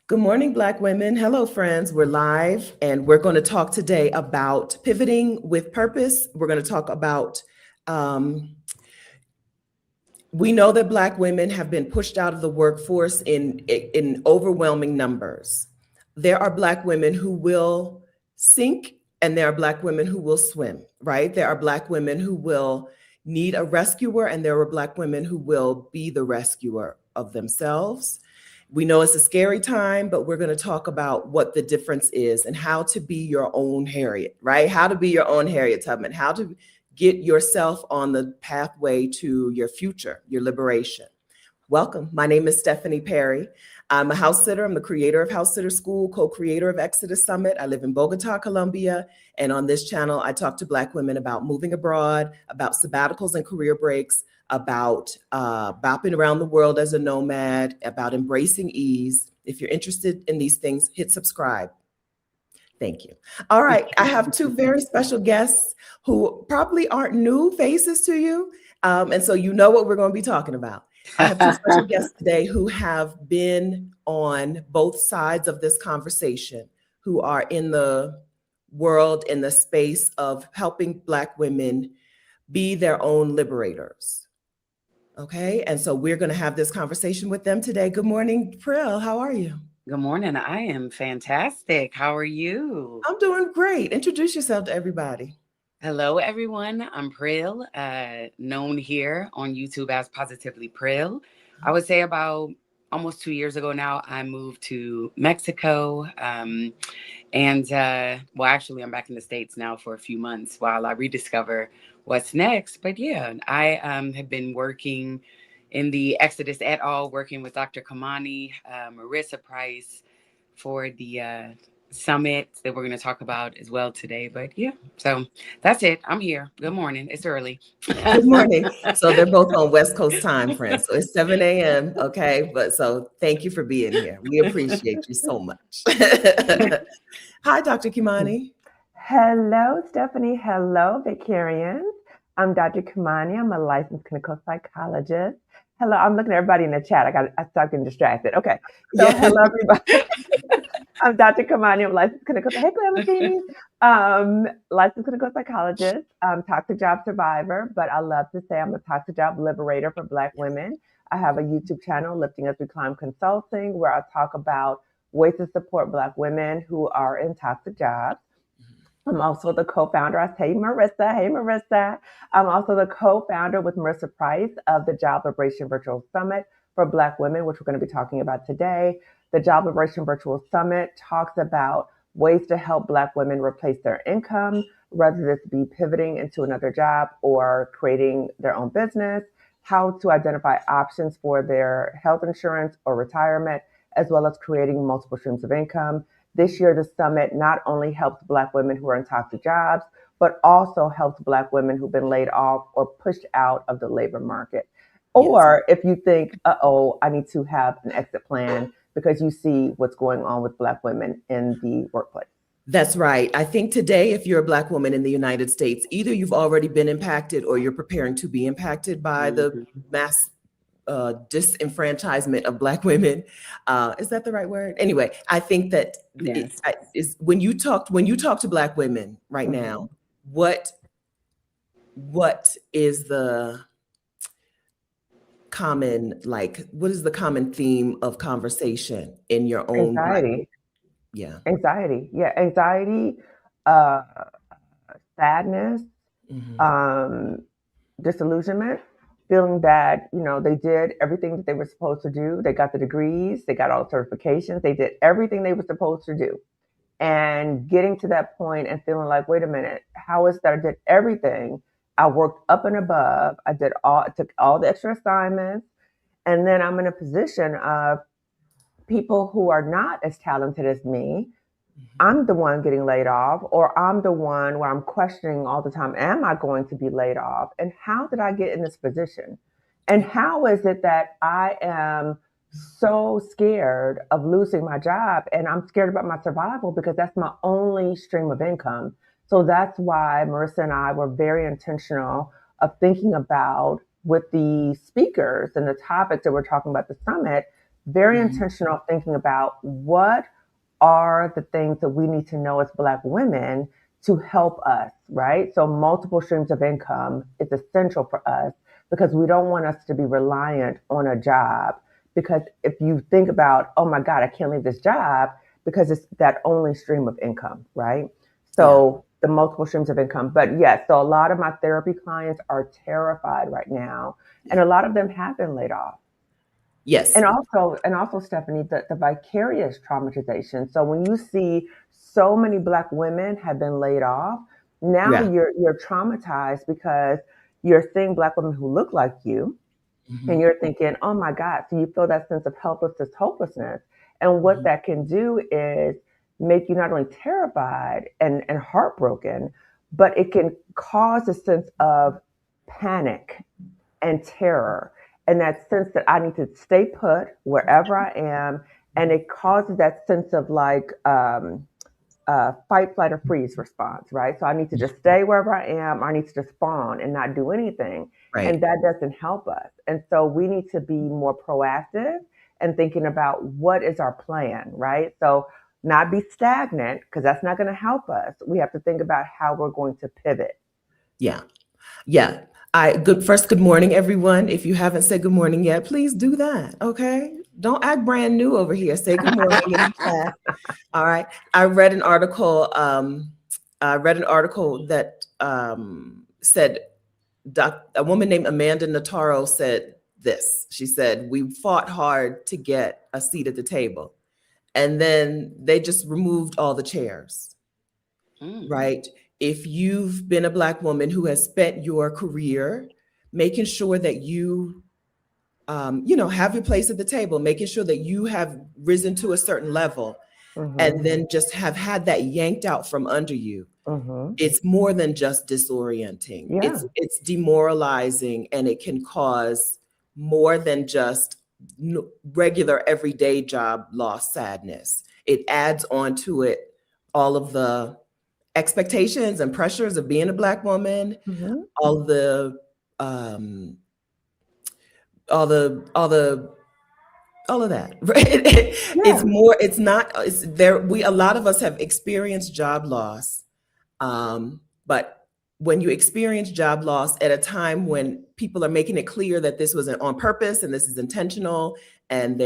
Good morning, Black women. Hello, friends. We're live and we're going to talk today about pivoting with purpose. We're going to talk about, um, we know that Black women have been pushed out of the workforce in overwhelming numbers. There are Black women who will sink and there are Black women who will swim, right? There are Black women who will need a rescuer and there are Black women who will be the rescuer of themselves. We know it's a scary time, but we're going to talk about what the difference is and how to be your own Harriet, right? How to be your own Harriet Tubman, how to get yourself on the pathway to your future, your liberation. Welcome. My name is Stephanie Perry. I'm a house sitter. I'm the creator of House Sitter School, co-creator of Exodus Summit. I live in Bogota, Colombia. And on this channel, I talk to Black women about moving abroad, about sabbaticals and career breaks, about bopping around the world as a nomad, about embracing ease. If you're interested in these things, hit subscribe. Thank you. All right. I have two very special guests who probably aren't new faces to you. And so you know what we're going to be talking about. I have two special guests today who have been on both sides of this conversation, who are in the world, in the space of helping Black women be their own liberators. Okay. And so we're going to have this conversation with them today. Good morning, Prill. How are you? Good morning. I am fantastic. How are you? I'm doing great. Introduce yourself to everybody. Hello, everyone. I'm Prill, known here on YouTube as Positively Prill. I would say about almost 2 years ago now, I moved to Mexico. Actually, I'm back in the States now for a few months while I rediscover what's next. But yeah, I have been working in the Exodus et al., working with Dr. Kamani, Marissa Price for the summit that we're going to talk about as well today. But yeah, so that's it. I'm here. Good morning. It's early. Good morning. So they're both on West Coast time, friends. So it's 7 a.m. Okay. But so thank you for being here. We appreciate you so much. Hi, Dr. Kimani. Hello, Stephanie. Hello, Vicarians. I'm Dr. Kamani. I'm a licensed clinical psychologist. Hello, I'm looking at everybody in the chat. I started getting distracted. Okay, so hello, everybody. I'm Dr. Kamani. I'm a licensed clinical. Hey, Clementine. Licensed clinical psychologist. Toxic job survivor, but I love to say I'm a toxic job liberator for Black women. I have a YouTube channel, Lifting As We Climb Consulting, where I talk about ways to support Black women who are in toxic jobs. I'm also the co-founder. I say Marissa. Hey, Marissa. I'm also the co-founder with Marissa Price of the Job Liberation Virtual Summit for Black women, which we're going to be talking about today. The Job Liberation Virtual Summit talks about ways to help Black women replace their income, whether this be pivoting into another job or creating their own business, how to identify options for their health insurance or retirement, as well as creating multiple streams of income. This year, the summit not only helps Black women who are in toxic jobs, but also helps Black women who've been laid off or pushed out of the labor market. Or if you think, I need to have an exit plan because you see what's going on with Black women in the workplace. That's right. I think today, if you're a Black woman in the United States, either you've already been impacted or you're preparing to be impacted by the mass disenfranchisement of Black women. Is that the right word? Anyway, I think that Yes. is when you talk to Black women right now, what is the common, what is the common theme of conversation in your own Anxiety. Yeah. Anxiety. Yeah. Anxiety, uh, sadness, disillusionment, feeling that, they did everything that they were supposed to do. They got the degrees, they got all the certifications, they did everything they were supposed to do. And getting to that point and feeling like, wait a minute, how is that I did everything? I worked up and above. I took all the extra assignments. And then I'm in a position of people who are not as talented as me. I'm the one getting laid off, or I'm the one where I'm questioning all the time, am I going to be laid off? And how did I get in this position? And how is it that I am so scared of losing my job and I'm scared about my survival because that's my only stream of income. So that's why Marissa and I were very intentional of thinking about with the speakers and the topics that we're talking about at the summit, very Mhm. intentional thinking about what are the things that we need to know as Black women to help us, right? So multiple streams of income is essential for us because we don't want us to be reliant on a job. Because if you think about, oh my God, I can't leave this job because it's that only stream of income, right? Yeah. So the multiple streams of income. But yes, so a lot of my therapy clients are terrified right now, and Yeah. a lot of them have been laid off. Yes. And also, Stephanie, the vicarious traumatization. So when you see so many Black women have been laid off, now Yeah. you're traumatized because you're seeing Black women who look like you, and Mhm. you're thinking, oh my God. So you feel that sense of helplessness, hopelessness. And what Mhm. that can do is make you not only terrified and heartbroken, but it can cause a sense of panic and terror, and that sense that I need to stay put wherever I am. And it causes that sense of like fight, flight, or freeze response, right? So I need to just stay wherever I am. I need to just fawn and not do anything. And Right. that doesn't help us. And so we need to be more proactive and thinking about what is our plan, right? So not be stagnant because that's not going to help us. We have to think about how we're going to pivot. Yeah. Yeah. Good morning, everyone. If you haven't said good morning yet, please do that. Okay. Don't act brand new over here. Say good morning in the chat. All right. I read an article that said a woman named Amanda Nataro said this. She said, "We fought hard to get a seat at the table, and then they just removed all the chairs." Mm. Right? If you've been a Black woman who has spent your career making sure that have your place at the table, making sure that you have risen to a certain level, and Hmm. then just have had that yanked out from under you, Hmm. it's more than just disorienting. Yeah. It's demoralizing, and it can cause more than just regular everyday job loss sadness. It adds on to it all of the expectations and pressures of being a Black woman, Hmm. all the um all the all the all of that, right? It's Yeah. more, it's not, it's there. A lot of us have experienced job loss. But when you experience job loss at a time when people are making it clear that this was on purpose and this is intentional, and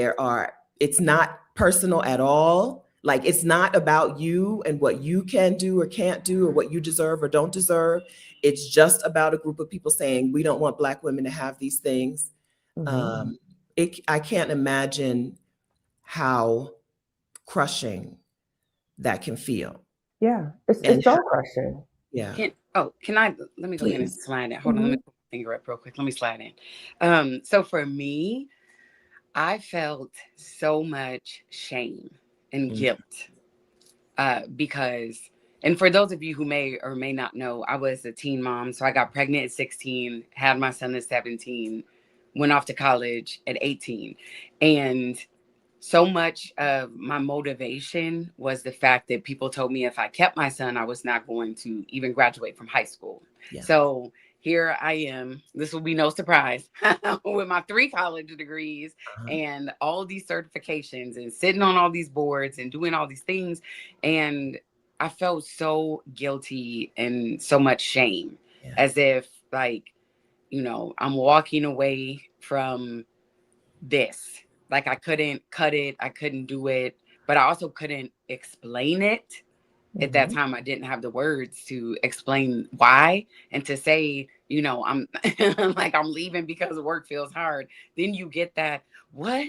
it's not personal at all. Like, it's not about you and what you can do or can't do or what you deserve or don't deserve. It's just about a group of people saying, we don't want Black women to have these things. Hmm. Um, I can't imagine how crushing that can feel. Yeah. It's And it's soul crushing. yeah, Can I let me go ahead and please. slide in? Hold on, let me Hmm. put my finger up real quick. Let me slide in. So for me, I felt so much shame and Mm, guilt because, and for those of you who may or may not know, I was a teen mom. So I got pregnant at 16, had my son at 17, went off to college at 18. And so much of my motivation was the fact that people told me if I kept my son, I was not going to even graduate from high school. yeah. So here I am. This will be no surprise with my 3 college degrees Uh-huh. and all these certifications and sitting on all these boards and doing all these things. And I felt so guilty and so much shame, Yeah. as if, like, I'm walking away from this. Like, I couldn't cut it, I couldn't do it, but I also couldn't explain it. At that Hmm. time, I didn't have the words to explain why, and to say, I'm like, I'm leaving because work feels hard. Then you get that, what?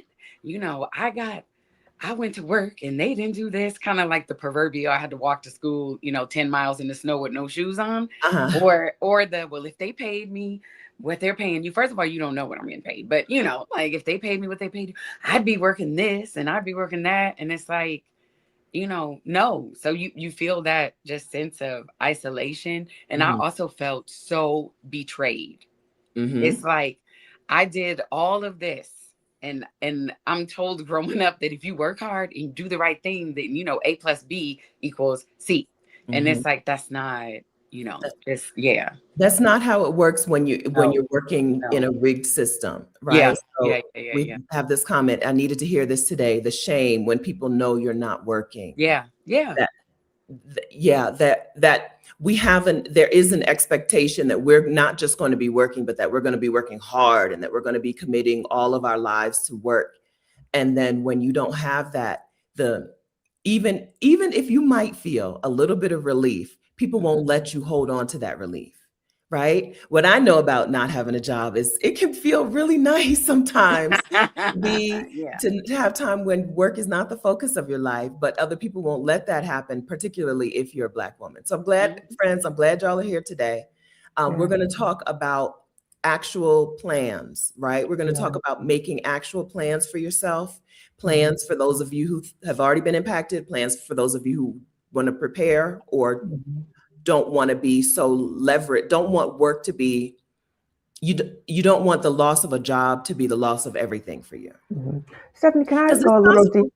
I went to work and they didn't do this, kind of like the proverbial I had to walk to school, 10 miles in the snow with no shoes on. Uh-huh. Or well, if they paid me what they're paying you, first of all, you don't know what I'm getting paid. But like, if they paid me what they paid you, I'd be working this and I'd be working that. And it's like, no. So you feel that just sense of isolation. And I Mhm. also felt so betrayed. It's Mhm. like, I did all of this, and I'm told growing up that if you work hard and do the right thing, then A plus B equals C. And Mhm. it's like, that's not Just, yeah. That's not how it works when No, you're working in no. a rigged system, Yeah. right? Yeah. So Yeah. Yeah. we Yeah. have this comment. I needed to hear this today. The shame when people know you're not working. Yeah. Yeah. That yeah, that we haven't. There is an expectation that we're not just going to be working, but that we're going to be working hard and that we're going to be committing all of our lives to work. And then when you don't have that, the even if you might feel a little bit of relief, people won't let you hold on to that relief, right? What I know about not having a job is it can feel really nice sometimes Yeah. to have time when work is not the focus of your life, but other people won't let that happen, particularly if you're a Black woman. So I'm glad, Mhm. friends, I'm glad y'all are here today. We're Yeah. going to talk about actual plans, right? We're going to Yeah. talk about making actual plans for yourself, Mhm. plans for those of you who have already been impacted, plans for those of you who want to prepare or Mhm. don't want to be so leveraged, don't want work to be, you don't want the loss of a job to be the loss of everything for you. Mhm. Stephanie, can I Because it's go a little deep? possible.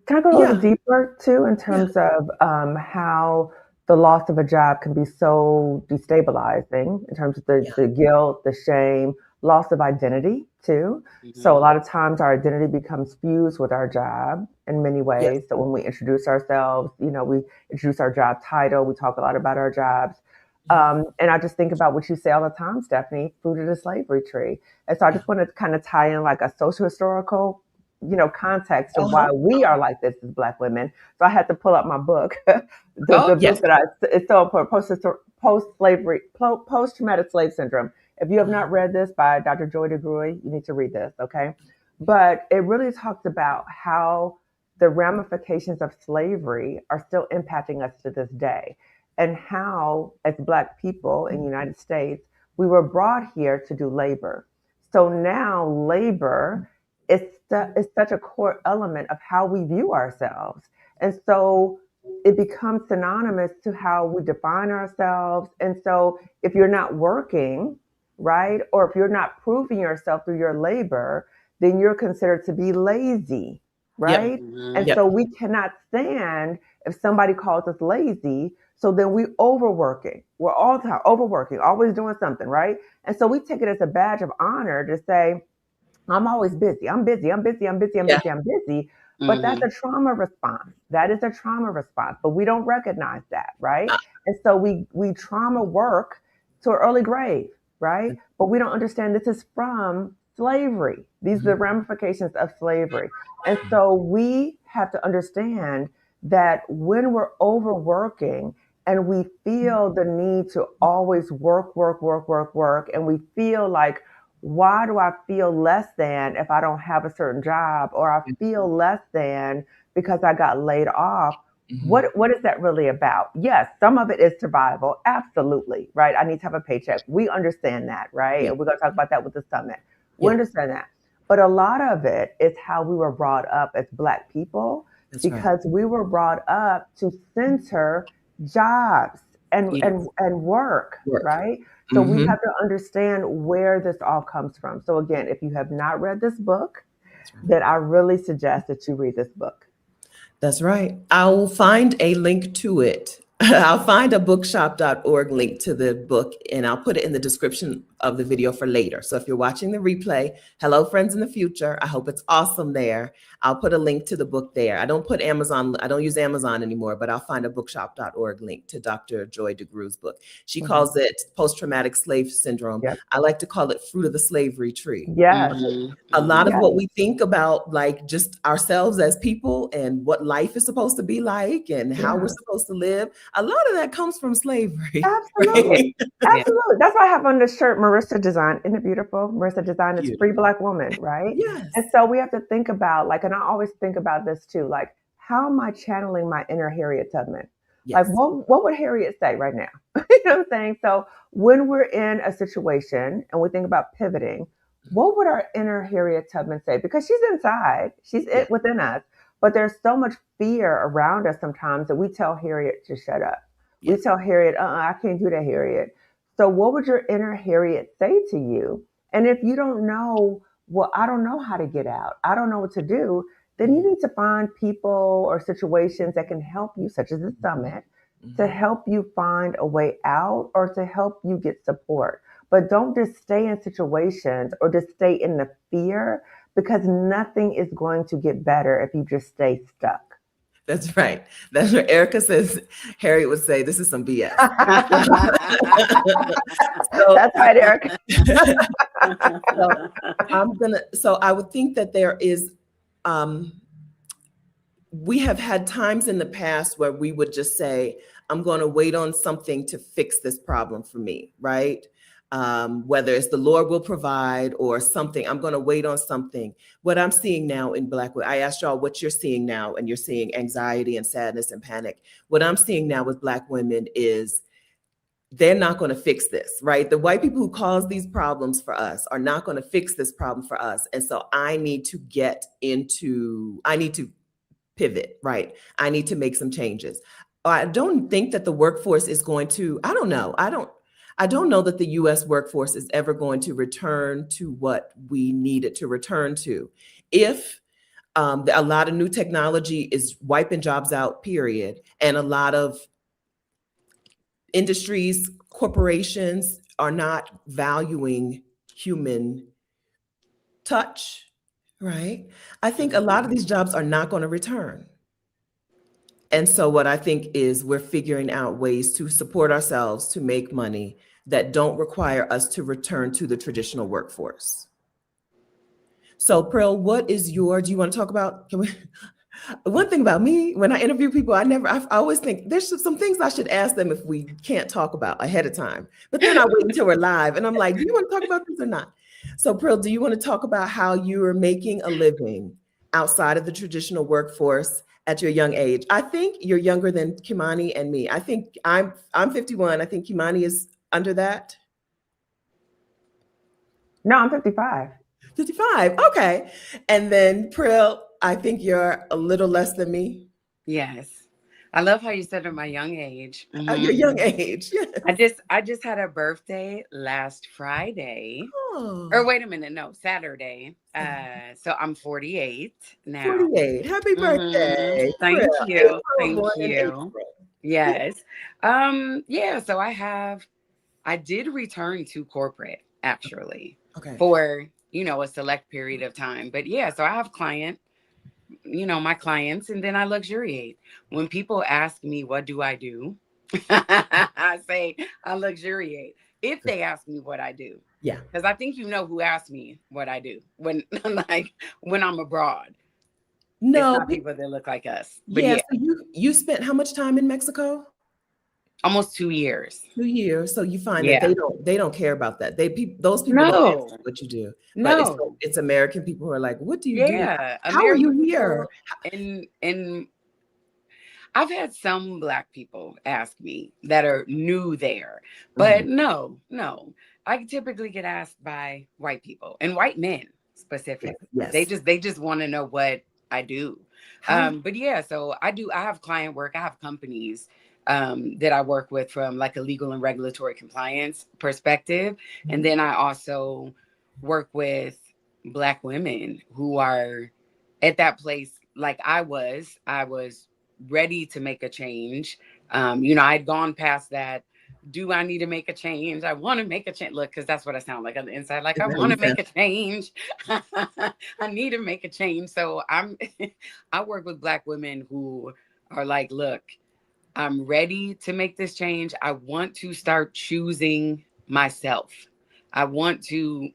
Can I go a little Yeah, deeper too in yeah, terms of how the loss of a job can be so destabilizing in terms of yeah, the guilt, the shame, loss of identity too. So a Mhm. lot of times our identity becomes fused with our job in many yes, ways. So when we introduce ourselves, we introduce our job title, we talk a lot about our jobs. mhm, And I just think about what you say all the time, Stephanie, fruit of the slavery tree. And so I yeah. just want to kind of tie in like a social historical context of Uh-huh, why we are like this as Black women. So I had to pull up my book, Oh, the book yes. that it's so important, post-slavery, post-traumatic slave syndrome. If you have Uh-huh, not read this by Dr. Joy DeGruy, you need to read this, okay? But it really talks about how the ramifications of slavery are still impacting us to this day, and how, as Black people in the United States, we were brought here to do labor. So now labor is such a core element of how we view ourselves. And so it becomes synonymous to how we define ourselves. And so if you're not working, right, or if you're not proving yourself through your labor, then you're considered to be lazy, yep, right? And Mhm. yep, so we cannot stand if somebody calls us lazy. So then we overworking. We're all the time overworking, always doing something, right? And so we take it as a badge of honor to say, I'm always busy. I'm busy. I'm busy. I'm busy. I'm yeah, busy. I'm busy. But that's Mhm. a trauma response. That is a trauma response. But we don't recognize that, right? uh, And so we trauma work to an early grave, right? But we don't understand this is from slavery. These are the mhm, ramifications of slavery. And so we have to understand that when we're overworking and we feel the need to always work, work, work, work, work, and we feel like, why do I feel less than if I don't have a certain job, or I feel less than because I got laid off? mhm, What is that really about? Yes, some of it is survival, absolutely, right? I need to have a paycheck. We understand that, right? yeah, And we're going to talk about that with the summit. We yeah, understand that. But a lot of it is how we were brought up as Black people, that's right. because we were brought up to center jobs and Yeah. and work, Work. right? So we Hmm. have to understand where this all comes from. So again, if you have not read this book, That's right. then I really suggest that you read this book. That's right. I'll find a link to it. I'll find a bookshop.org link to the book and I'll put it in the description of the video for later. So if you're watching the replay, hello, friends in the future. I hope it's awesome there. I'll put a link to the book there. I don't put Amazon, I don't use Amazon anymore, but I'll find a bookshop.org link to Dr. Joy DeGrue's book. She Mhm. calls it post-traumatic slave syndrome. Yep. I like to call it fruit of the slavery tree. Yes. Mhm. A lot of Mhm. Yes. what we think about, like just ourselves as people and what life is supposed to be like and how we're Yeah. supposed to live, a lot of that comes from slavery, Yeah. Absolutely. right? Yeah. Absolutely. That's why I have on this shirt Marissa Design. Isn't it beautiful? Marissa Design is free Beautiful. Black woman, right? And Yes. so we have to think about, like, and I always think about this too, like, how am I channeling my inner Harriet Tubman? Like, Yes. what would Harriet say right now? You know what I'm saying? So when we're in a situation and we think about pivoting, what would our inner Harriet Tubman say? Because she's inside, she's Yeah. it within us, but there's so much fear around us sometimes that we tell Harriet to shut up. We Yeah. tell Harriet, I can't do that, Harriet. So what would your inner Harriet say to you? And if you don't know, well, I don't know how to get out, I don't know what to do, then you Mhm. need to find people or situations that can help you, such as the summit, to help you find a way out or to help you get support. But don't just stay in situations or just stay in the fear, because nothing is going to get better if you just stay stuck. That's right. That's what Erica says. Harriet would say, this is some BS. That's right, Erica. So I would think that there is, we have had times in the past where we would just say, I'm going to wait on something to fix this problem for me, right? Whether it's the Lord will provide or something, I'm going to wait on something. What I'm seeing now in Black women, I asked y'all what you're seeing now, and you're seeing anxiety and sadness and panic. What I'm seeing now with Black women is they're not going to fix this, right? The white people who cause these problems for us are not going to fix this problem for us. And so I need to pivot, right? I need to make some changes. I don't think that the workforce is going to, I don't know. I don't know that the US workforce is ever going to return to what we need it to return to. If a lot of new technology is wiping jobs out, period, and a lot of industries, corporations are not valuing human touch, right? I think a lot of these jobs are not going to return. And so what I think is we're figuring out ways to support ourselves to make money that don't require us to return to the traditional workforce. So Pearl, do you want to talk about, one thing about me, when I interview people, I always think there's some things I should ask them if we can't talk about ahead of time. But then I wait until we're live and I'm like, do you want to talk about this or not? So Pearl, do you want to talk about how you are making a living outside of the traditional workforce at your young age? I think you're younger than Kimani and me. I think I'm 51. I think Kimani is under that. No, I'm 55. 55. Okay. And then Pearl, I think you're a little less than me. Yes. I love how you said at my young age. Mm-hmm. Your young age. Yes. I just had a birthday last Friday. Oh. Or wait a minute, no, Saturday. So I'm 48 now. 48. Happy birthday. Thank you. Thank you. Yes. Yeah, so I did return to corporate actually. Okay. For, a select period of time. But yeah, so I have my clients, and then I luxuriate. When people ask me, what do I do? I say I luxuriate. If they ask me what I do. Yeah. Because I think who asked me what I do when I'm abroad. No. It's not people that look like us. But yeah. So you spent how much time in Mexico? Almost 2 years. 2 years. So you find that they don't care about that. Those people don't ask what you do. No. But it's American people who are like, what do you do? Yeah. How are you here? And I've had some Black people ask me that are new there, but no. I typically get asked by white people and white men specifically. Yes. They just want to know what I do. But yeah, so I have client work. I have companies that I work with from like a legal and regulatory compliance perspective. And then I also work with Black women who are at that place like I was ready to make a change. I'd gone past that. Do I need to make a change? I want to make a change. Look, because that's what I sound like on the inside. Like, I want to make a change. I need to make a change. So I work with Black women who are like, look, I'm ready to make this change. I want to start choosing myself. I want to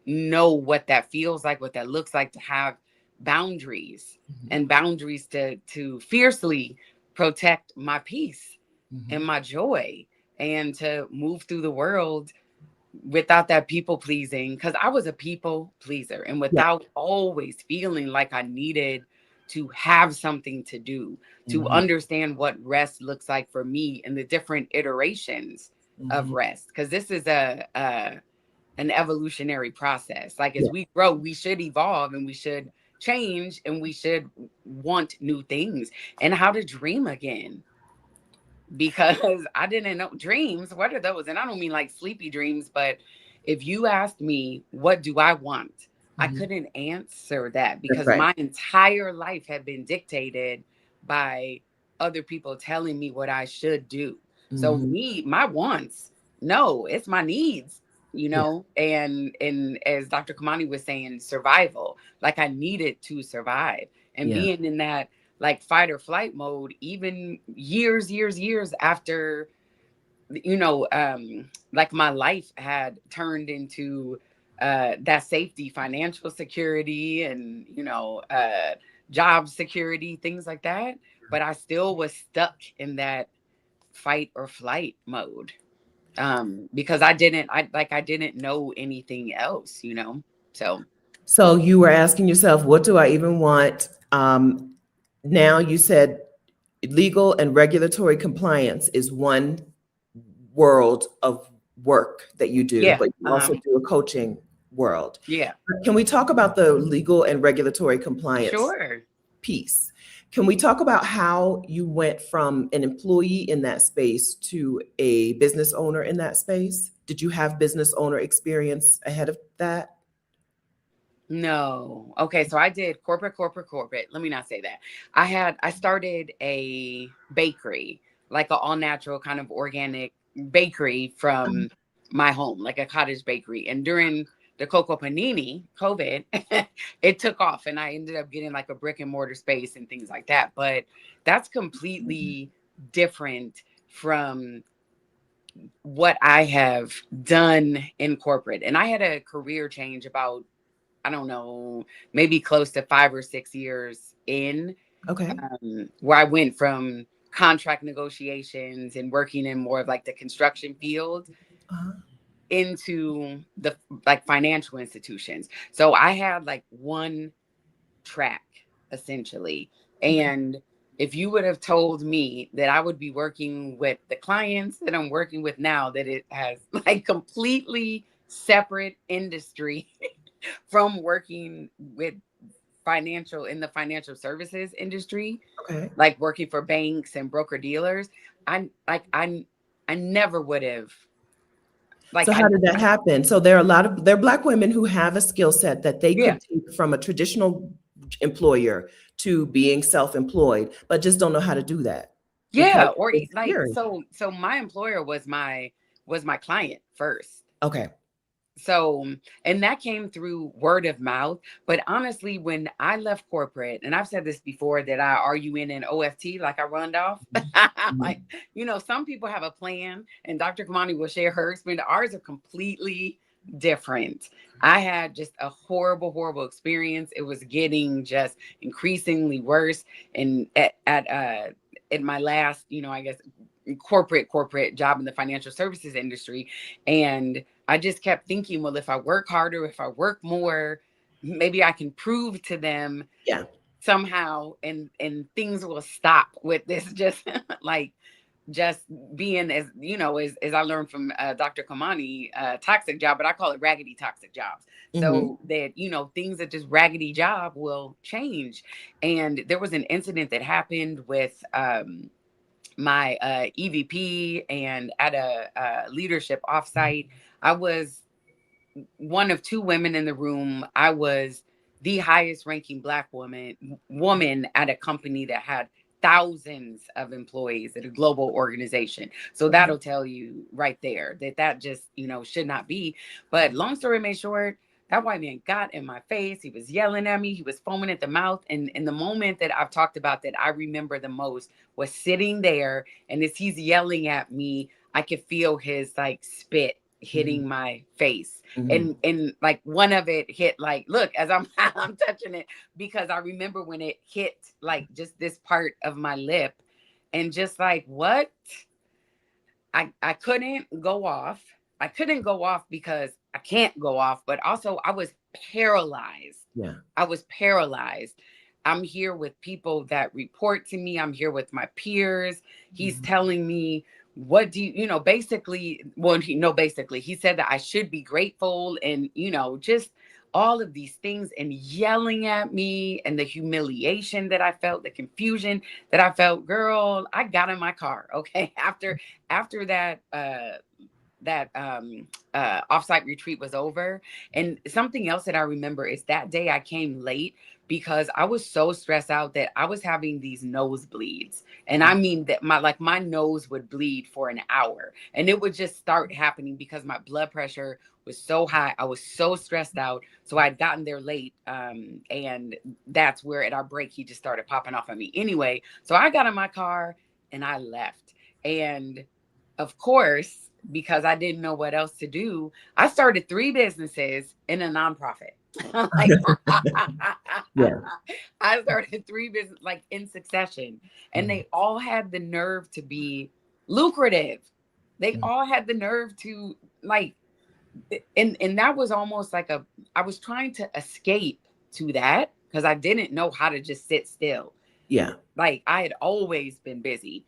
know what that feels like, what that looks like, to have boundaries and boundaries to fiercely protect my peace and my joy, and to move through the world without that people pleasing. Because I was a people pleaser, and without always feeling like I needed to have something to do, to understand what rest looks like for me and the different iterations of rest. Because this is an evolutionary process. Like, as we grow, we should evolve and we should change and we should want new things and how to dream again. Because I didn't know dreams. What are those? And I don't mean like sleepy dreams, but if you asked me, what do I want? I couldn't answer that because my entire life had been dictated by other people telling me what I should do. So Mhm. my wants, no, it's my needs, Yeah. and as Dr. Kamani was saying, survival. Like I needed to survive. And Yeah. being in that like fight or flight mode, even years after, like my life had turned into that safety, financial security, and job security, things like that. But I still was stuck in that fight or flight mode, because I didn't know anything else, so So you were asking yourself, what do I even want? Now you said legal and regulatory compliance is one world of work that you do, yeah. but you also do a coaching world. Yeah, Can we talk about the legal and regulatory compliance sure. piece? Can we talk about how you went from an employee in that space to a business owner in that space? Did you have business owner experience ahead of that? No. Okay, so I did corporate. Let me not say that. I started a bakery, like an all natural kind of organic bakery from my home, like a cottage bakery. And during the Coco Panini COVID, it took off and I ended up getting like a brick and mortar space and things like that. But that's completely different from what I have done in corporate. And I had a career change about, I don't know, maybe close to 5 or 6 years in, Okay. where I went from contract negotiations and working in more of like the construction field Uh-huh. into the like financial institutions. So I had like one track essentially. Okay. And if you would have told me that I would be working with the clients that I'm working with now, that it has like completely separate industry from working with financial in the financial services industry, Okay. like working for banks and broker dealers, I like I never would have like So how did that happen? So there are Black women who have a skill set that they yeah. could take from a traditional employer to being self-employed, but just don't know how to do that because Yeah, or it's like scary. so my employer was my client first. Okay. So, and that came through word of mouth. But honestly, when I left corporate, and I've said this before, that I RUN and OFT, like I runned off. Like, Mhm. some people have a plan, and Dr. Kamani will share her experience. Ours are completely different. I had just a horrible experience. It was getting just increasingly worse. And at my last, I guess, corporate job in the financial services industry. And I just kept thinking, well, if I work harder, if I work more, maybe I can prove to them Yeah. somehow, and things will stop with this just like just being, as I learned from Dr. Kamani, toxic job, but I call it raggedy toxic jobs. Hmm. So that, things that just raggedy job will change. And there was an incident that happened with my EVP, and at a leadership offsite, I was one of two women in the room. I was the highest ranking Black woman at a company that had thousands of employees at a global organization. So Okay. that'll tell you right there that just, should not be. But long story made short, that white man got in my face. He was yelling at me. He was foaming at the mouth. And in the moment that I've talked about that I remember the most was sitting there. And as he's yelling at me, I could feel his like spit Hmm. hitting my face. Hmm. And like one of it hit, like, look, as I'm I'm touching it, because I remember when it hit like just this part of my lip, and just like, what? I couldn't go off. I couldn't go off because I can't go off, but also I was paralyzed. Yeah. I was paralyzed. I'm here with people that report to me. I'm here with my peers. He's Mhm. telling me, what do basically, well, basically, he said that I should be grateful, and, just all of these things, and yelling at me, and the humiliation that I felt, the confusion that I felt. Girl, I got in my car. Okay. After that offsite retreat was over. And something else that I remember is that day I came late because I was so stressed out that I was having these nosebleeds. And I mean that my nose would bleed for an hour, and it would just start happening because my blood pressure was so high. I was so stressed out. So I'd gotten there late. And that's where at our break, he just started popping off on me. Anyway, so I got in my car and I left. And of course, because I didn't know what else to do, I started 3 businesses in a nonprofit. Like, Yeah. I started 3 businesses like in succession, and they all had the nerve to be lucrative. They all had the nerve to like, and that was almost like I was trying to escape to that because I didn't know how to just sit still. Yeah. Like, I had always been busy.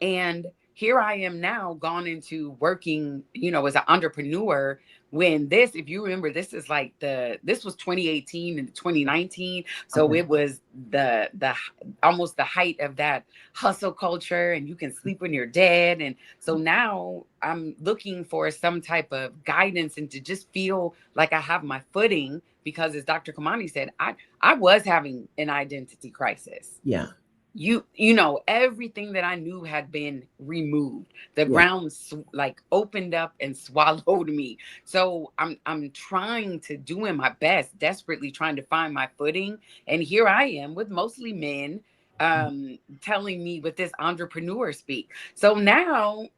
And here I am now gone into working, as an entrepreneur, when if you remember, this was 2018 and 2019. So Okay. it was the almost the height of that hustle culture, and you can sleep when you're dead. And so now I'm looking for some type of guidance and to just feel like I have my footing, because as Dr. Kamani said, I was having an identity crisis. Yeah. Everything that I knew had been removed. The Yeah. ground opened up and swallowed me. So I'm trying to doing my best, desperately trying to find my footing. And here I am with mostly men telling me with this entrepreneur speak. So now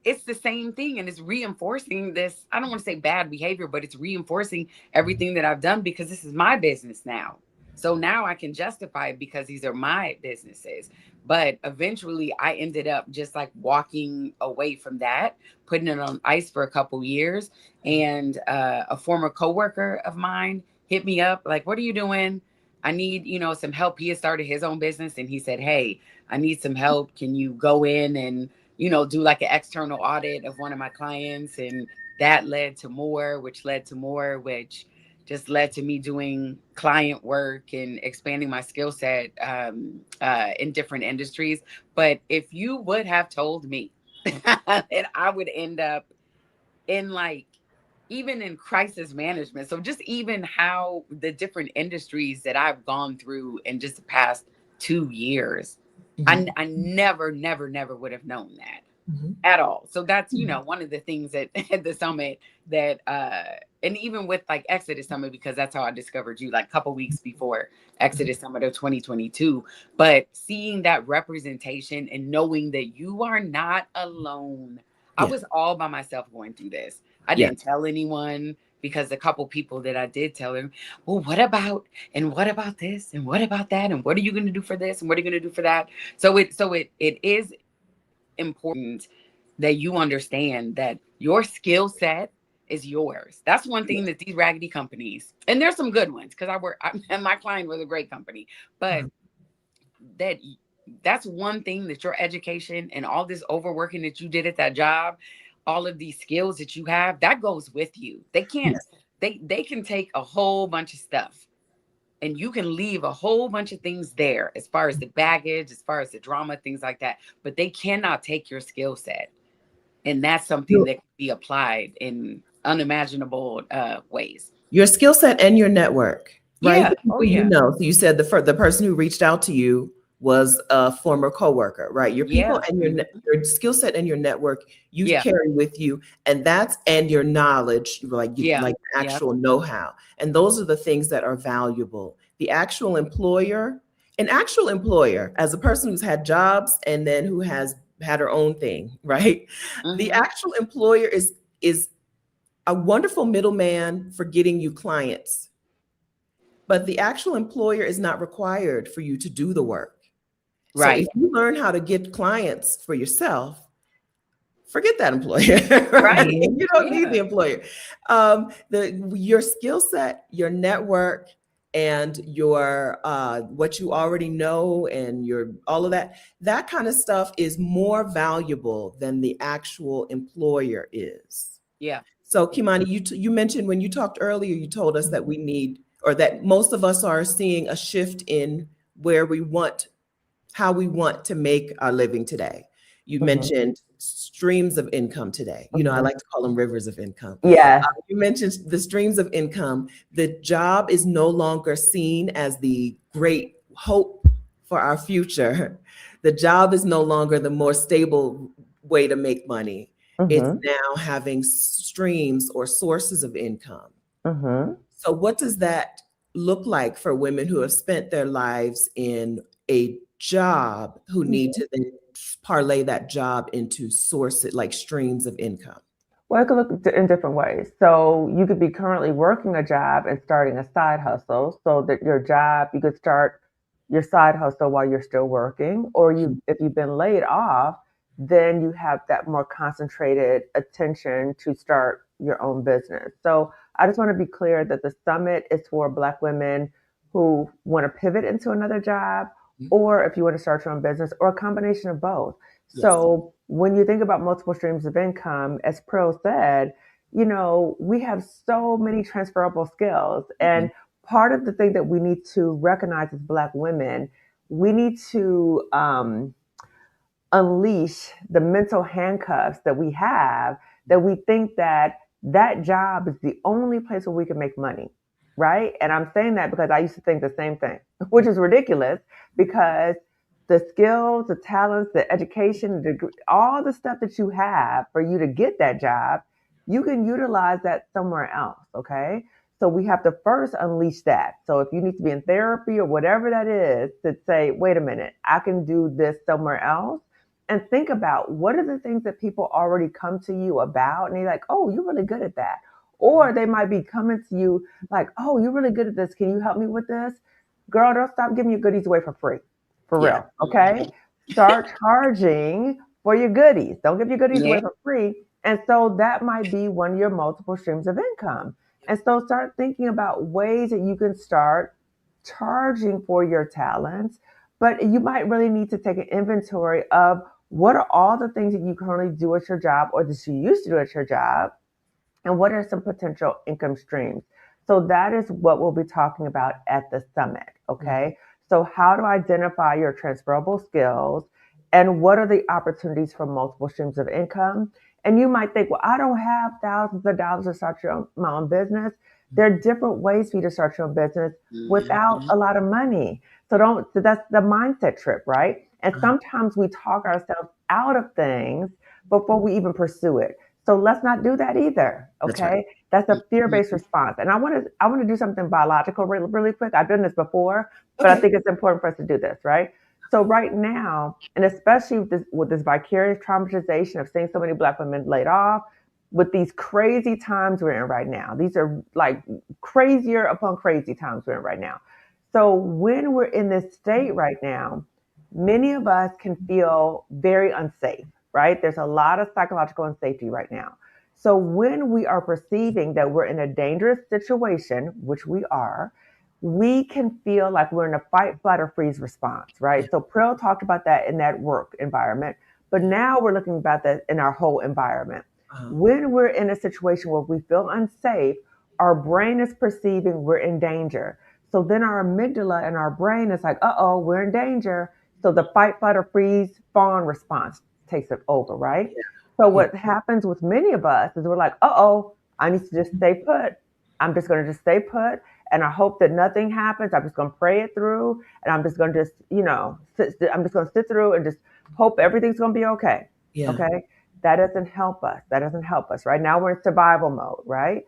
it's the same thing, and it's reinforcing this. I don't want to say bad behavior, but it's reinforcing everything that I've done, because this is my business now. So now I can justify it because these are my businesses. But eventually I ended up just like walking away from that, putting it on ice for a couple years. And a former coworker of mine hit me up like, "What are you doing? I need, some help." He had started his own business, and he said, "Hey, I need some help. Can you go in and, do like an external audit of one of my clients?" And that led to more, which led to more, which just led to me doing client work and expanding my skill set in different industries. But if you would have told me that I would end up in even in crisis management, so just even how the different industries that I've gone through in just the past 2 years, I never would have known that. At all. So that's, one of the things that at the summit that, and even with like Exodus Summit, because that's how I discovered you, like a couple weeks before Exodus Summit of 2022. But seeing that representation and knowing that you are not alone. I was all by myself going through this. I didn't tell anyone, because a couple people that I did tell them, "Well, what about this? And what about that? And what are you going to do for this? And what are you going to do for that?" So it is important that you understand that your skill set is yours. That's one thing that these raggedy companies, and there's some good ones, because and my client was a great company, but that's one thing, that your education and all this overworking that you did at that job, all of these skills that you have, that goes with you. They can't, they can take a whole bunch of stuff, and you can leave a whole bunch of things there as far as the baggage, as far as the drama, things like that. But they cannot take your skill set. And that's something that can be applied in unimaginable ways. Your skill set and your network, right? Yeah. Oh, yeah. So you said the person who reached out to you was a former coworker, right? Your people and your skill set and your network you carry with you, and your knowledge, like actual know-how, and those are the things that are valuable. The actual employer, as a person who's had jobs and then who has had her own thing, right? The actual employer is a wonderful middleman for getting you clients, but the actual employer is not required for you to do the work. Right. So if you learn how to get clients for yourself, forget that employer. Right? You don't need the employer. Your skill set, your network, and your what you already know, and your all of that kind of stuff is more valuable than the actual employer is. Yeah. So Kimani, you mentioned when you talked earlier, you told us that we need, or that most of us are seeing a shift in how we want to make our living today. You Mhm. mentioned streams of income today. You know, I Mhm. like to call them rivers of income. Yes. You mentioned the streams of income. The job is no longer seen as the great hope for our future. The job is no longer the more stable way to make money. It's Mhm. now having streams or sources of income. Mhm. So, what does that look like for women who have spent their lives in a job who need Mhm. to then parlay that job into sources like streams of income? Well, it could look in different ways. So you could be currently working a job and starting a side hustle so that your job, you could start your side hustle while you're still working, or Mhm. if you've been laid off, then you have that more concentrated attention to start your own business. So I just want to be clear that the summit is for Black women who want to pivot into another job, or if you want to start your own business, or a combination of both. Yes. So when you think about multiple streams of income, as Pearl said, we have so many transferable skills. Mhm. And part of the thing that we need to recognize as Black women, we need to unleash the mental handcuffs that we have, that we think that that job is the only place where we can make money, right? And I'm saying that because I used to think the same thing, which is ridiculous because the skills, the talents, the education, the degree, all the stuff that you have for you to get that job, you can utilize that somewhere else, okay? So we have to first unleash that. So if you need to be in therapy or whatever that is, to say, wait a minute, I can do this somewhere else, and think about what are the things that people already come to you about, and they're like, oh, you're really good at that. Or they might be coming to you like, oh, you're really good at this, can you help me with this? Girl, don't stop giving your goodies away for free, for Yeah. real. Okay, start charging for your goodies. Don't give your goodies Yeah. away for free. And so that might be one of your multiple streams of income. And so start thinking about ways that you can start charging for your talents. But you might really need to take an inventory of what are all the things that you currently do at your job or that you used to do at your job, and what are some potential income streams. So that is what we'll be talking about at the summit. Mhm. Okay. So how to identify your transferable skills and what are the opportunities for multiple streams of income. And you might think, well, I don't have thousands of dollars to start my own business. There are different ways for you to start your own business without Mhm. a lot of money. So that's the mindset trip, right? And Uh, sometimes we talk ourselves out of things before we even pursue it. So let's not do that either. that's right. Okay. That's a fear-based Mhm. response. And I want to do something biological really quick. I've done this before, but I Okay. think it's important for us to do this, right? So right now, and especially with this vicarious traumatization of seeing so many Black women laid off, with these crazy times we're in right now. These are like crazier upon crazy times we're in right now. So when we're in this state right now, many of us can feel very unsafe, right? There's a lot of psychological unsafety right now. So when we are perceiving that we're in a dangerous situation, which we are, we can feel like we're in a fight, flight, or freeze response, Yeah. right? So Prill talked about that in that work environment, but now we're looking about that in our whole environment. Uh, When we're in a situation where we feel unsafe, our brain is perceiving we're in danger. So then our amygdala and our brain is like, uh-oh, we're in danger. So the fight, flight, or freeze, fawn response takes it over, right? yeah. So Yeah. what happens with many of us is we're like, uh-oh, I need to just stay put. I'm just going to just stay put. And I hope that nothing happens. I'm just going to pray it through. And I'm just going to I'm just going to sit through and just hope everything's going to be okay. Yeah. Okay. That doesn't help us. That doesn't help us. Right now we're in survival mode, right?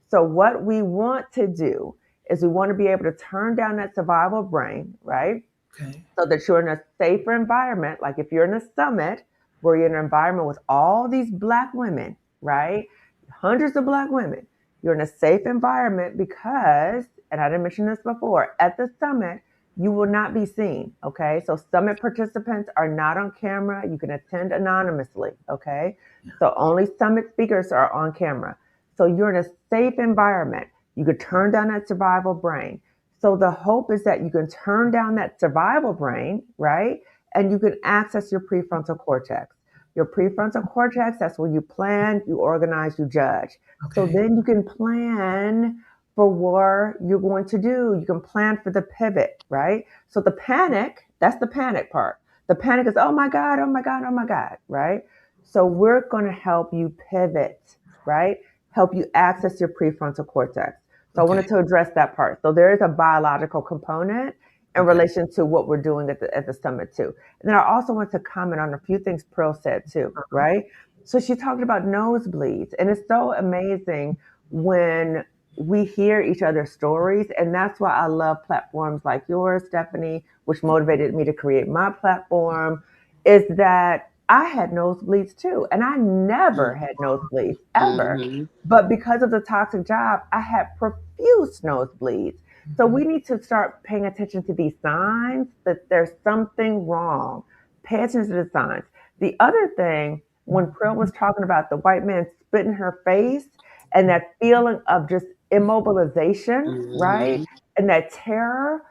So what we want to do is we want to be able to turn down that survival brain, right? Okay. So that you're in a safer environment. Like if you're in a summit where you're in an environment with all these Black women, right? Hundreds of Black women, you're in a safe environment because, and I didn't mention this before, at the summit, you will not be seen. Okay. So summit participants are not on camera. You can attend anonymously. Okay. Yeah. So only summit speakers are on camera. So you're in a safe environment. You could turn down that survival brain. So the hope is that you can turn down that survival brain, right? And you can access your prefrontal cortex. Your prefrontal cortex, that's where you plan, you organize, you judge. So Okay. then you can plan for what you're going to do. You can plan for the pivot, right? So the panic, that's the panic part. The panic is, oh my God, oh my God, oh my God, right? So we're going to help you pivot, right? Help you access your prefrontal cortex. So I Okay. wanted to address that part. So there is a biological component in Okay. relation to what we're doing at the summit too. And then I also want to comment on a few things Pearl said too, right? So she talked about nosebleeds, and it's so amazing when we hear each other's stories. And that's why I love platforms like yours, Stephanie, which motivated me to create my platform, is that I had nosebleeds too. And I never had nosebleeds ever. Mm-hmm. But because of the toxic job, I had profuse nosebleeds. So we need to start paying attention to these signs that there's something wrong. Pay attention to the signs. The other thing, when Prill was talking about the white man spit in her face and that feeling of just immobilization, right? Mm-hmm. And that terror,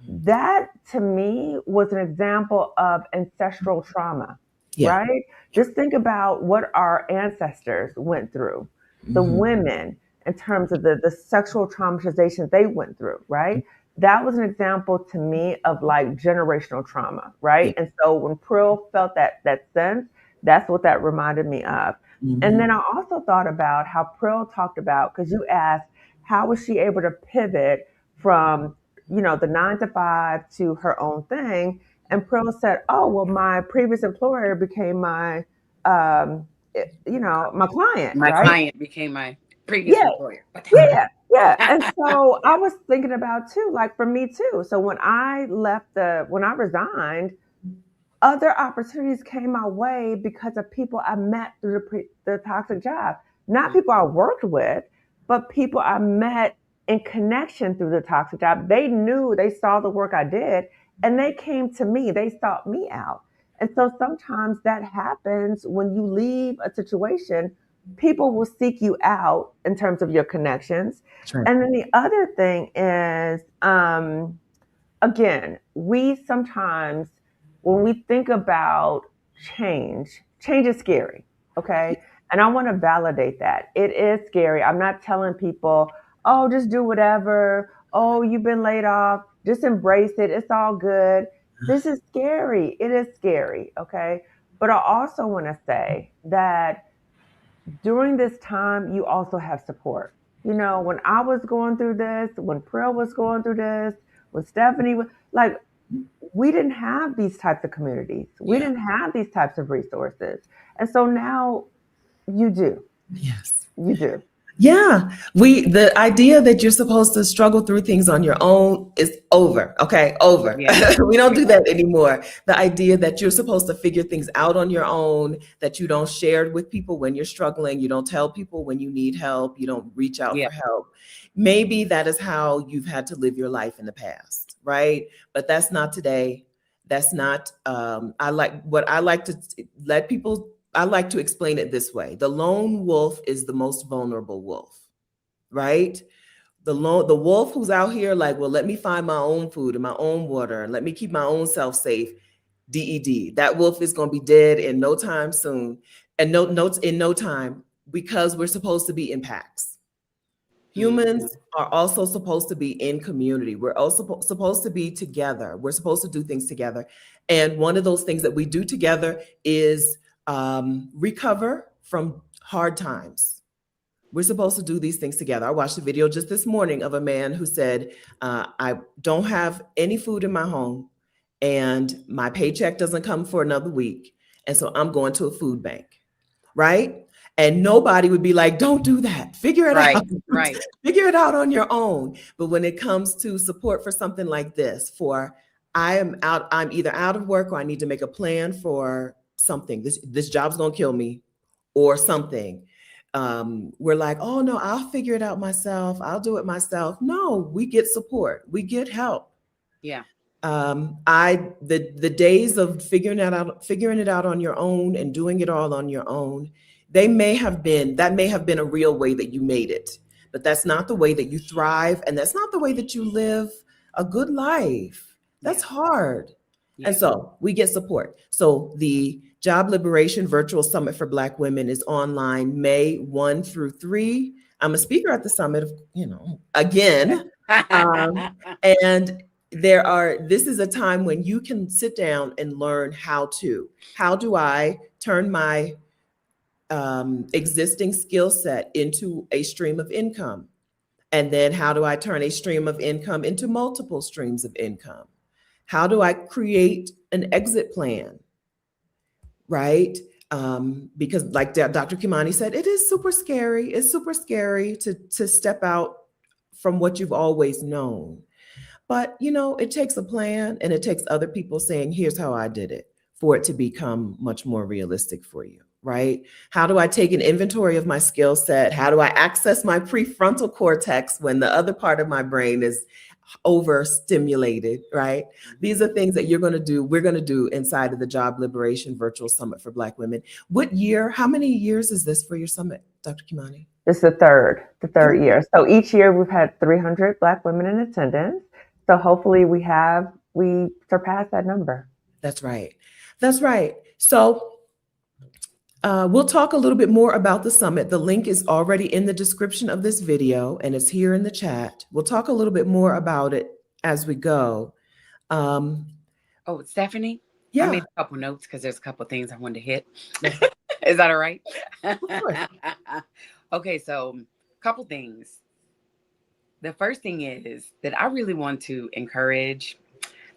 that to me was an example of ancestral trauma, Yeah. right? Just think about what our ancestors went through, the Mhm. women, in terms of the sexual traumatization they went through, right? That was an example to me of like generational trauma, Yeah. right? And so when Prill felt that sense, that's what that reminded me of. And Mhm. then I also thought about how Prill talked about, because you asked, how was she able to pivot from, the 9 to 5 to her own thing? And Pearl said, "Oh, well, my previous employer became um, my client, My right? client became my previous Yeah, employer. What the yeah, yeah." And heck? so I was thinking about too, like for me too. So when I resigned, other opportunities came my way because of people I met through the toxic job. Not people I worked with, but people I met in connection through the toxic job. They knew, they saw the work I did, and they came to me. They sought me out. And so sometimes that happens when you leave a situation, people will seek you out in terms of your connections. That's right. And then the other thing is, again, we sometimes, when we think about change is scary. Okay. And I want to validate that. It is scary. I'm not telling people, oh, just do whatever. Oh, you've been laid off. Just embrace it. It's all good. This is scary. It is scary. Okay. But I also want to say that during this time, you also have support. When I was going through this, when Prill was going through this, when Stephanie was like, we didn't have these types of communities. We Yeah. didn't have these types of resources. And so now you do. Yes. You do. Yeah, the idea that you're supposed to struggle through things on your own is over. Okay, over. Yeah. We don't do Yeah. that anymore. The idea that you're supposed to figure things out on your own, that you don't share it with people when you're struggling, you don't tell people when you need help, you don't reach out Yeah. for help. Maybe that is how you've had to live your life in the past, right? But that's not today. That's not, I like to let people, I like to explain it this way. The lone wolf is the most vulnerable wolf, right? The wolf who's out here like, well, let me find my own food and my own water and let me keep my own self safe. DED. That wolf is going to be dead in no time soon. And no notes in no time, because we're supposed to be in packs. Mm-hmm. Humans are also supposed to be in community. We're also supposed to be together. We're supposed to do things together. And one of those things that we do together is recover from hard times. We're supposed to do these things together. I watched a video just this morning of a man who said, I don't have any food in my home and my paycheck doesn't come for another week. And so I'm going to a food bank, right? And nobody would be like, don't do that. Figure it out. Right. Right. Figure it out on your own. But when it comes to support for something like this, I'm either out of work or I need to make a plan for something. This job's gonna kill me or something. We're like, oh no, I'll figure it out myself. I'll do it myself. No, we get support. We get help. Yeah. The days of figuring it out on your own and doing it all on your own, that may have been a real way that you made it, but that's not the way that you thrive, and that's not the way that you live a good life. That's Yeah. hard. And Yeah. so we get support. So the Job Liberation Virtual Summit for Black Women is online May 1 through 3. I'm a speaker at the summit, again. And this is a time when you can sit down and learn how do I turn my existing skill set into a stream of income? And then how do I turn a stream of income into multiple streams of income? How do I create an exit plan? Right? Because like Dr. Kimani said, it is super scary. It's super scary to step out from what you've always known. But, it takes a plan, and it takes other people saying, here's how I did it, for it to become much more realistic for you, right? How do I take an inventory of my skill set? How do I access my prefrontal cortex when the other part of my brain is overstimulated, right? These are things that we're going to do inside of the Job Liberation Virtual Summit for Black Women. How many years is this for your summit, Dr. Kimani? This is the third year. So each year we've had 300 Black women in attendance. So hopefully we surpass that number. That's right. So we'll talk a little bit more about the summit. The link is already in the description of this video, and it's here in the chat. We'll talk a little bit more about it as we go. Stephanie? Yeah. I made a couple notes because there's a couple things I wanted to hit. Is that all right? Okay, so a couple things. The first thing is that I really want to encourage,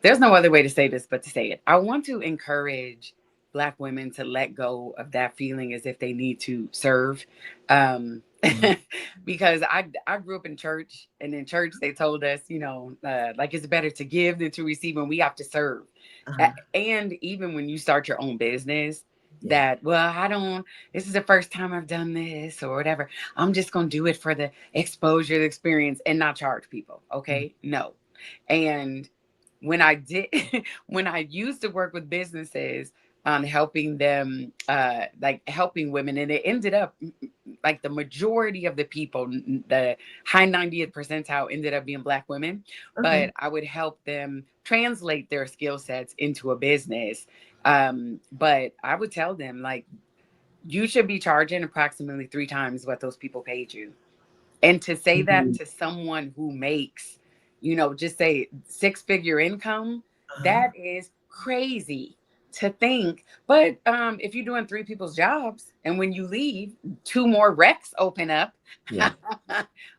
there's no other way to say this but to say it. I want to encourage Black women to let go of that feeling as if they need to serve. Because I grew up in church, and in church they told us, like it's better to give than to receive, and we have to serve. And even when you start your own business, this is the first time I've done this or whatever. I'm just going to do it for the exposure, the experience, and not charge people. Okay. No. And when I used to work with businesses on helping them, helping women, and it ended up like the majority of the people, the high 90th percentile ended up being Black women, but I would help them translate their skill sets into a business. But I would tell them, like, you should be charging approximately 3 times what those people paid you. And to say that to someone who makes, just say 6-figure income, that is crazy to think. But if you're doing 3 people's jobs, and when you leave, 2 more recs open up. Yeah.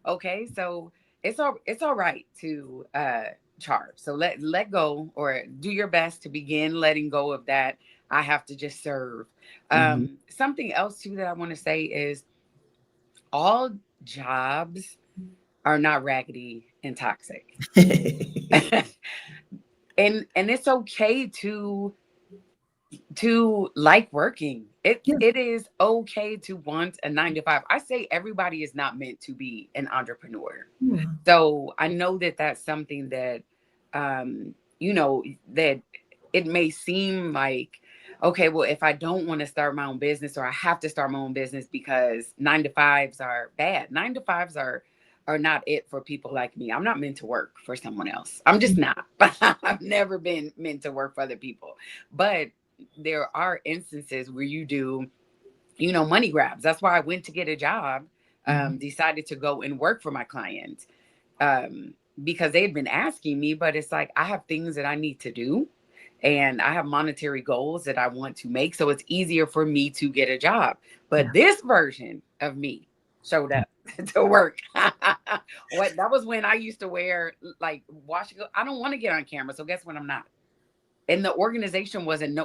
Okay, so it's all right to charge. So let go, or do your best to begin letting go of that. I have to just serve. Something else too that I want to say is all jobs are not raggedy and toxic. and it's okay to like working. It is okay to want a 9-to-5. I say everybody is not meant to be an entrepreneur. So I know that that's something that, that it may seem like, okay, well, if I don't want to start my own business, or I have to start my own business because 9-to-5s are bad. 9-to-5s are not it for people like me. I'm not meant to work for someone else. I'm just not. I've never been meant to work for other people. But there are instances where you do, money grabs. That's why I went to get a job, decided to go and work for my client, because they'd been asking me, but it's like, I have things that I need to do, and I have monetary goals that I want to make. So it's easier for me to get a job. But this version of me showed up to work. That was when I used to wear washing. I don't want to get on camera. So guess what? I'm not. And the organization wasn't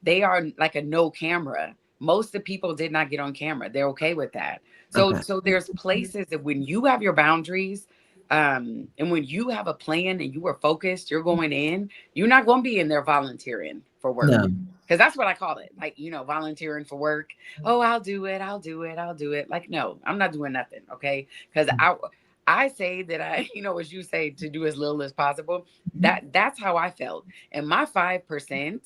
they are like a no camera. Most of the people did not get on camera. They're okay with that. So there's places that when you have your boundaries, and when you have a plan and you are focused, you're going in, you're not going to be in there volunteering for work. Because that's what I call it. Volunteering for work. Oh, I'll do it. Like, no, I'm not doing nothing. Okay. Because I say that as you say, to do as little as possible. That's how I felt. And my 5%,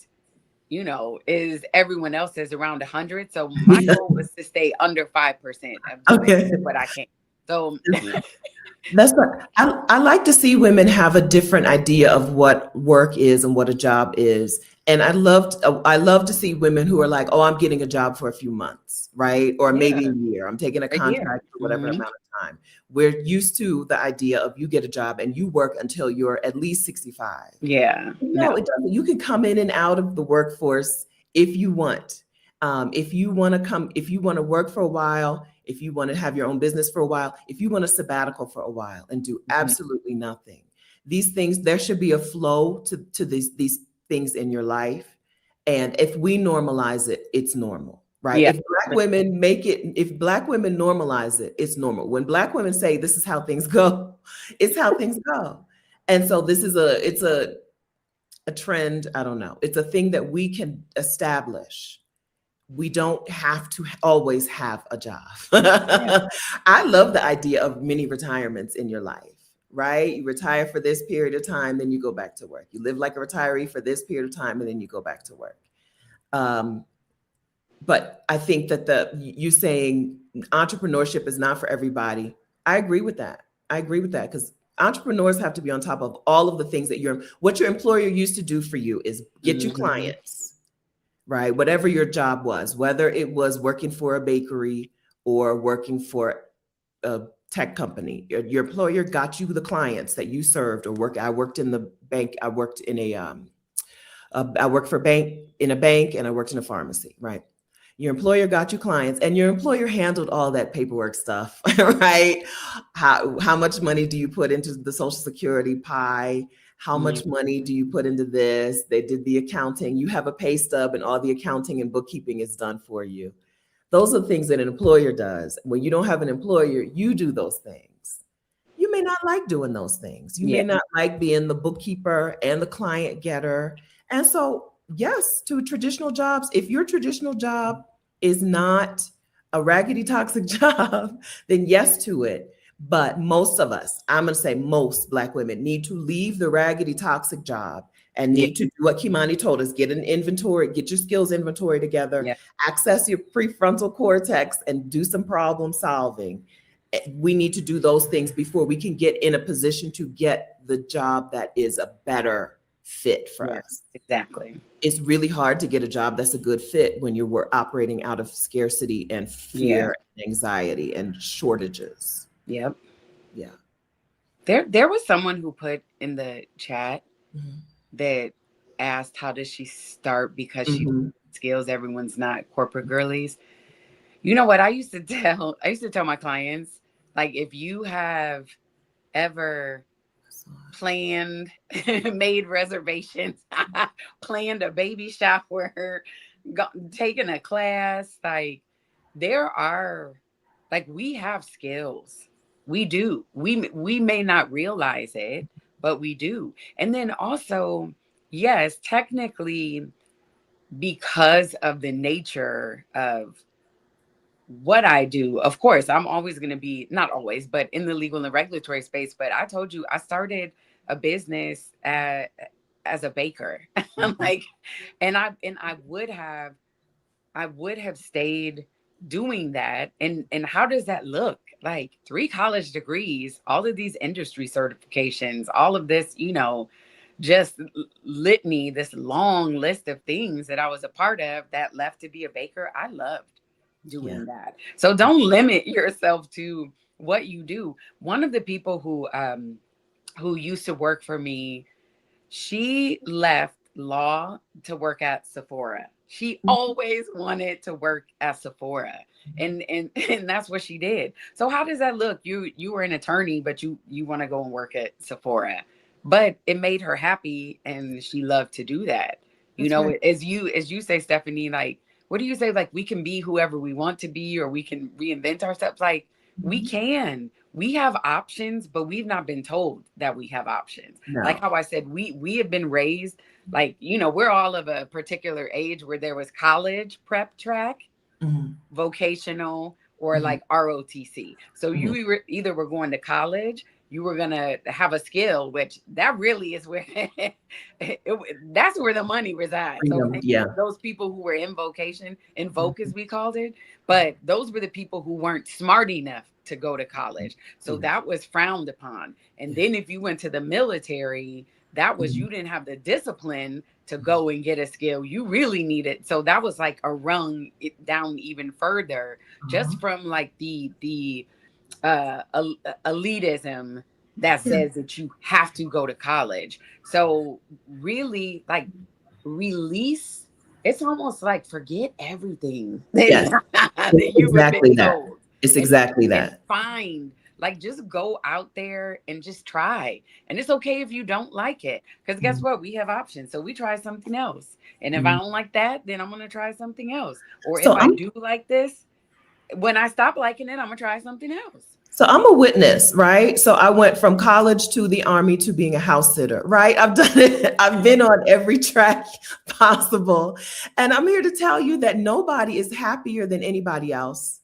is everyone else is around 100. So my goal was to stay under 5% of doing what I can. So that's what I like to see women have a different idea of what work is and what a job is. And I love to see women who are like, oh, I'm getting a job for a few months, right? Or maybe a year. I'm taking a A year. contract for whatever amount of time. We're used to the idea of you get a job and you work until you're at least 65. Yeah. No, it doesn't. You can come in and out of the workforce if you want. If you want to work for a while, if you want to have your own business for a while, if you want a sabbatical for a while and do absolutely nothing. These things, there should be a flow to these things in your life. And if we normalize it, it's normal, right? Yeah. If Black women make it, if Black women normalize it, it's normal. When Black women say this is how things go, it's how things go. And so this is it's a trend. I don't know. It's a thing that we can establish. We don't have to always have a job. I love the idea of mini retirements in your life, right? You retire for this period of time, then you go back to work. You live like a retiree for this period of time, and then you go back to work. But I think that you saying entrepreneurship is not for everybody, I agree with that. I agree with that because entrepreneurs have to be on top of all of the things that what your employer used to do for you is get you clients, right? Whatever your job was, whether it was working for a bakery or working for a tech company, your employer got you the clients that you served I worked in the bank. I worked in I worked for in a bank and I worked in a pharmacy, right? Your employer got you clients and your employer handled all that paperwork stuff, right? How much money do you put into the Social Security pie? How much money do you put into this? They did the accounting. You have a pay stub and all the accounting and bookkeeping is done for you. Those are things that an employer does. When you don't have an employer, you do those things. You may not like doing those things. You may not like being the bookkeeper and the client getter. And so, yes, to traditional jobs, if your traditional job is not a raggedy toxic job, then yes to it. But most of us, I'm going to say most Black women need to leave the raggedy toxic job and need to do what Kimani told us, get an inventory, get your skills inventory together, access your prefrontal cortex and do some problem solving. We need to do those things before we can get in a position to get the job that is a better fit for us. Exactly. It's really hard to get a job that's a good fit when you're operating out of scarcity and fear and anxiety and shortages. Yep. Yeah. There was someone who put in the chat that asked how does she start because she skills, everyone's not corporate girlies. You know what I used to tell my clients, like if you have ever planned, made reservations, planned a baby shower, taken a class, like we have skills. We do. We may not realize it, but we do. And then also, yes, technically, because of the nature of what I do, of course, I'm always going to be, not always, but in the legal and regulatory space. But I told you, I started a business as a baker. I'm like, and I would have stayed doing that. And how does that look? Like 3 college degrees, all of these industry certifications, all of this, just litany, this long list of things that I was a part of that left to be a baker. I loved doing that. So don't limit yourself to what you do. One of the people who used to work for me, she left law to work at Sephora. She always wanted to work at Sephora. And that's what she did. So how does that look? You were an attorney, but you want to go and work at Sephora. But it made her happy and she loved to do that. As you say, Stephanie, like, what do you say? Like, we can be whoever we want to be, or we can reinvent ourselves. Like, we have options, but we've not been told that we have options. No. Like how I said, we have been raised, like, we're all of a particular age where there was college prep track, vocational, or like ROTC. So you either were going to college, you were going to have a skill, which that really is where that's where the money resides. So those people who were in vocation, in voc as we called it, but those were the people who weren't smart enough to go to college. So that was frowned upon. And then if you went to the military, that was, you didn't have the discipline to go and get a skill. You really need it. So that was like a rung it down even further, just from like the elitism that says that you have to go to college. So really, like, release. It's almost like forget everything Yes, that it's you have been exactly that. told. It's and, exactly and that. find, like, just go out there and just try. And it's okay if you don't like it, because guess what? We have options. So we try something else. And if I don't like that, then I'm going to try something else. Or if So I do like this, when I stop liking it, I'm going to try something else. So I'm a witness, right? So I went from college to the army to being a house sitter, right? I've done it. I've been on every track possible. And I'm here to tell you that nobody is happier than anybody else,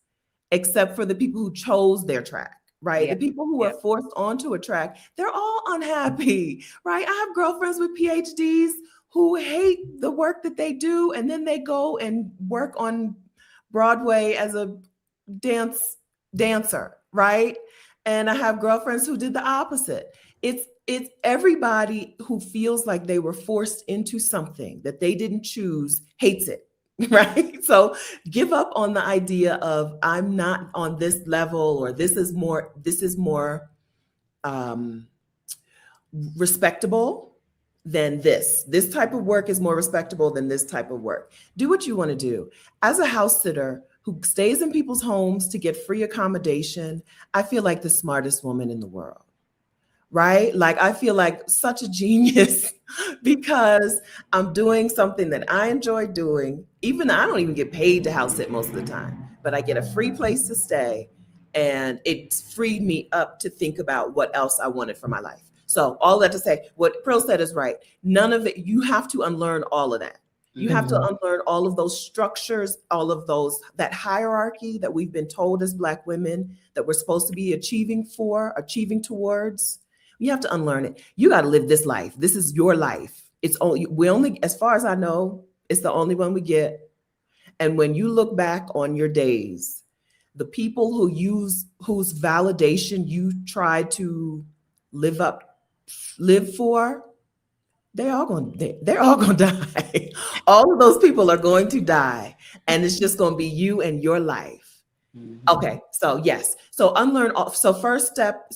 except for the people who chose their track, right? Yeah. The people who are forced onto a track, they're all unhappy, right? I have girlfriends with PhDs who hate the work that they do, and then they go and work on Broadway as a dancer, right? And I have girlfriends who did the opposite. It's everybody who feels like they were forced into something that they didn't choose hates it, right? So give up on the idea of I'm not on this level, or this is more respectable than this. This type of work is more respectable than this type of work. Do what you want to do. As a house sitter who stays in people's homes to get free accommodation, I feel like the smartest woman in the world, right? Like I feel like such a genius because I'm doing something that I enjoy doing. Even I don't even get paid to house sit most of the time, but I get a free place to stay, and it freed me up to think about what else I wanted for my life. So all that to say, what Pearl said is right. None of it, you have to unlearn all of that. You have to unlearn all of those structures, all of that hierarchy that we've been told as Black women that we're supposed to be achieving towards. You have to unlearn it. You got to live this life. This is your life. We only, as far as I know, it's the only one we get. And when you look back on your days, the people whose validation you try to live for, they're all going to die. All of those people are going to die, and it's just going to be you and your life. Okay, so yes. So unlearn. So first step,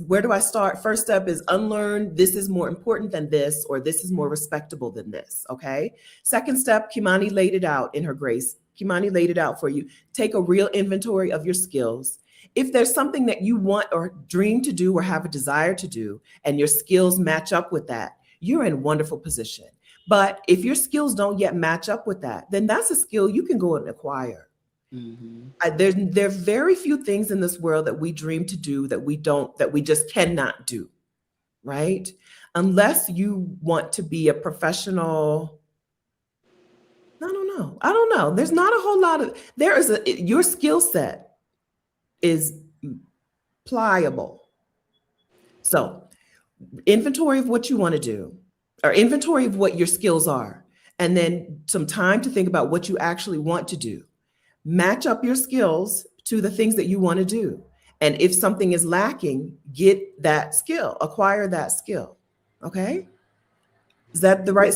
where do I start? First step is unlearn this is more important than this, or this is more respectable than this, okay? Second step, Kimani laid it out in her grace. Kimani laid it out for you. Take a real inventory of your skills. If there's something that you want or dream to do or have a desire to do, and your skills match up with that, you're in a wonderful position. But if your skills don't yet match up with that, then that's a skill you can go and acquire. There are very few things in this world that we dream to do that we just cannot do, right? Unless you want to be a professional. I don't know. There's not a whole lot of, your skill set is pliable. So inventory of what you want to do, or inventory of what your skills are, and then some time to think about what you actually want to do. Match up your skills to the things that you want to do. And if something is lacking, get that skill, acquire that skill. Okay? Is that the right,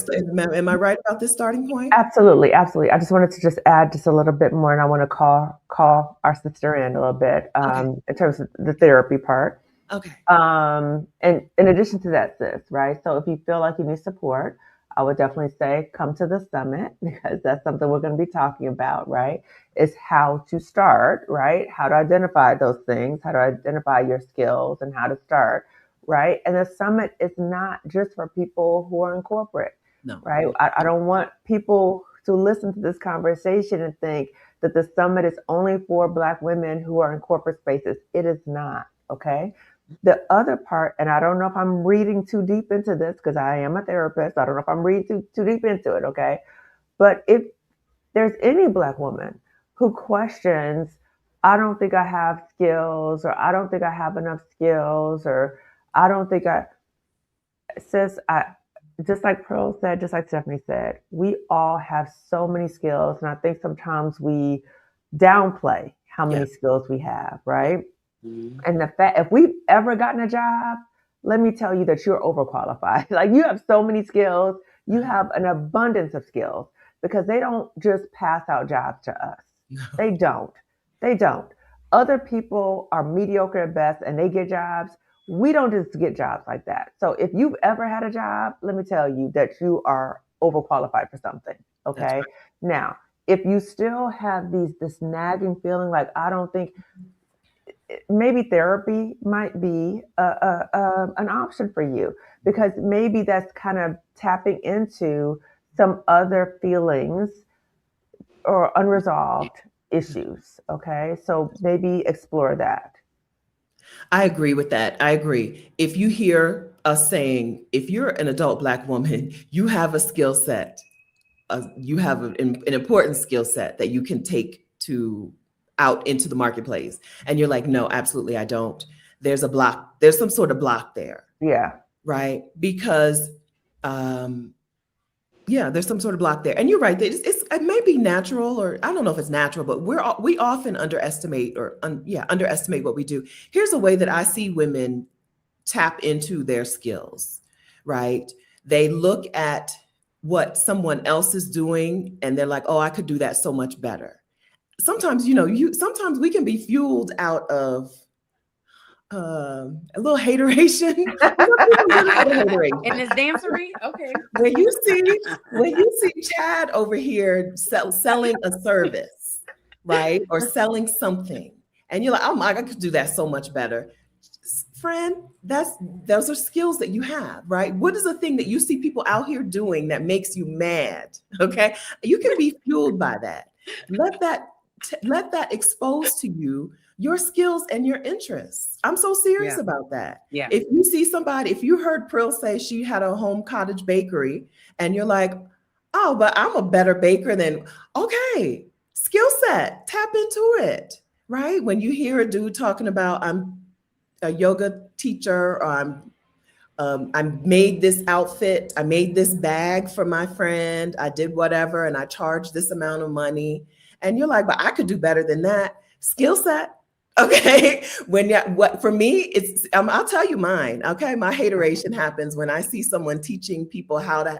am I right about this starting point? Absolutely, absolutely. I just wanted to just add just a little bit more, and I want to call our sister in a little bit in terms of the therapy part. Okay. And in addition to that, sis, right? So if you feel like you need support, I would definitely say come to the summit, because that's something we're going to be talking about, right? Is how to start, right? How to identify those things, how to identify your skills, and how to start, right? And the summit is not just for people who are in corporate, no, right? I don't want people to listen to this conversation and think that the summit is only for Black women who are in corporate spaces. It is not, okay? The other part, and I don't know if I'm reading too deep into this because I am a therapist. I don't know if I'm reading too deep into it, okay? But if there's any Black woman who questions, I don't think I have skills, or I don't think I have enough skills, or I don't think just like Pearl said, just like Stephanie said, we all have so many skills. And I think sometimes we downplay how many skills we have, right? And the fact, if we've ever gotten a job, let me tell you that you're overqualified. Like, you have so many skills, you have an abundance of skills because they don't just pass out jobs to us. They don't. They don't. Other people are mediocre at best and they get jobs. We don't just get jobs like that. So if you've ever had a job, let me tell you that you are overqualified for something. Okay. Right. Now, if you still have this nagging feeling like I don't think, maybe therapy might be an option for you because maybe that's kind of tapping into some other feelings or unresolved issues. Okay. So maybe explore that. I agree with that. I agree. If you hear us saying, if you're an adult Black woman, you have a skill set, you have an important skill set that you can take to out into the marketplace. And you're like, no, absolutely, I don't. There's a block. There's some sort of block there. Yeah. Right. Because, yeah, there's some sort of block there. And you're right. It may be natural, or I don't know if it's natural, but we often underestimate underestimate what we do. Here's a way that I see women tap into their skills, right? They look at what someone else is doing and they're like, oh, I could do that so much better. Sometimes, sometimes we can be fueled out of a little hateration. In this dancery, okay. When you see Chad over here selling a service, right, or selling something, and you're like, oh my, I could do that so much better. Friend, those are skills that you have, right? What is the thing that you see people out here doing that makes you mad? Okay, you can be fueled by that. Let that expose to you your skills and your interests. I'm so serious about that. Yeah. If you see somebody, if you heard Prill say she had a home cottage bakery and you're like, oh, but I'm a better baker than, okay, skill set, tap into it, right? When you hear a dude talking about, I'm a yoga teacher, or I made this outfit, I made this bag for my friend, I did whatever, and I charged this amount of money. And you're like, but I could do better than that. Skill set. Okay. What for me, it's I'll tell you mine. Okay. My hateration happens when I see someone teaching people how to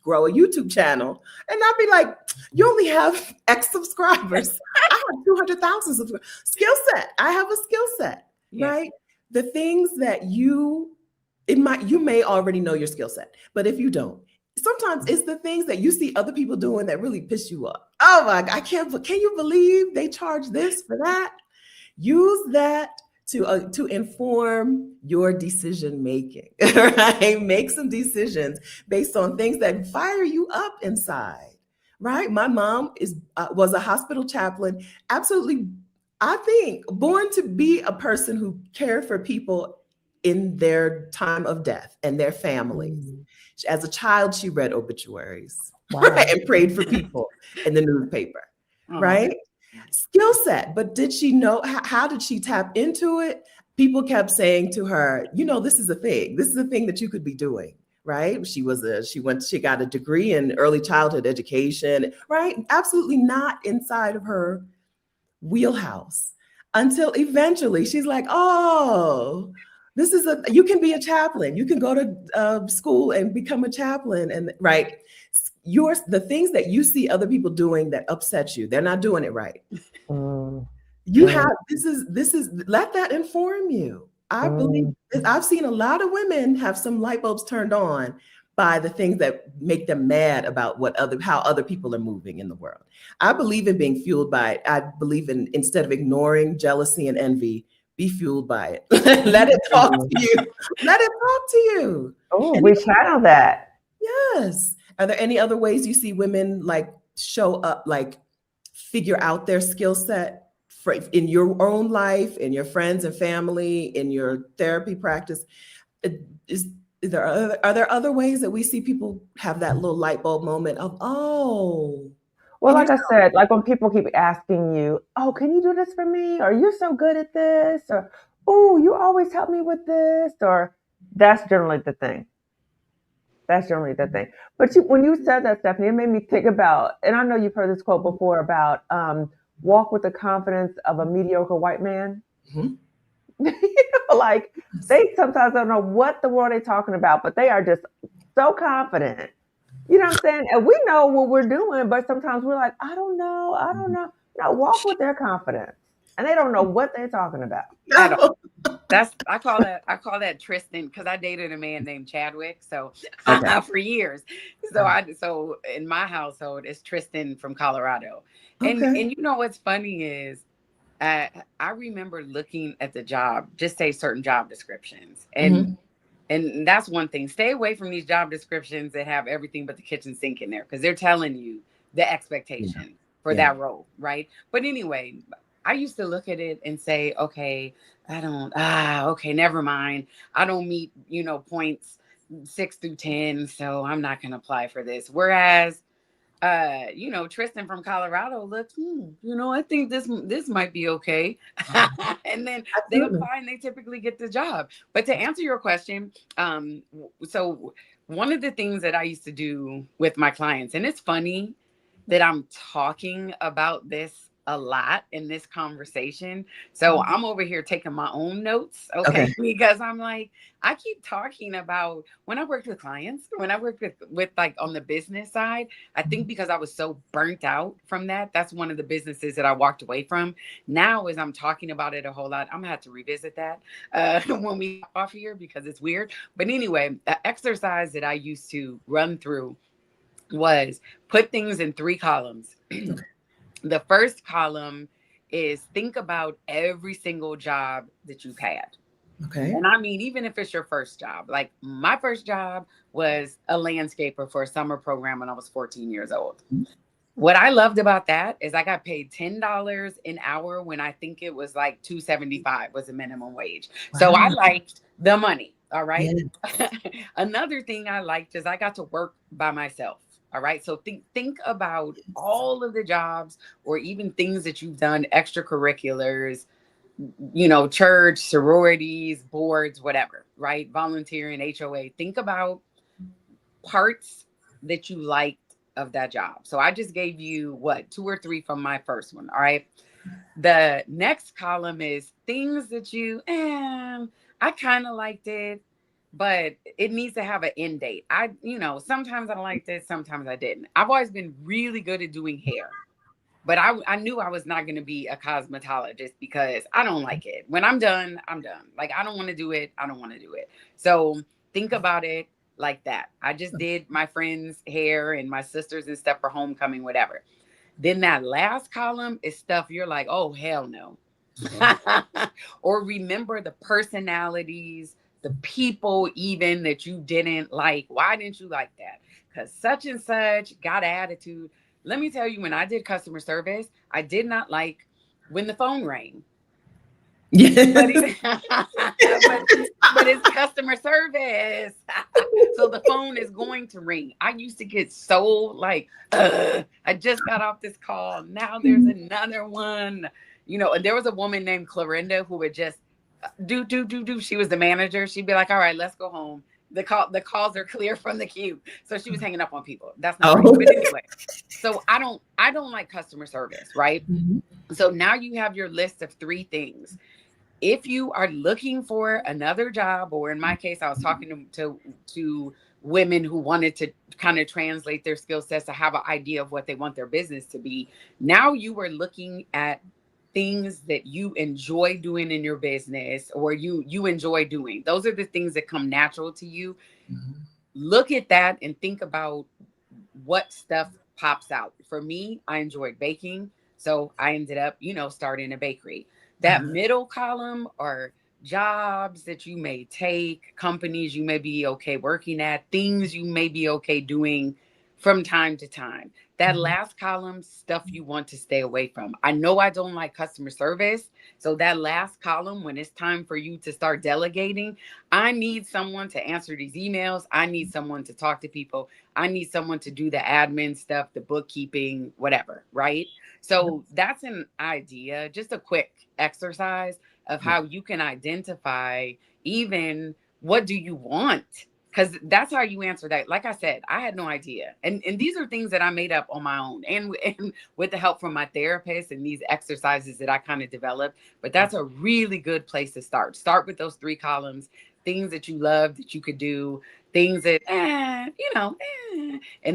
grow a YouTube channel. And I'll be like, you only have X subscribers. I have 200,000 subscribers. Skill set. I have a skill set, right? The things that you may already know your skill set, but if you don't, sometimes it's the things that you see other people doing that really piss you up. Oh my God, can you believe they charge this for that? Use that to inform your decision making, right? Make some decisions based on things that fire you up inside, right? My mom was a hospital chaplain, absolutely, I think, born to be a person who cared for people in their time of death and their families. As a child, she read obituaries and prayed for people in the newspaper, right? Skill set. But did she know, how did she tap into it? People kept saying to her, this is a thing. This is a thing that you could be doing, right? She got a degree in early childhood education, right? Absolutely not inside of her wheelhouse until eventually she's like, oh, you can be a chaplain. You can go to school and become a chaplain. And right, the things that you see other people doing that upset you, they're not doing it right. This is let that inform you. I believe I've seen a lot of women have some light bulbs turned on by the things that make them mad about how other people are moving in the world. I believe in being fueled by it. I believe in, instead of ignoring jealousy and envy, be fueled by it. Let it talk to you. Let it talk to you. Oh, we channel that. Yes. Are there any other ways you see women like show up, like figure out their skill set in your own life, in your friends and family, in your therapy practice? Are there other ways that we see people have that little light bulb moment of, oh? Well, like I said, like when people keep asking you, oh, can you do this for me? Or you're so good at this, or, oh, you always help me with this, or that's generally the thing. That's generally the thing. But when you said that, Stephanie, it made me think about, and I know you've heard this quote before about walk with the confidence of a mediocre white man. Like they sometimes don't know what the world they're talking about, but they are just so confident You know what I'm saying? And we know what we're doing, but sometimes we're like, I don't know, I don't know. No, walk with their confidence. And they don't know what they're talking about. At all. I call that Tristan, because I dated a man named Chadwick, so Okay. for years. So in my household it's Tristan from Colorado. And Okay. and you know what's funny is I remember looking at the job, just say certain job descriptions. Hmm. And that's one thing. Stay away from these job descriptions that have everything but the kitchen sink in there, because they're telling you the Yeah. expectation for Yeah. that role, right? But anyway, I used to look at it and say, okay, okay, never mind. I don't meet, points 6 through 10, so I'm not going to apply for this. Whereas Tristan from Colorado looked, I think this might be okay. And then they Absolutely. apply and they typically get the job. But to answer your question, so one of the things that I used to do with my clients, and it's funny that I'm talking about this a lot in this conversation. So I'm over here taking my own notes, okay? Okay. Because I'm like, I keep talking about when I worked with clients, when I worked with like on the business side. I think because I was so burnt out from that, that's one of the businesses that I walked away from. Now, as I'm talking about it a whole lot, I'm gonna have to revisit that when we off here, because it's weird. But anyway, the exercise that I used to run through was put things in 3 columns. The first column is think about every single job that you've had. Okay. And I mean, even if it's your first job, like my first job was a landscaper for a summer program when I was 14 years old. What I loved about that is I got paid $10 an hour when I think it was like 2.75 was the minimum wage. So I Wow. liked the money. All right. Yeah. Another thing I liked is I got to work by myself. All right. So think about all of the jobs or even things that you've done, extracurriculars, church, sororities, boards, whatever, right? Volunteering, HOA. Think about parts that you liked of that job. So I just gave you what, 2 or 3 from my first one. All right. The next column is things that I kind of liked it, but it needs to have an end date. Sometimes I liked it, sometimes I didn't. I've always been really good at doing hair. But I knew I was not going to be a cosmetologist because I don't like it. When I'm done, I'm done. Like, I don't want to do it. I don't want to do it. So think about it like that. I just did my friend's hair and my sisters and stuff for homecoming, whatever. Then that last column is stuff you're like, oh, hell no. Or remember the personalities, the people even that you didn't like. Why didn't you like that? Because such and such got attitude. Let me tell you, when I did customer service, I did not like when the phone rang. But Yes. it, but it's customer service. So the phone is going to ring. I used to get so like, I just got off this call. Now there's another one. And there was a woman named Clorinda who would just do. She was the manager. She'd be like, all right, let's go home. The calls are clear from the queue. So she was hanging up on people. That's not right. Oh. But anyway, so I don't like customer service, right? Mhm. So now you have your list of 3 things. If you are looking for another job, or in my case, I was talking to women who wanted to kind of translate their skill sets to have an idea of what they want their business to be. Now you are looking at things that you enjoy doing in your business, or you enjoy doing. Those are the things that come natural to you. Mhm. Look at that and think about what stuff pops out. For me, I enjoyed baking. So I ended up, starting a bakery. That Uh-huh. middle column are jobs that you may take, companies you may be okay working at, things you may be okay doing from time to time. That Mhm. last column, stuff you want to stay away from. I know I don't like customer service. So that last column, when it's time for you to start delegating, I need someone to answer these emails. I need someone to talk to people. I need someone to do the admin stuff, the bookkeeping, whatever, right? So that's an idea, just a quick exercise of Yeah. how you can identify even what do you want? Because that's how you answer that. Like I said, I had no idea. And these are things that I made up on my own and with the help from my therapist and these exercises that I kind of developed. But that's a really good place to start. Start with those 3 columns. things that you love that you could do, things that, and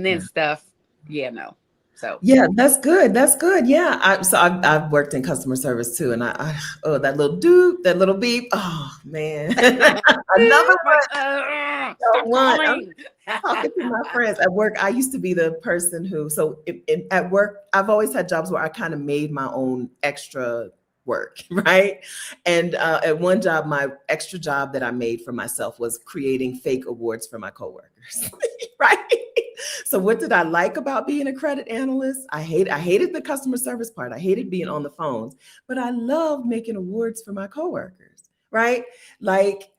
then stuff, no. So Yeah, that's good. That's good. Yeah. I've worked in customer service too. And oh, that little doop, that little beep. Oh man. Another like, don't stop want. I'm calling. talking to my friends at work. I used to be the person who, at work, I've always had jobs where I kind of made my own extra work, right? And at one job, my extra job that I made for myself was creating fake awards for my coworkers, right? So what did I like about being a credit analyst? I hated the customer service part. I hated being on the phones, but I loved making awards for my coworkers, right? Like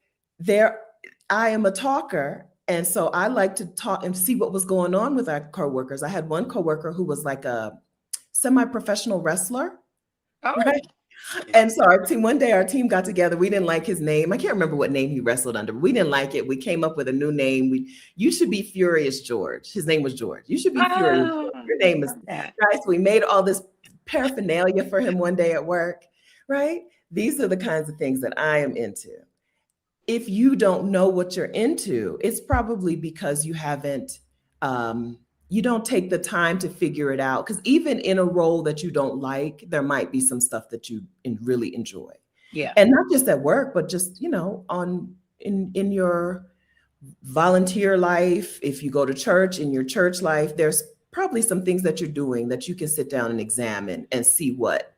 I am a talker. And so I like to talk and see what was going on with our coworkers. I had one coworker who was like a semi-professional wrestler, Oh, right? And so one day our team got together. We didn't like his name. I can't remember what name he wrestled under, but we didn't like it. We came up with a new name. You should be Furious George. His name was George. You should be Furious George. Your name is that. right. So we made all this paraphernalia for him one day at work, right? These are the kinds of things that I am into. If you don't know what you're into, it's probably because you haven't you don't take the time to figure it out. Because even in a role that you don't like, there might be some stuff that you really enjoy. Yeah. And not just at work, but just, in your volunteer life, if you go to church, in your church life, there's probably some things that you're doing that you can sit down and examine and see what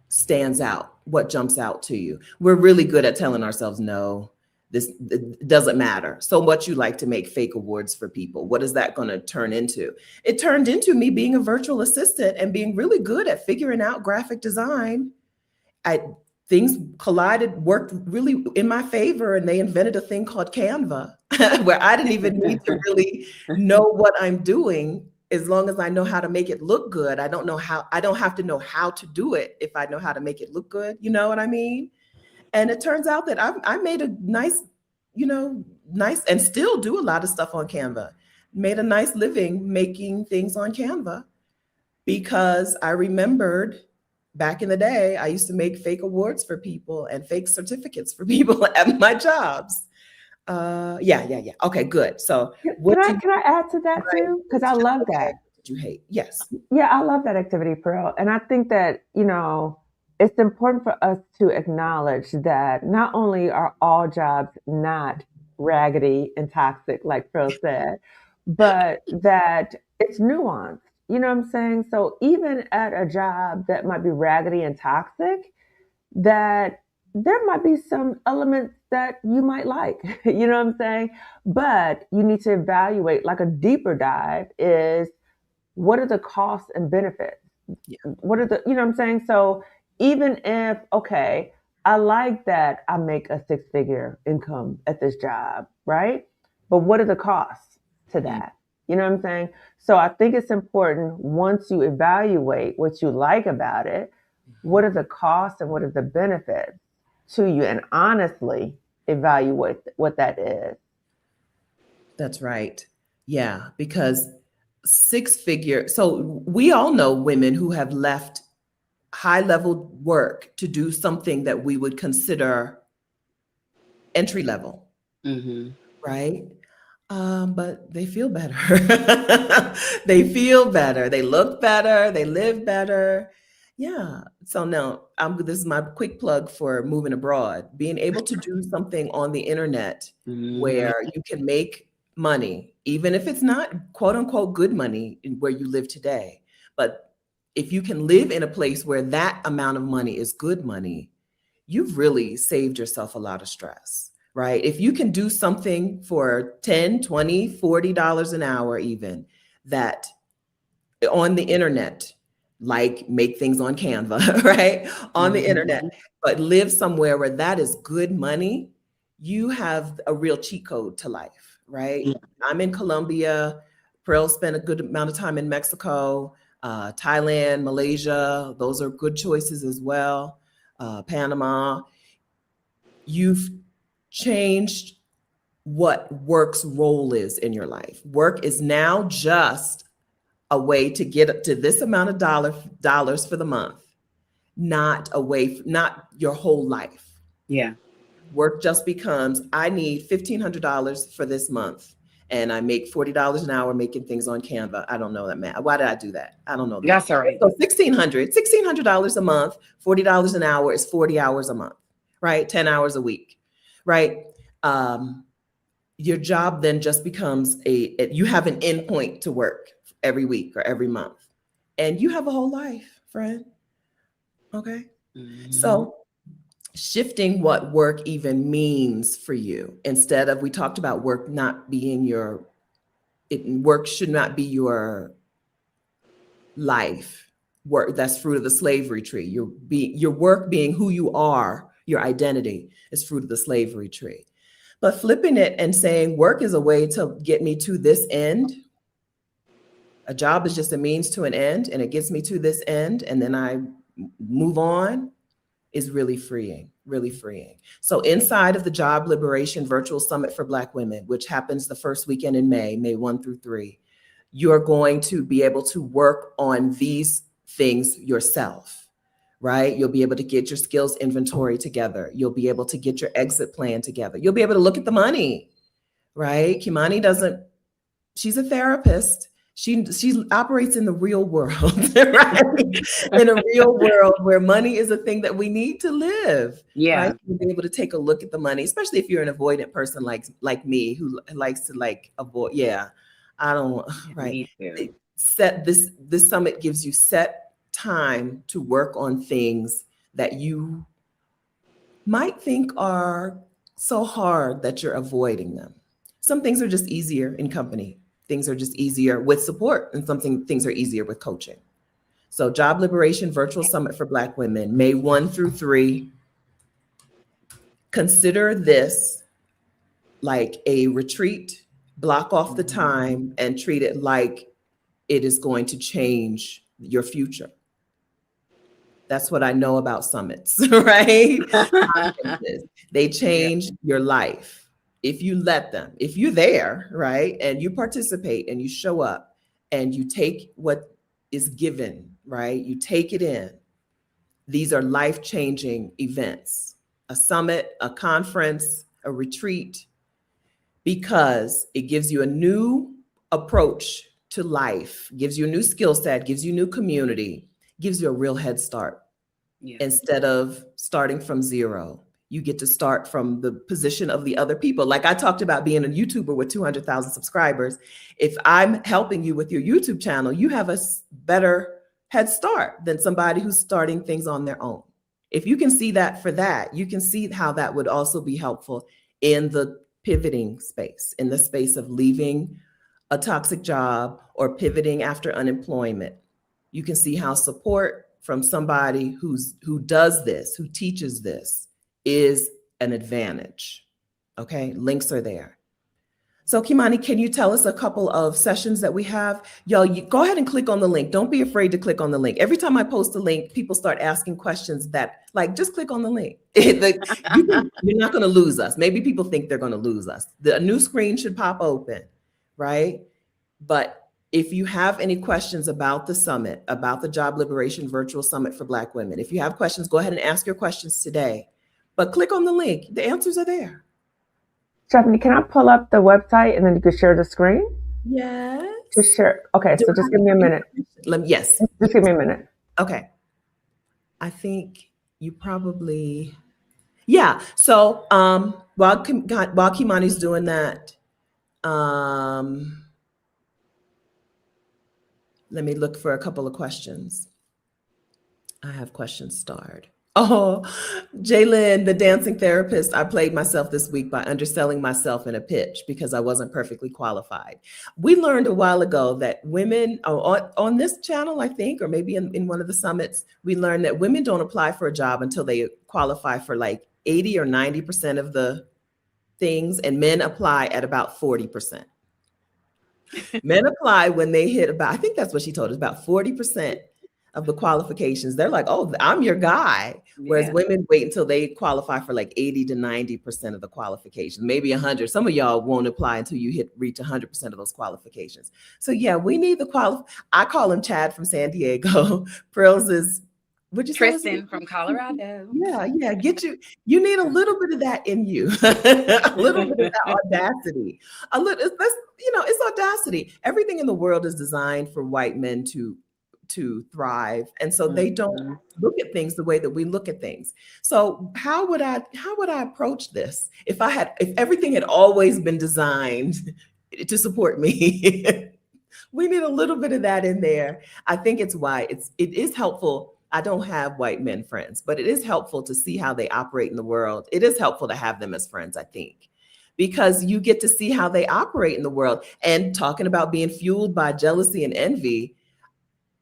stands out, what jumps out to you. We're really good at telling ourselves, no, this doesn't matter. So what you like to make fake awards for people. What is that going to turn into? It turned into me being a virtual assistant and being really good at figuring out graphic design. Things worked really in my favor, and they invented a thing called Canva, where I didn't even need to really know what I'm doing. As long as I know how to make it look good, I don't have to know how to do it if I know how to make it look good. You know what I mean? And it turns out that I made a nice and still do a lot of stuff on Canva. Made a nice living making things on Canva because I remembered back in the day, I used to make fake awards for people and fake certificates for people at my jobs. Yeah. Okay, good. So can I add to that too? Because I love that. Did you hate? Yes. Yeah, I love that activity, Pearl. And I think that, it's important for us to acknowledge that not only are all jobs not raggedy and toxic, like Pearl said, but that it's nuanced. You know what I'm saying? So even at a job that might be raggedy and toxic, that there might be some elements that you might like, you know what I'm saying? But you need to evaluate, like a deeper dive is, what are the costs and benefits? Yeah. What are you know what I'm saying? So even if, okay, I like that I make a 6-figure income at this job, right? But what are the costs to that? You know what I'm saying? So I think it's important, once you evaluate what you like about it, what are the costs and what are the benefits to you, and honestly evaluate what that is. That's right. Yeah, because 6-figure. So we all know women who have left high level work to do something that we would consider entry level, right? But they feel better. They feel better. They look better. They live better. Yeah. So now this is my quick plug for moving abroad. Being able to do something on the internet where you can make money, even if it's not quote unquote good money where you live today. But if you can live in a place where that amount of money is good money, you've really saved yourself a lot of stress. Right? If you can do something for $10, $20, $40 an hour, even that on the internet, like make things on Canva, right? On the internet, but live somewhere where that is good money, you have a real cheat code to life, right? I'm in Colombia. Pearl spent a good amount of time in Mexico, Thailand, Malaysia. Those are good choices as well. Panama. You've changed what work's role is in your life. Work is now just a way to get up to this amount of dollars for the month, not not your whole life. Yeah. Work just becomes, I need $1,500 for this month. And I make $40 an hour making things on Canva. I don't know that math. Why did I do that? I don't know the math. That's all right. So $1,600 a month, $40 an hour is 40 hours a month, right? 10 hours a week, right? Your job then just becomes you have an endpoint to work every week or every month. And you have a whole life, friend. Okay. Mm-hmm. So shifting what work even means for you, instead of, we talked about work not being work should not be your life. Work, that's fruit of the slavery tree. Your work being who you are, your identity, is fruit of the slavery tree. But flipping it and saying work is a way to get me to this end. A job is just a means to an end, and it gets me to this end, and then I move on, is really freeing, really freeing. So inside of the Job Liberation Virtual Summit for Black Women, which happens the first weekend in May 1 through 3, you're going to be able to work on these things yourself, right? You'll be able to get your skills inventory together. You'll be able to get your exit plan together. You'll be able to look at the money, right? Kimani she's a therapist. She operates in the real world, right? In a real world where money is a thing that we need to live. Yeah. Right? You'll be able to take a look at the money, especially if you're an avoidant person like me, who likes to avoid. Yeah, I don't. Right. Me too. This summit gives you set time to work on things that you might think are so hard that you're avoiding them. Some things are just easier in company. Things are just easier with support, and things are easier with coaching. So Job Liberation Virtual Summit for Black Women, May 1 through 3. Consider this like a retreat. Block off the time and treat it like it is going to change your future. That's what I know about summits, right? They change your life. If you let them, if you're there, right, and you participate and you show up and you take what is given, right, you take it in. These are life-changing events, a summit, a conference, a retreat, because it gives you a new approach to life, gives you a new skill set, gives you new community, gives you a real head start. Yeah. Instead of starting from zero. You get to start from the position of the other people. Like I talked about being a YouTuber with 200,000 subscribers. If I'm helping you with your YouTube channel, you have a better head start than somebody who's starting things on their own. If you can see that for that, you can see how that would also be helpful in the pivoting space, in the space of leaving a toxic job or pivoting after unemployment. You can see how support from somebody who does this, who teaches this, is an advantage. Okay, links are there. So Kimani, can you tell us a couple of sessions that we have? Y'all, go ahead and click on the link. Don't be afraid to click on the link. Every time I post a link, people start asking questions that, like, just click on the link. You're not going to lose us. Maybe people think they're going to lose us. A new screen should pop open, right? But if you have any questions about the summit, about the Job Liberation Virtual Summit for Black Women, if you have questions, go ahead and ask your questions today. But click on the link. The answers are there. Stephanie, can I pull up the website and then you can share the screen? Yes. Just share. Okay, so just give me a minute. Yes. Just give me a minute. Okay. I think you probably, yeah. So while Kimani's doing that, let me look for a couple of questions. I have questions starred. Oh, Jaylyn, the dancing therapist, I played myself this week by underselling myself in a pitch because I wasn't perfectly qualified. We learned a while ago that women on this channel, I think, or maybe in one of the summits, we learned that women don't apply for a job until they qualify for like 80 or 90% of the things, and men apply at about 40%. Men apply when they hit about, I think that's what she told us, about 40% of the qualifications. They're like, oh, I'm your guy. Whereas women wait until they qualify for like 80 to 90% of the qualifications, maybe 100. Some of y'all won't apply until you reach 100% of those qualifications. So yeah, we need the I call him Chad from San Diego. Prills is Would you say that's Tristan from Colorado. yeah, you need a little bit of that in you. A little bit of that audacity. A little that's it's audacity. Everything in the world is designed for white men to thrive. And so they don't Mhm. look at things the way that we look at things. So how would I approach this if everything had always been designed to support me? We need a little bit of that in there. I think it is helpful. I don't have white men friends, but it is helpful to see how they operate in the world. It is helpful to have them as friends, I think, because you get to see how they operate in the world. And talking about being fueled by jealousy and envy,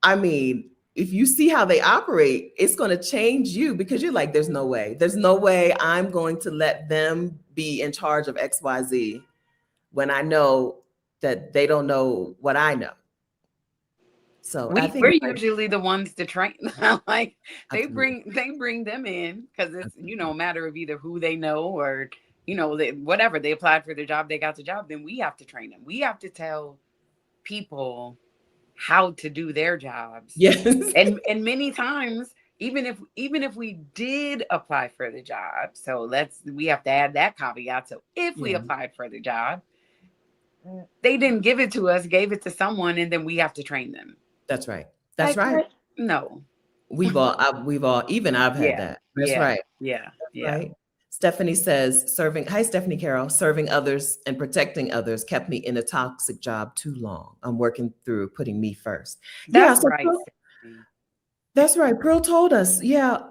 I mean, if you see how they operate, it's going to change you because you're like, there's no way. There's no way I'm going to let them be in charge of XYZ when I know that they don't know what I know. So I think We're usually the ones to train. Like absolutely. they bring them in because it's a matter of either who they know or whatever they applied for their job, they got the job. Then we have to train them. We have to tell people how to do their jobs. Yes. And many times, even if we did apply for the job, so we have to add that caveat. So if we Yeah, applied for the job, they didn't give it to us, gave it to someone, and then we have to train them. that's right. That's Like right. what? No. Even I've had Yeah. that. That's Yeah. right. Yeah. Yeah. Right. Stephanie says, hi, Stephanie Carroll, serving others and protecting others kept me in a toxic job too long. I'm working through putting me first. Yeah. That's So right, Stephanie. that's right. Pearl told us. Yeah.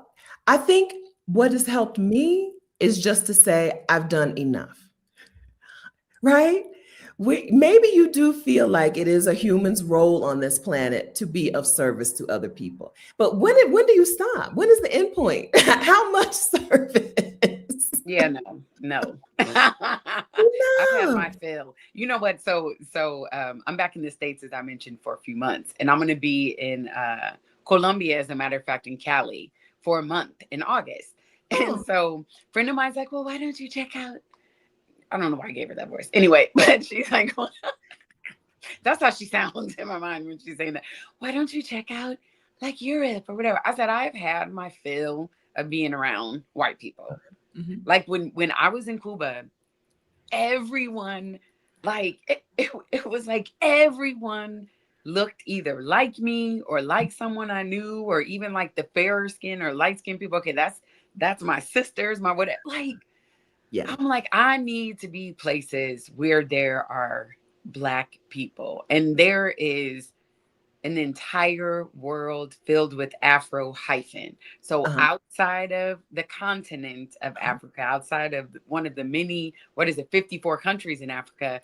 I think what has helped me is just to say, I've done enough. Right? Maybe you do feel like it is a human's role on this planet to be of service to other people. But when do you stop? When is the end point? How much service? Yeah, no. I've had No. my fill. You know what? So I'm back in the States, as I mentioned, for a few months, and I'm going to be in Colombia, as a matter of fact, in Cali for a month in August. And Oh, so a friend of mine's like, well, why don't you check out? I don't know why I gave her that voice. Anyway, but she's like, well, that's how she sounds in my mind when she's saying that. Why don't you check out like Europe or whatever? I said, I've had my fill of being around white people. mhm. Like when I was in Cuba, everyone, like it was like everyone looked either like me or like someone I knew, or even like the fairer skin or light skinned people. Okay, that's my sisters, my whatever. Like Yeah. I'm like, I need to be places where there are Black people, and there is an entire world filled with Afro hyphen. So Uh-huh. outside of the continent of Africa, outside of one of the many, 54 countries in Africa,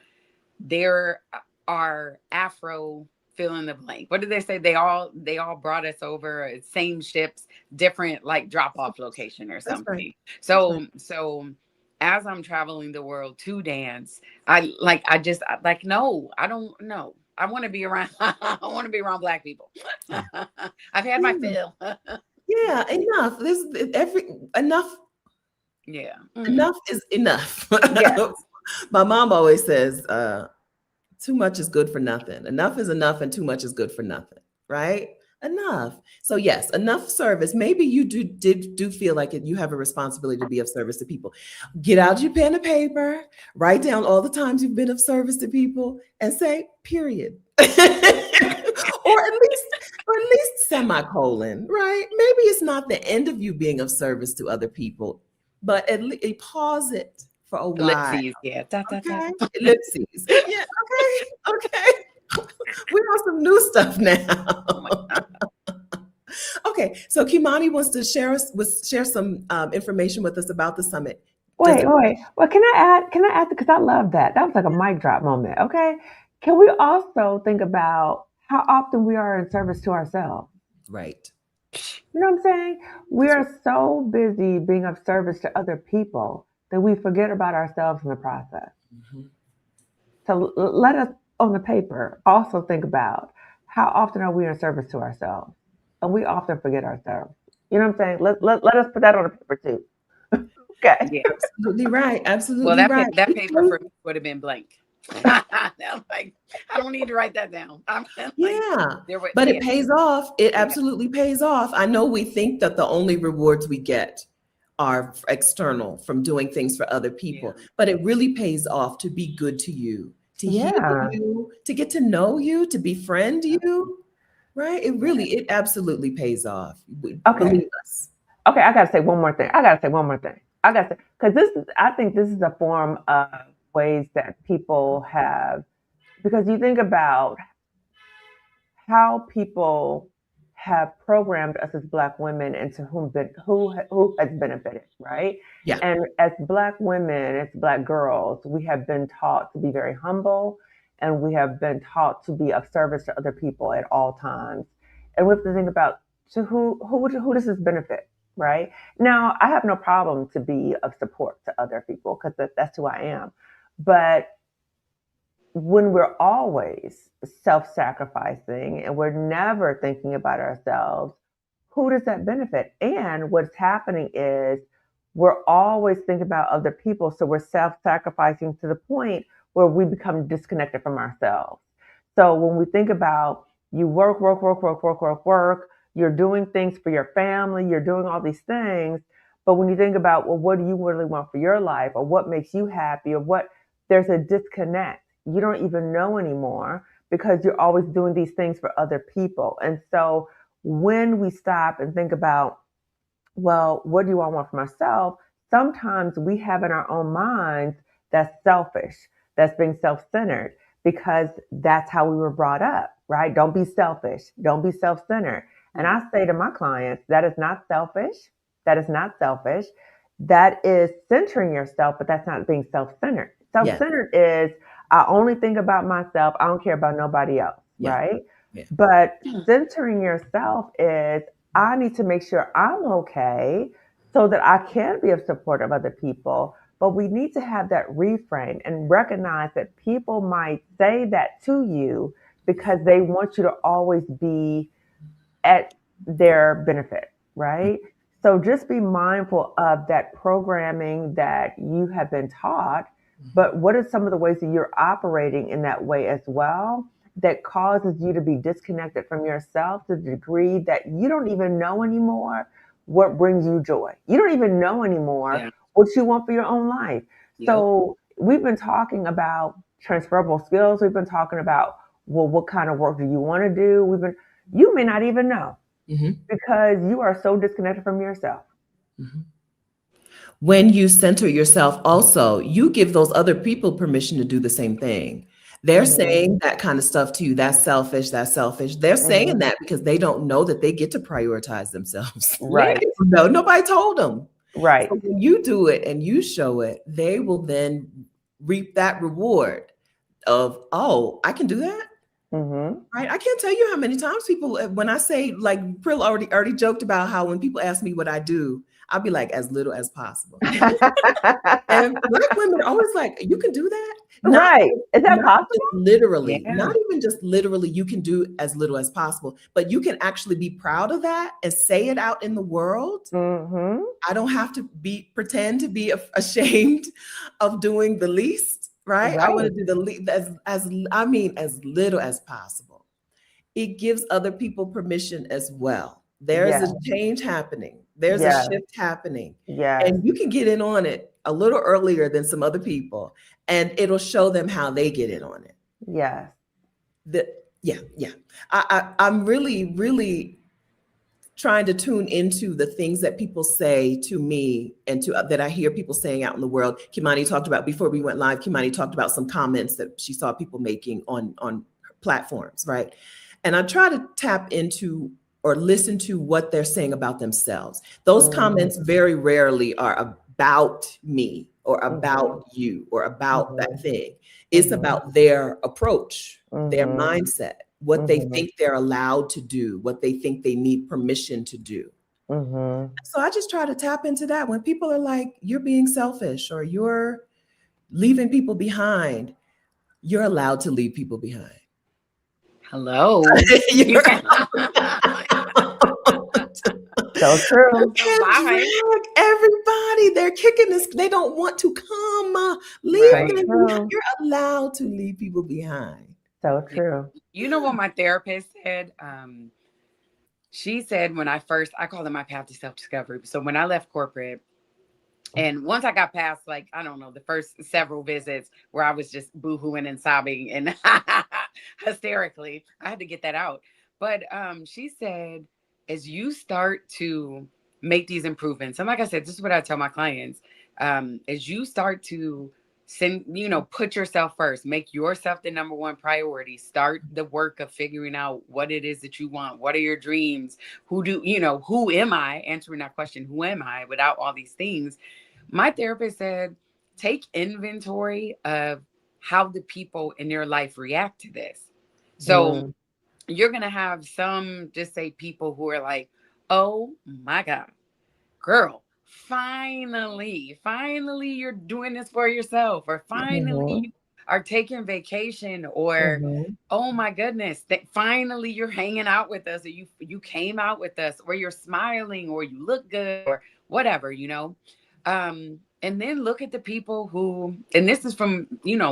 there are Afro fill in the blank. What did they say? They all brought us over, same ships, different like drop off location or That's right. something. That's right. So as I'm traveling the world to dance, no, I don't know. I want to be around. I want to be around Black people. Yeah. I've had my Yeah. fill. Yeah. Enough. Enough. Yeah. Mhm. Enough is enough. Yes. My mom always says, too much is good for nothing. Enough is enough, and too much is good for nothing. Right? Enough. So yes, enough service. Maybe you do feel like you have a responsibility to be of service to people. Get out your pen and paper, write down all the times you've been of service to people, and say period. or at least semicolon, right? Maybe it's not the end of you being of service to other people, but at least pause it for a while. Ellipses. Yeah. Da, da, da. Okay, ellipses. Yeah, okay. We're on some new stuff Oh my now. God. Okay, so Kimani wants to share some information with us about the summit. Does Wait, it? wait. Well, can I add? Can I add? Because I love that. That was like a mic drop moment. Okay. Can we also think about how often we are in service to ourselves? Right. You know what I'm saying? We That's right. are so busy being of service to other people that we forget about ourselves in the process. Mhm. So let us, on the paper, also think about how often are we in service to ourselves? And we often forget ourselves. You know what I'm saying? Let us put that on the paper too. Okay. Yeah. Absolutely right. Well, Absolutely right. that paper for me would have been blank. I'm like, I don't need to write that down. I'm like, Yeah, there were, but it yeah, pays off. It yeah, absolutely pays off. I know we think that the only rewards we get are external from doing things for other yeah, people, but it really pays off to be good to you, to heal Yeah. you, to get to know you, to befriend yeah, you, right? yeah. It absolutely pays off. Okay. Believe us. Okay. I gotta say one more thing. I gotta say one more thing. I gotta say because this is. I think this is a form of ways that people have because you think about how people have programmed us as Black women into who has benefited, right? Yeah, And as Black women, as Black girls, we have been taught to be very humble, and we have been taught to be of service to other people at all times. And we have to think about to who does this benefit, right? Now, I have no problem to be of support to other people because that's who I am, but when we're always self sacrificing and we're never thinking about ourselves, who does that benefit? And what's happening is we're always thinking about other people. So we're self sacrificing to the point where we become disconnected from ourselves. So when we think about you work, you're doing things for your family, you're doing all these things. But when you think about, well, what do you really want for your life or what makes you happy or what, there's a disconnect. You don't even know anymore because you're always doing these things for other people. And so when we stop and think about, well, what do I want for myself? Sometimes we have in our own minds that's selfish, that's being self centered because that's how we were brought up, right? Don't be selfish, don't be self centered. And I say to my clients, that is not selfish. That is not selfish. That is centering yourself, but that's not being self centered. Self yeah, centered is I only think about myself, I don't care about nobody else, yeah, right? yeah, But centering yourself is I need to make sure I'm okay so that I can be of support of other people. But we need to have that reframe and recognize that people might say that to you because they want you to always be at their benefit, right? So just be mindful of that programming that you have been taught, but what are some of the ways that you're operating in that way as well that causes you to be disconnected from yourself to the degree that you don't even know anymore what brings you joy? You don't even know anymore Yeah. what you want for your own life. Yep. So we've been talking about transferable skills. We've been talking about, well, what kind of work do you want to do? You may not even know hmm because you are so disconnected from yourself. hmm When you center yourself, also, you give those other people permission to do the same thing. They're Hmm. saying that kind of stuff to you. That's selfish. That's selfish. They're saying Hmm. that because they don't know that they get to prioritize themselves. They Right, don't know. Nobody told them. right. So when you do it and you show it, they will then reap that reward of, oh, I can do that. Hmm. Right. I can't tell you how many times people, when I say, like Prill already joked about how when people ask me what I do, I'll be like, as little as possible. And Black women are always like, you can do that? Right. Is that Not possible? just literally, Yeah. not even just literally, you can do as little as possible, but you can actually be proud of that and say it out in the world. Hmm. I don't have to pretend to be ashamed of doing the least, right? I want Right. to do the least as little as possible. It gives other people permission as well. There's a Yes. change happening. There's a Yes. shift happening. Yes. And you can get in on it a little earlier than some other people. And it'll show them how they get in on it. Yes. The, yeah, yeah. I'm really, really trying to tune into the things that people say to me and to that I hear people saying out in the world. Kimani talked about before we went live. Kimani talked about some comments that she saw people making on platforms, right? And I try to tap into or listen to what they're saying about themselves. Those Hmm. comments very rarely are about me or Hmm. about you or about Hmm. that thing. It's Hmm. about their approach, their Hmm. mindset, what they Hmm. think they're allowed to do, what they think they need permission to do. Hmm. So I just try to tap into that when people are like, you're being selfish or you're leaving people behind, you're allowed to leave people behind. Hello. You You're can. So true. Can't Bye. drag everybody. They're kicking this. They don't want to come. Leave So Right. them behind. true. You're allowed to leave people behind. So Yeah. true. You know what my therapist said? She said when I call it my path to self-discovery. So when I left corporate, and once I got past, like, I don't know, the first several visits where I was just boohooing and sobbing and hysterically, I had to get that out. But she said, as you start to make these improvements, and like I said, this is what I tell my clients, as you start to put yourself first, make yourself the number one priority, start the work of figuring out what it is that you want, what are your dreams, who am I, answering that question, who am I without all these things. My therapist said, take inventory of how the people in your life react to this. So Mm, you're going to have some, just say, people who are like, oh my God, girl, finally you're doing this for yourself, or finally mm-hmm, you are taking vacation, or mm-hmm, oh my goodness, that finally you're hanging out with us, or you came out with us, or you're smiling, or you look good, or whatever. And then look at the people who, and this is from,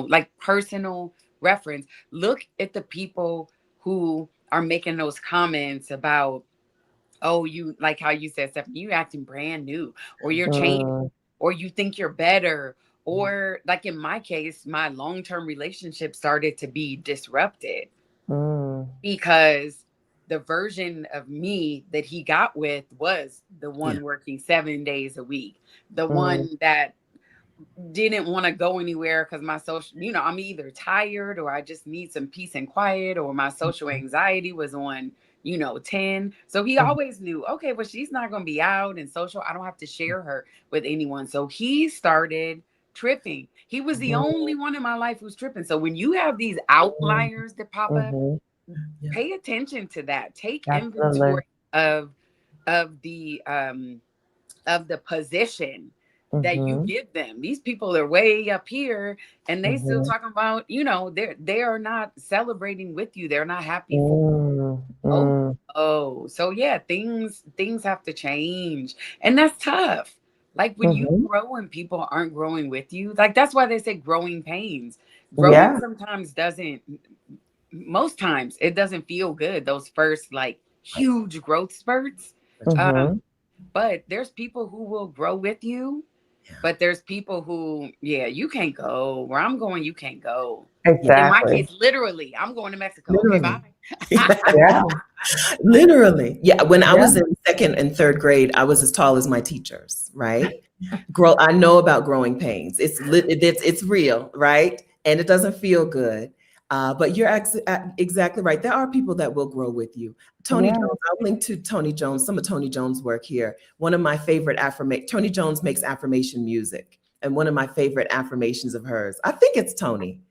like personal reference, look at the people who are making those comments about, oh, you, like how you said, Stephanie, you acting brand new, or you're changing, mm, or you think you're better, or like in my case, my long-term relationship started to be disrupted mm. because the version of me that he got with was the Yeah. one working 7 days a week, the Mm, one that didn't want to go anywhere because my social, I'm either tired or I just need some peace and quiet, or my social anxiety was on, 10. So he mm, always knew, okay, well, she's not going to be out and social. I don't have to share her with anyone. So he started tripping. He was the mhm, only one in my life who's tripping. So when you have these mm, outliers that pop up, mhm. Yeah. pay attention to that. Take Absolutely. inventory of of the um of the position that you Mhm, give them. These people are way up here and they still mhm, talking about, they are not celebrating with you. They're not happy for. mm, Oh, mm, so yeah, things have to change. And that's tough. Like when you mhm. grow and people aren't growing with you, like that's why they say growing pains. Growing Yeah. sometimes doesn't, most times it doesn't feel good, those first like Right. huge growth spurts. That's right. Um, Mhm. but there's people who will grow with you, Yeah. but there's people who, yeah, you can't go where I'm going, you can't go. Yeah. In my Exactly. case, literally, I'm going to Mexico. Okay, bye. Literally. Yeah. Yeah. Literally. Yeah. When I Yeah. was in second and third grade, I was as tall as my teachers, right? I know about growing pains. It's real, right? And it doesn't feel good. But you're exactly right. There are people that will grow with you. Tony Yeah. Jones, I'll link to Tony Jones, some of Tony Jones' work here. One of my favorite Tony Jones makes affirmation music. And one of my favorite affirmations of hers, I think it's Tony.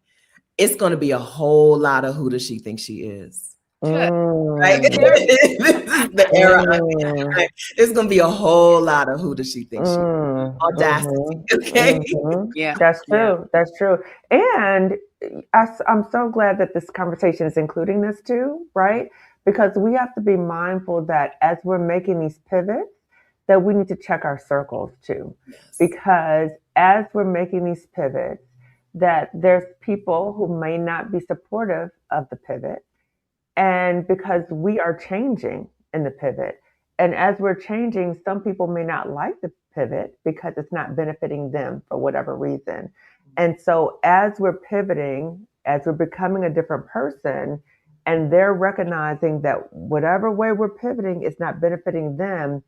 It's going to be a whole lot of who does she think she is? Right? Mm, This is the era I'm in, mm, right? It's going to be a whole lot of who does she think she is? mm, Audacity. mhm, Okay. mhm. Yeah, That's yeah. true. That's true. And I'm so glad that this conversation is including this too, right? Because we have to be mindful that as we're making these pivots, that we need to check our circles too. Yes. Because as we're making these pivots, that there's people who may not be supportive of the pivot. And because we are changing in the pivot, and as we're changing, some people may not like the pivot because it's not benefiting them for whatever reason. And so, as we're pivoting, as we're becoming a different person, and they're recognizing that whatever way we're pivoting is not benefiting them,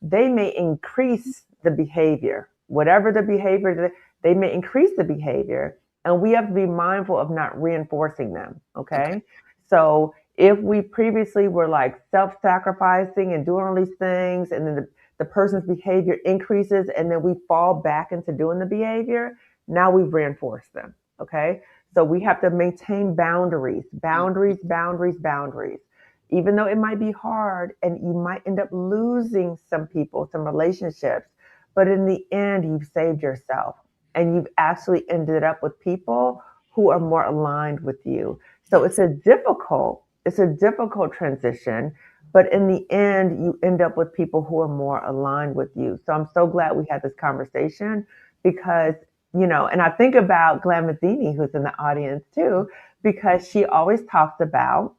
they may increase the behavior. Whatever the behavior, they may increase the behavior. And we have to be mindful of not reinforcing them. Okay. Okay. So, if we previously were like self-sacrificing and doing all these things, and then the person's behavior increases, and then we fall back into doing the behavior, now we've reinforced them. Okay. So we have to maintain boundaries, boundaries, boundaries, boundaries. Even though it might be hard and you might end up losing some people, some relationships, but in the end, you've saved yourself and you've actually ended up with people who are more aligned with you. So Yes. it's a difficult transition, But in the end, you end up with people who are more aligned with you. So I'm so glad we had this conversation because, and I think about Glamathini, who's in the audience too, because she always talks about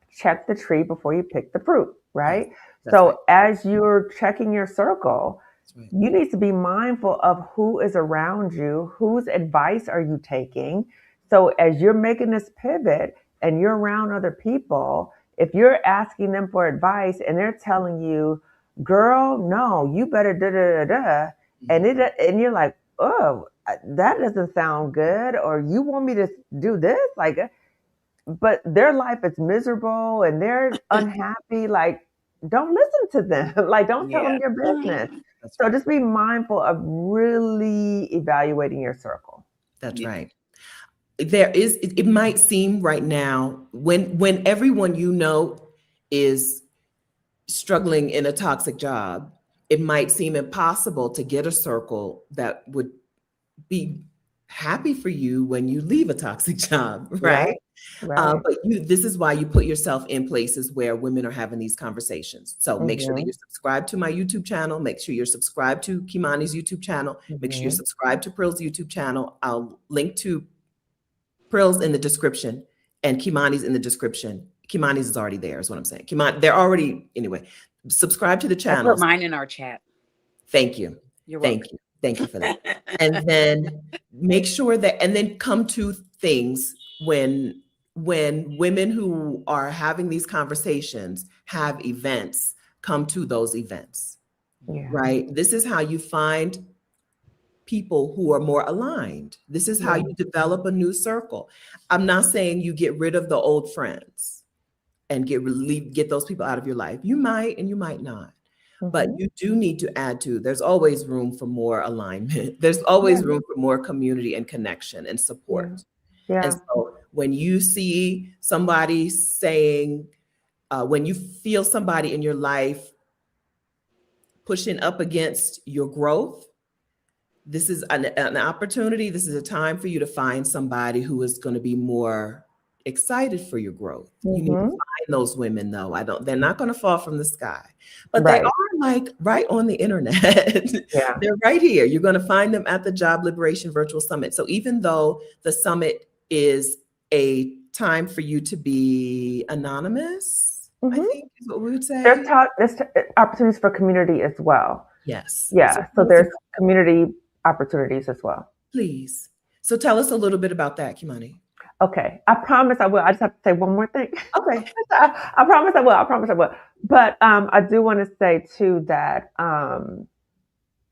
check the tree before you pick the fruit, right? Yes, so right. as you're checking your circle, Right. you need to be mindful of who is around you, whose advice are you taking. So as you're making this pivot and you're around other people, if you're asking them for advice and they're telling you, girl, no, you better da da da da, and you're like, oh, that doesn't sound good, or you want me to do this, like, but their life is miserable and they're unhappy. Like, don't listen to them. Like, don't tell them Yeah. your business. That's So right. just be mindful of really evaluating your circle. That's Yeah. right. It might seem right now when everyone is struggling in a toxic job, it might seem impossible to get a circle that would be happy for you when you leave a toxic job, Right. right? Right. But this is why you put yourself in places where women are having these conversations. So make sure that Mm-hmm. you're subscribed to my YouTube channel. Make sure you're subscribed to Kimani's YouTube channel. Make sure you're Mm-hmm. subscribed to Prill's YouTube channel. I'll link to Prill's in the description and Kimani's in the description. Kimani's is already there, is what I'm saying. They're already, anyway. Subscribe to the I put channels. mine in our chat. Thank you. You're welcome. Thank you. Thank you for that. And then make sure that, and then come to things when women who are having these conversations have events, come to those events, Yeah. right? This is how you find people who are more aligned. This is how Yeah. you develop a new circle. I'm not saying you get rid of the old friends and get those people out of your life. You might and you might not. But Mm-hmm. you do need to add to, there's always room for more alignment. There's always Yeah. room for more community and connection and Yeah. support. Yeah. And so when you see somebody saying, when you feel somebody in your life pushing up against your growth, this is an opportunity. This is a time for you to find somebody who is going to be more excited for your growth. You need to Mm-hmm. find those women, though. They're not going to fall from the sky, but they Right. are like right on the internet. Yeah. They're right here. You're going to find them at the Job Liberation Virtual Summit. So even though the summit is a time for you to be anonymous, I Mm-hmm. think is what we would say. There's opportunities for community as well. Yes. Yeah. So there's community opportunities as well. Please. So tell us a little bit about that, Kimani. Okay, I promise I will. I just have to say one more thing. Okay. I promise I will. I promise I will. But I do want to say too that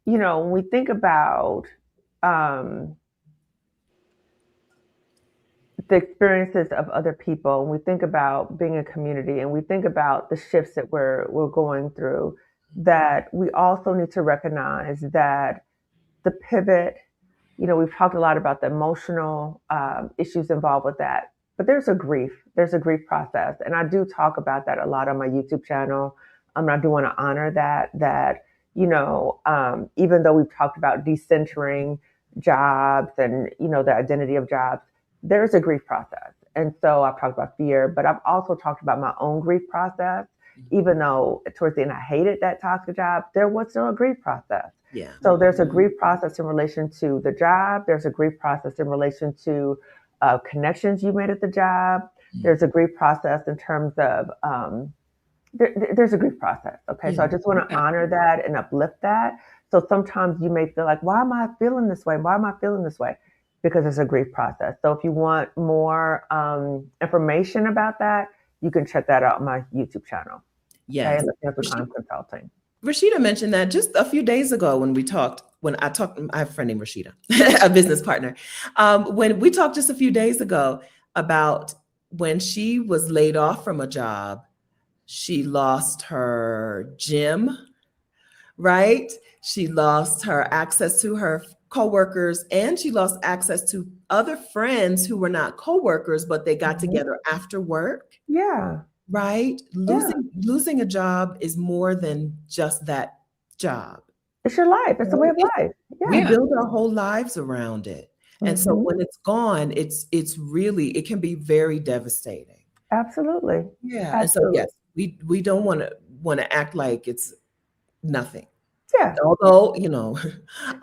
when we think about the experiences of other people, and we think about being a community, and we think about the shifts that we're going through, that we also need to recognize that the pivot. We've talked a lot about the emotional issues involved with that, but there's a grief process. And I do talk about that a lot on my YouTube channel. I do want to honor that, even though we've talked about decentering jobs and, the identity of jobs, there's a grief process. And so I've talked about fear, but I've also talked about my own grief process. Even though towards the end I hated that toxic job, there was still a grief process. Yeah. So there's a grief process in relation to the job. There's a grief process in relation to connections you made at the job. There's a grief process in terms of there's a grief process. Okay, Yeah. So I just want to honor that and uplift that. So sometimes you may feel like, why am I feeling this way? Why am I feeling this way? Because it's a grief process. So if you want more information about that, you can check that out on my YouTube channel. Yes. Okay, Consulting. Rashida mentioned that just a few days ago when I have a friend named Rashida, a business partner. When we talked just a few days ago about when she was laid off from a job, she lost her gym, right? She lost her access to her coworkers, and she lost access to other friends who were not coworkers, but they got together after work. Yeah. Right? Losing a job is more than just that job. It's your life. It's a way of life. Yeah. We build our whole lives around it. And so when it's gone, it's really, it can be very devastating. Absolutely. Yeah. Absolutely. And so yes, we don't want to act like it's nothing. Yeah. Although,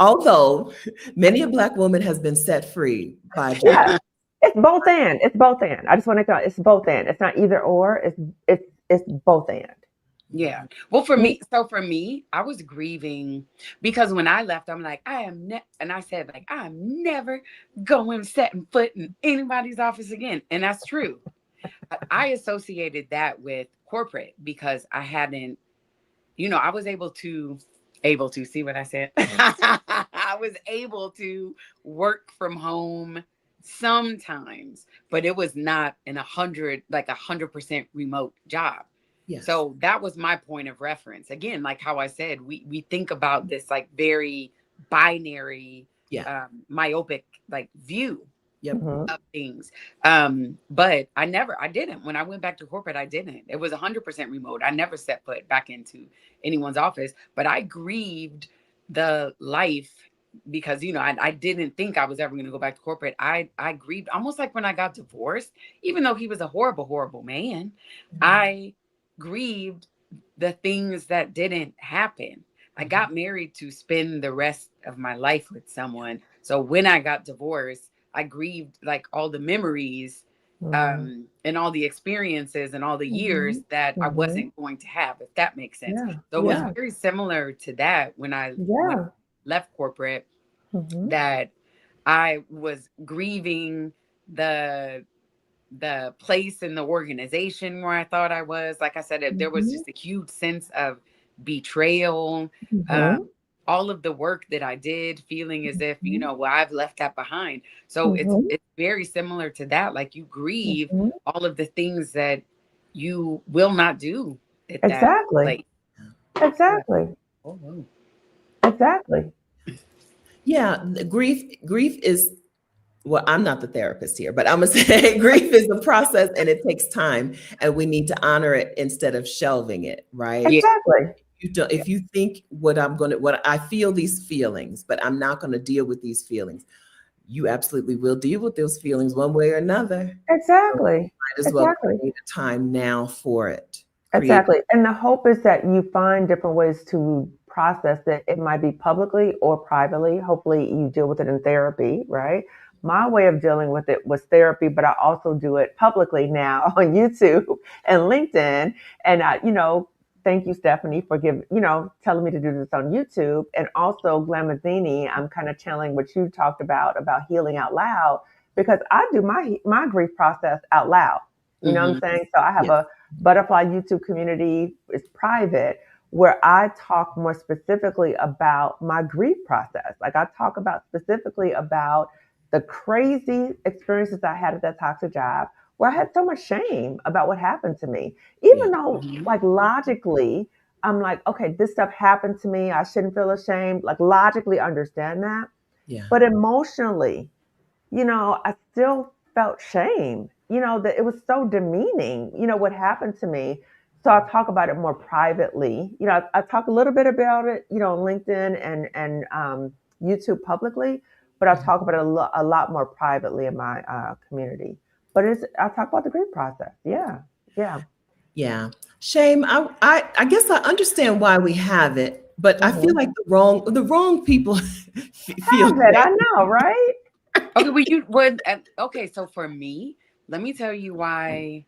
although many a Black woman has been set free by job. Yeah. It's both and. It's both and. I just want to go. It's both and. It's not either or. It's both and. Yeah. Well, You, for me, I was grieving because when I left, I'm like, and I said, like, I'm never going setting foot in anybody's office again. And that's true. I associated that with corporate because I hadn't, I was able to see what I said. I was able to work from home sometimes, but it was not like 100% remote job. Yes. So that was my point of reference. Again, like how I said, we think about this like very binary, Yeah. myopic like view Yep. mhm. of things. But I didn't. When I went back to corporate, I didn't. It was 100% remote. I never set foot back into anyone's office, but I grieved the life because, I didn't think I was ever going to go back to corporate. I grieved almost like when I got divorced, even though he was a horrible, horrible man, I grieved the things that didn't happen. I got married to spend the rest of my life with someone. So when I got divorced, I grieved like all the memories, Mhm. and all the experiences and all the years Mhm. that I Mhm. wasn't going to have, if that makes sense. Yeah. So it was Yeah. very similar to that when I Yeah. left corporate, Mhm. that I was grieving the place in the organization where I thought I was. Like I said, there was Mhm. just a huge sense of betrayal. Mhm. All of the work that I did, feeling as if, Mhm. well, I've left that behind. So it's Mhm. it's very similar to that. Like you grieve Mhm. all of the things that you will not do at that Exactly. place. Yeah. Exactly. Oh, wow. Exactly. Yeah. Grief is, well, I'm not the therapist here, but I'm gonna say grief is a process and it takes time, and we need to honor it instead of shelving it, right? Yeah. Exactly. If you think what I feel these feelings, but I'm not gonna deal with these feelings, you absolutely will deal with those feelings one way or another. So Exactly. might as well Exactly. create a time now for it. Create. Exactly. And the hope is that you find different ways to process it. It might be publicly or privately. Hopefully, you deal with it in therapy, right? My way of dealing with it was therapy, but I also do it publicly now on YouTube and LinkedIn. And thank you, Stephanie, for telling me to do this on YouTube. And also, Glamazini, I'm kind of channeling what you talked about healing out loud, because I do my grief process out loud. You know what I'm Hmm. saying? So I have Yes. a Butterfly YouTube community. Is private, where I talk more specifically about my grief process. Like I talk about specifically about the crazy experiences I had at that toxic job, where I had so much shame about what happened to me. Yeah. Even though, Hmm. like, logically, I'm like, okay, this stuff happened to me. I shouldn't feel ashamed. Like, logically understand that. Yeah. But emotionally, I still felt shame, that it was so demeaning, what happened to me. So I talk about it more privately. I talk a little bit about it, on LinkedIn and YouTube publicly, but I Mhm. talk about it a lot more privately in my community. But I talk about the grief process. Yeah. Yeah. Yeah. Shame. I guess I understand why we have it, but I feel Hmm. like the wrong people feel Have it. I shame. know, right? Okay, well, you would. Okay, so for me, let me tell you why.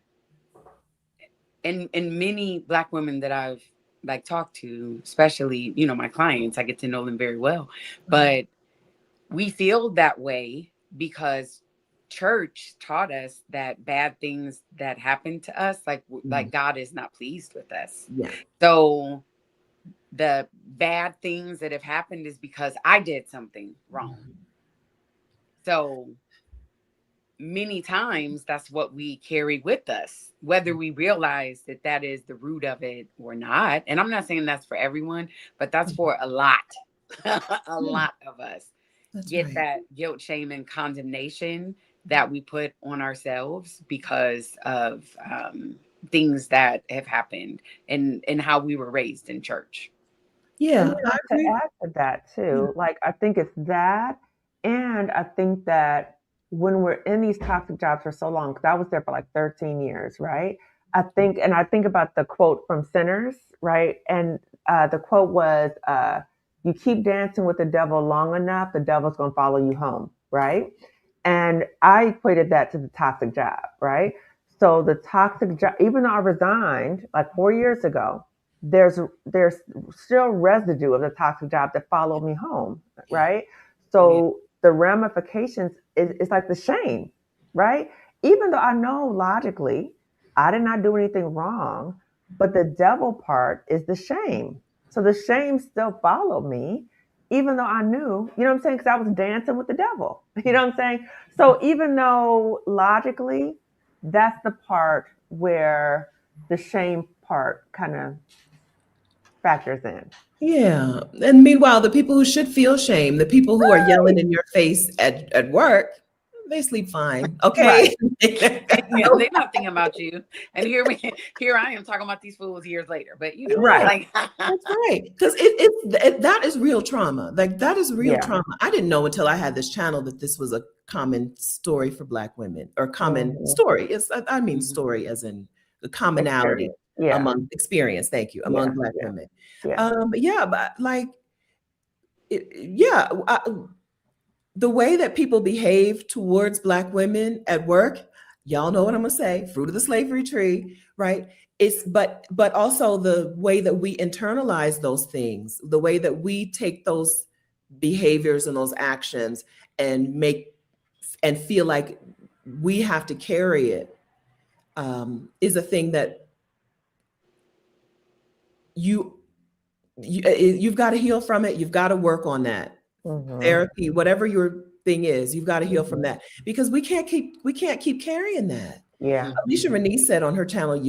And many Black women that I've like talked to, especially my clients, I get to know them very well, but we feel that way because church taught us that bad things that happen to us, like Mhm. God is not pleased with us. Yeah. So the bad things that have happened is because I did something wrong. So many times that's what we carry with us, whether we realize that that is the root of it or not. And I'm not saying that's for everyone, but that's Mhm. for a lot. A Yeah, lot of us that's get right. that guilt, shame, and condemnation that we put on ourselves because of things that have happened and how we were raised in church. And Yeah, I to agree. add to that Yeah. too, like I think it's that, and I think that when we're in these toxic jobs for so long, because I was there for like 13 years, right? I think about the quote from Sinners, right? And the quote was, "You keep dancing with the devil long enough, the devil's going to follow you home," right? And I equated that to the toxic job, right? So the toxic job, even though I resigned like 4 years ago, there's still residue of the toxic job that followed me home, Yeah. right? Yeah. So the ramifications is like the shame, right? Even though I know logically I did not do anything wrong, but the devil part is the shame. So the shame still followed me, even though I knew, you know what I'm saying? Because I was dancing with the devil, you know what I'm saying? So even though logically, that's the part where the shame part kind of factors in. Yeah. And meanwhile, the people who should feel shame, the people who are yelling in your face at work, they sleep fine. Okay. Right. Yeah, they're not thinking about you. And here I am talking about these fools years later. But Right. like That's right. Because that is real trauma. Like that is real Yeah. trauma. I didn't know until I had this channel that this was a common story for Black women, or common Mhm. story. I mean Mhm. story as in the commonality Experience. Yeah. among experience. Thank you, Yeah. among Black Yeah. women. Yeah. But yeah, but like, yeah, the way that people behave towards Black women at work, y'all know what I'm gonna say, fruit of the slavery tree, right? It's but also the way that we internalize those things, the way that we take those behaviors and those actions and make and feel like we have to carry it, is a thing that you, you've got to heal from it. You've got to work on that. Hmm. Therapy, whatever your thing is, you've got to heal from Hmm. that, because we can't keep carrying that. Yeah. Alicia Renee said on her channel I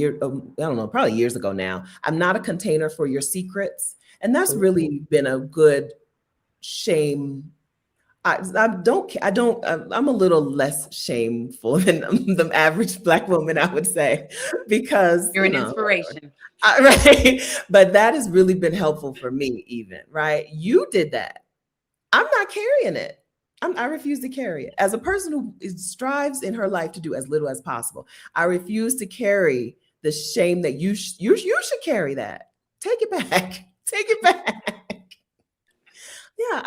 don't know, probably years ago now, "I'm not a container for your secrets." And that's Hmm. really been a good shame. I'm a little less shameful than the average Black woman, I would say, because, you're an inspiration. right. But that has really been helpful for me, even, right? You did that. I'm not carrying it. I refuse to carry it. As a person who strives in her life to do as little as possible, I refuse to carry the shame that you should carry that. Take it back. Take it back. Yeah,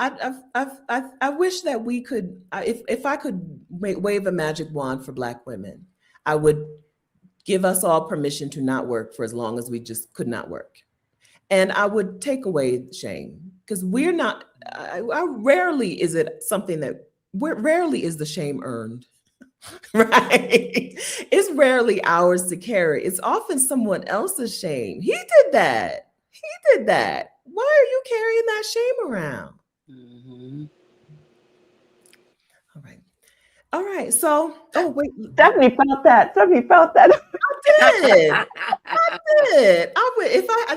I wish that we could, if I could wave a magic wand for Black women, I would give us all permission to not work for as long as we just could not work. And I would take away shame, because we're not, rarely is it something that, rarely is the shame earned, right? It's rarely ours to carry. It's often someone else's shame. He did that. He did that. Why are you carrying that shame around? Hmm. All right. All right. So, oh, wait. Stephanie felt that. Stephanie felt that. I did. I would,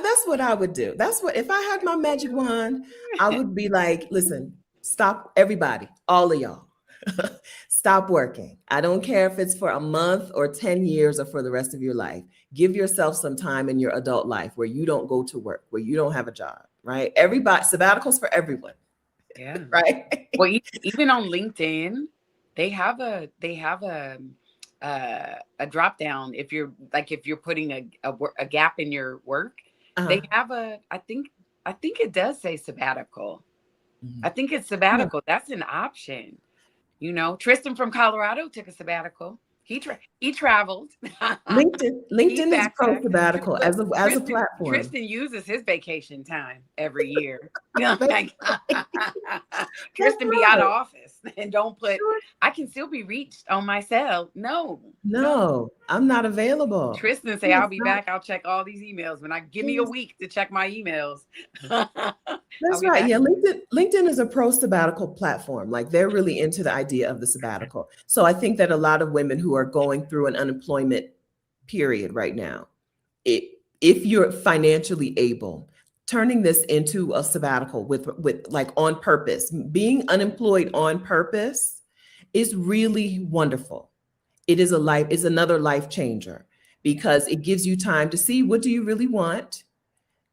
that's what I would do. That's what, if I had my magic wand, I would be like, listen, stop, everybody, all of y'all, stop working. I don't care if it's for a month or 10 years or for the rest of your life. Give yourself some time in your adult life where you don't go to work, where you don't have a job, right? Everybody, sabbaticals for everyone, Yeah. right? Well, even on LinkedIn, they have a drop down. If you're putting a gap in your work, Uh-huh. they have I think it does say sabbatical. Mhm. I think it's Yeah. sabbatical. That's an option. Tristan from Colorado took a sabbatical. He traveled. He LinkedIn is pro backpacked. sabbatical Look, as a platform. Tristan uses his vacation time every year. That's Like, that's Tristan be out of right. office and don't put. I can still be reached on my cell. No, no. No, I'm not available. Tristan say He I'll is be not. back. I'll check all these emails. When I give He me a is, week to check my emails, I'll that's be right. back. Yeah, LinkedIn is a pro sabbatical platform. Like they're really into the idea of the sabbatical. So I think that a lot of women who are going through an unemployment period right now, if you're financially able, turning this into a sabbatical with like on purpose, being unemployed on purpose is really wonderful. Is another life changer, because it gives you time to see, what do you really want,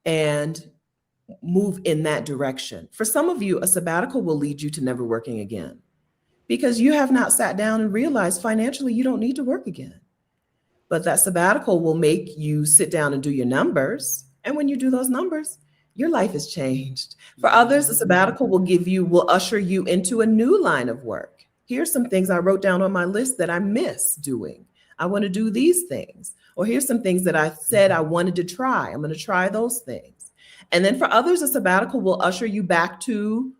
and move in that direction. For some of you, a sabbatical will lead you to never working again, because you have not sat down and realized financially you don't need to work again. But that sabbatical will make you sit down and do your numbers. And when you do those numbers, your life is changed. For others, a sabbatical will usher you into a new line of work. Here's some things I wrote down on my list that I miss doing. I want to do these things. Or here's some things that I said I wanted to try. I'm going to try those things. And then for others, a sabbatical will usher you back to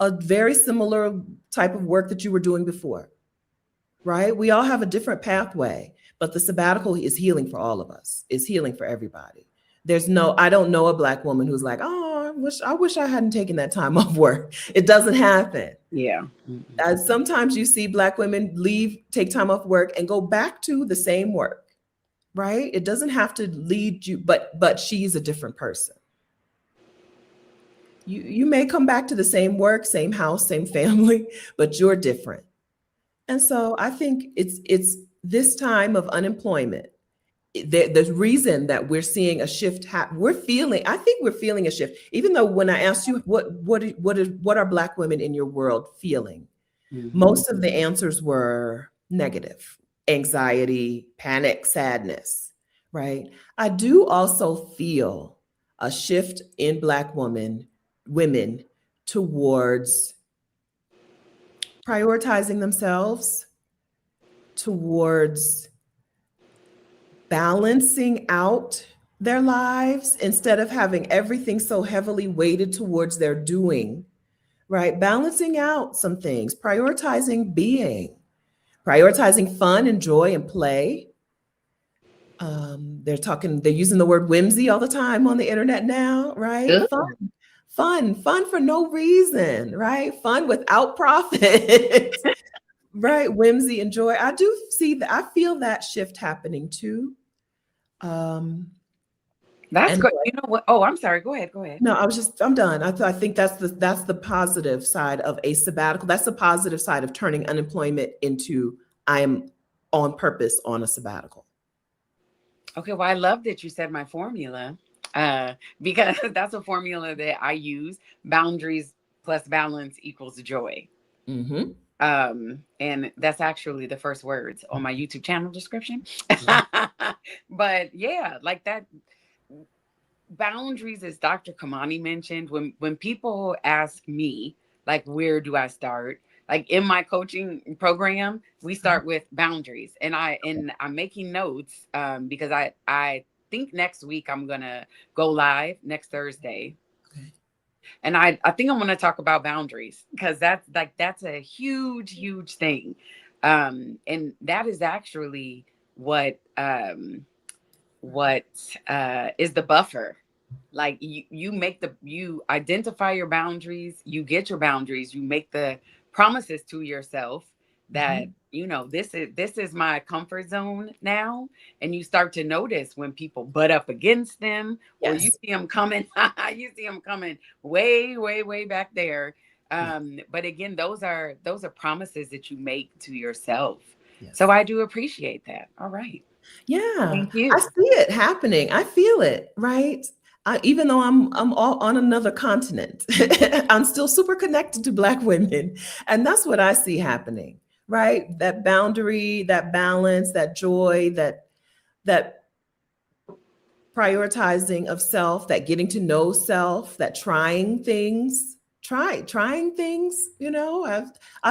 a very similar type of work that you were doing before, right? We all have a different pathway, but the sabbatical is healing for all of us. It's healing for everybody. I don't know a Black woman who's like, oh, I wish I hadn't taken that time off work. It doesn't happen. Yeah. Sometimes you see Black women take time off work and go back to the same work, right? It doesn't have to lead you, but she's a different person. You may come back to the same work, same house, same family, but you're different. And so I think it's this time of unemployment. The reason that we're seeing a shift, I think we're feeling a shift. Even though when I asked you what are Black women in your world feeling, most of the answers were negative, anxiety, panic, sadness, right? I do also feel a shift in Black women towards prioritizing themselves, towards balancing out their lives instead of having everything so heavily weighted towards their doing, right? Balancing out some things, prioritizing fun and joy and play. They're using the word whimsy all the time on the internet now, right? Ugh. Fun for no reason, right? Fun without profit, right? Whimsy and joy. I do see that. I feel that shift happening too. That's good. You know what? Oh, I'm sorry. Go ahead. No, I'm done. I think that's the positive side of a sabbatical. That's the positive side of turning unemployment into I am on purpose on a sabbatical. Okay. Well, I love that you said my formula, because that's a formula that I use. Boundaries plus balance equals joy. Mm-hmm. And that's actually the first words on my YouTube channel description. But yeah, like that. Boundaries, as Dr. Kamani mentioned, when people ask me, like, where do I start? Like in my coaching program, we start with boundaries, and I'm making notes because I think next week I'm gonna go live next Thursday. Okay. And I think I'm gonna talk about boundaries because that's a huge thing. And that is actually what is the buffer. Like you identify your boundaries, you get your boundaries, you make the promises to yourself that this is my comfort zone now, and you start to notice when people butt up against them, or you see them coming way back there. But again, those are promises that you make to yourself. Yes. So I do appreciate that. All right. Yeah, thank you. I see it happening. I feel it, right? Even though I'm all on another continent, I'm still super connected to Black women. And that's what I see happening, right? That boundary, that balance, that joy, that prioritizing of self, that getting to know self, that trying things. I've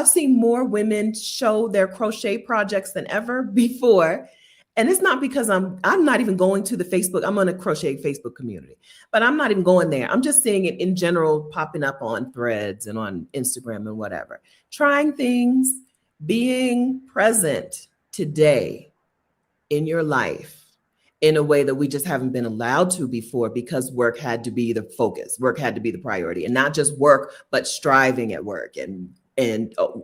seen more women show their crochet projects than ever before. And it's not because I'm not even going to the Facebook. I'm on a crochet Facebook community, but I'm not even going there. I'm just seeing it in general popping up on threads and on Instagram and whatever. Trying things, being present today in your life in a way that we just haven't been allowed to before, because work had to be the focus. Work had to be the priority, and not just work, but striving at work and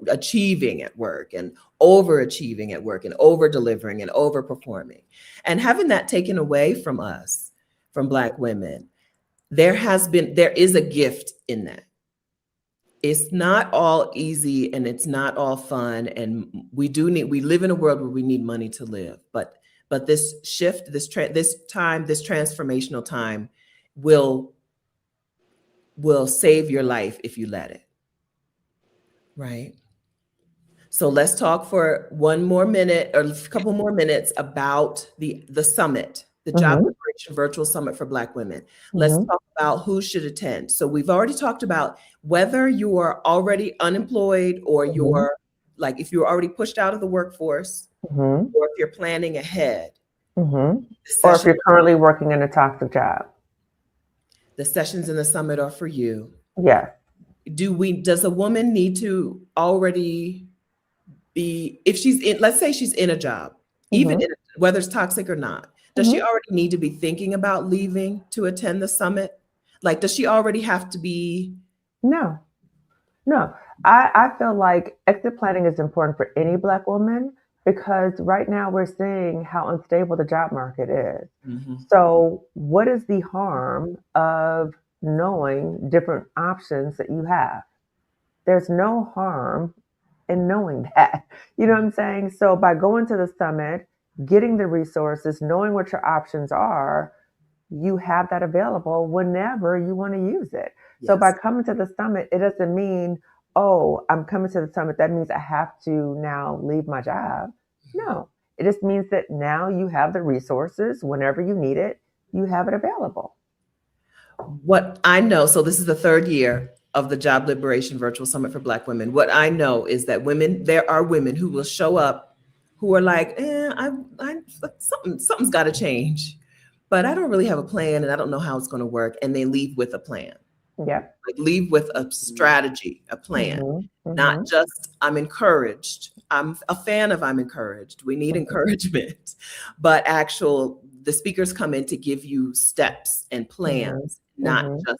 achieving at work and overachieving at work and over delivering and over performing, and having that taken away from us, from Black women. There is a gift in that. It's not all easy and it's not all fun. And we live in a world where we need money to live, but this shift, this transformational time will save your life if you let it. Right. So let's talk for one more minute or a couple more minutes about the summit, the Job Mm-hmm. Liberation Virtual Summit for Black Women. Let's Mm-hmm. talk about who should attend. So we've already talked about whether you are already unemployed or Mm-hmm. you're like if you're already pushed out of the workforce Mm-hmm. or if you're planning ahead. Mm-hmm. The Or if session, you're currently working in a toxic job. the sessions in the summit are for you. Yes. Does a woman need to already be, if she's in, let's say she's in a job, even Mm-hmm. whether it's toxic or not, does she Mm-hmm. already need to be thinking about leaving to attend the summit? Like, does she already have to be? No. No, I feel like exit planning is important for any Black woman because right now we're seeing how unstable the job market is. Mhm. So, what is the harm of knowing different options that you have? There's no harm in knowing that. You know what I'm saying? So, by going to the summit, getting the resources, knowing what your options are, you have that available whenever you want to use it. So by Yes. coming to the summit, it doesn't mean, oh, I'm coming to the summit. That means I have to now leave my job. No, it just means that now you have the resources whenever you need it, you have it available. What I know, so this is the third year of the Job Liberation Virtual Summit for Black Women. What I know is that there are women who will show up who are like, something's got to change, but I don't really have a plan and I don't know how it's going to work. And they leave with a plan, Yep. like leave with a strategy, a plan, Mm-hmm. not Mm-hmm. just I'm encouraged. I'm a fan of I'm encouraged. We need encouragement, but the speakers come in to give you steps and Mm-hmm. plans, not Mm-hmm. just,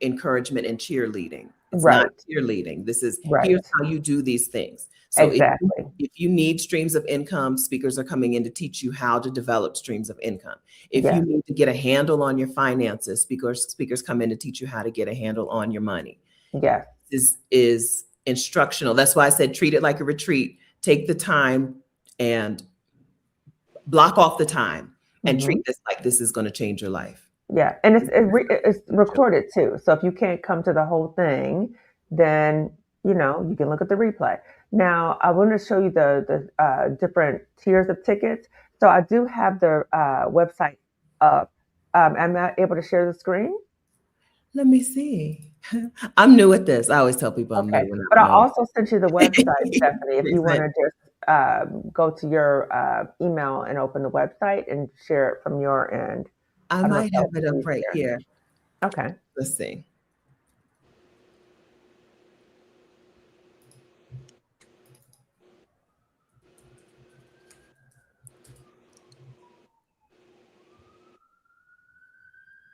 encouragement and cheerleading. It's not Right. cheerleading. This is here's Right. how you do these things. So Exactly. if you need streams of income, speakers are coming in to teach you how to develop streams of income. If you Yes. need to get a handle on your finances, speakers come in to teach you how to get a handle on your money. Yes. This is instructional. That's why I said treat it like a retreat. Take the time and block off the time and Mm-hmm. treat this like this is going to change your life. Yeah, and it's recorded too. So if you can't come to the whole thing, then you can look at the replay. Now I want to show you the different tiers of tickets. So I do have the website up. Am I able to share the screen? Let me see. I'm new at this. I always tell people I'm new Okay, when but I I know. also sent you the website, Stephanie. If you want Present. to just go to your email and open the website and share it from your end. I I don't know if might that have would it be up right easier. here. Okay. Let's see.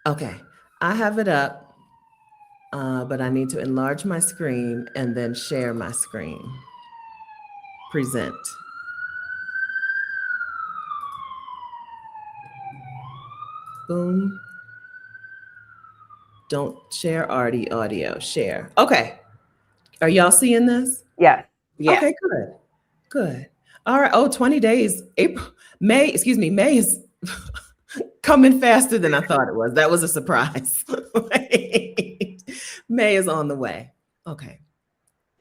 Okay, I have it up, but I need to enlarge my screen and then share my screen. Present. Boom. Don't share audio. Share. Okay. Are y'all seeing this? Yes. Yeah. Okay, good. Good. All right. Oh, 20 days. May is coming faster than I thought it was. That was a surprise. Wait. May is on the way. Okay.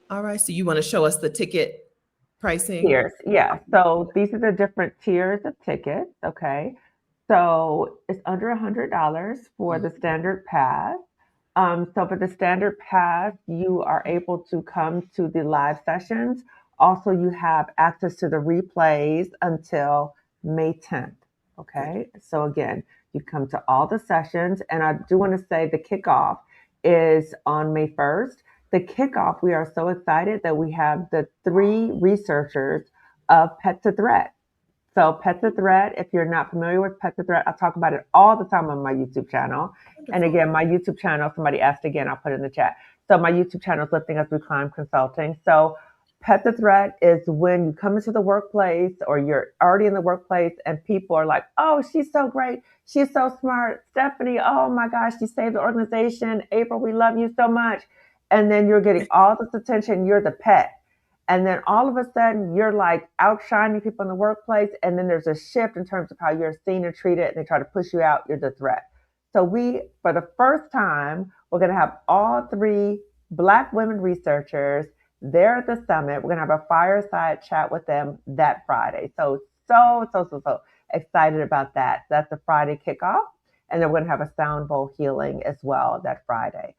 All right. So you want to show us the ticket pricing? Tiers, yeah. So these are the different tiers of tickets. Okay. So it's under $100 for the standard pass. So for the standard pass, you are able to come to the live sessions. Also, you have access to the replays until May 10th. Good. Okay. So again, you come to all the sessions. And I do want to say the kickoff is on May 1st. The kickoff, we are so excited that we have the three researchers of Pet to Threat. So Pet to Threat, if you're not familiar with Pet to Threat, I talk about it all the time on my YouTube channel. And Wonderful. again, my YouTube channel, somebody asked again, I'll put it in the chat. So my YouTube channel is Lifting Us Through Climb Consulting. So Pet to Threat is when you come into the workplace or you're already in the workplace and people are like, oh, she's so great. She's so smart. Stephanie, oh my gosh, she saved the organization. April, we love you so much. And then you're getting all this attention. You're the pet. And then all of a sudden, you're like outshining people in the workplace. And then there's a shift in terms of how you're seen and treated, and they try to push you out. You're the threat. So for the first time, we're going to have all three Black women researchers They're at the summit. We're going to have a fireside chat with them that Friday. So excited about that. That's the Friday kickoff. And then we're going to have a sound bowl healing as well that Friday.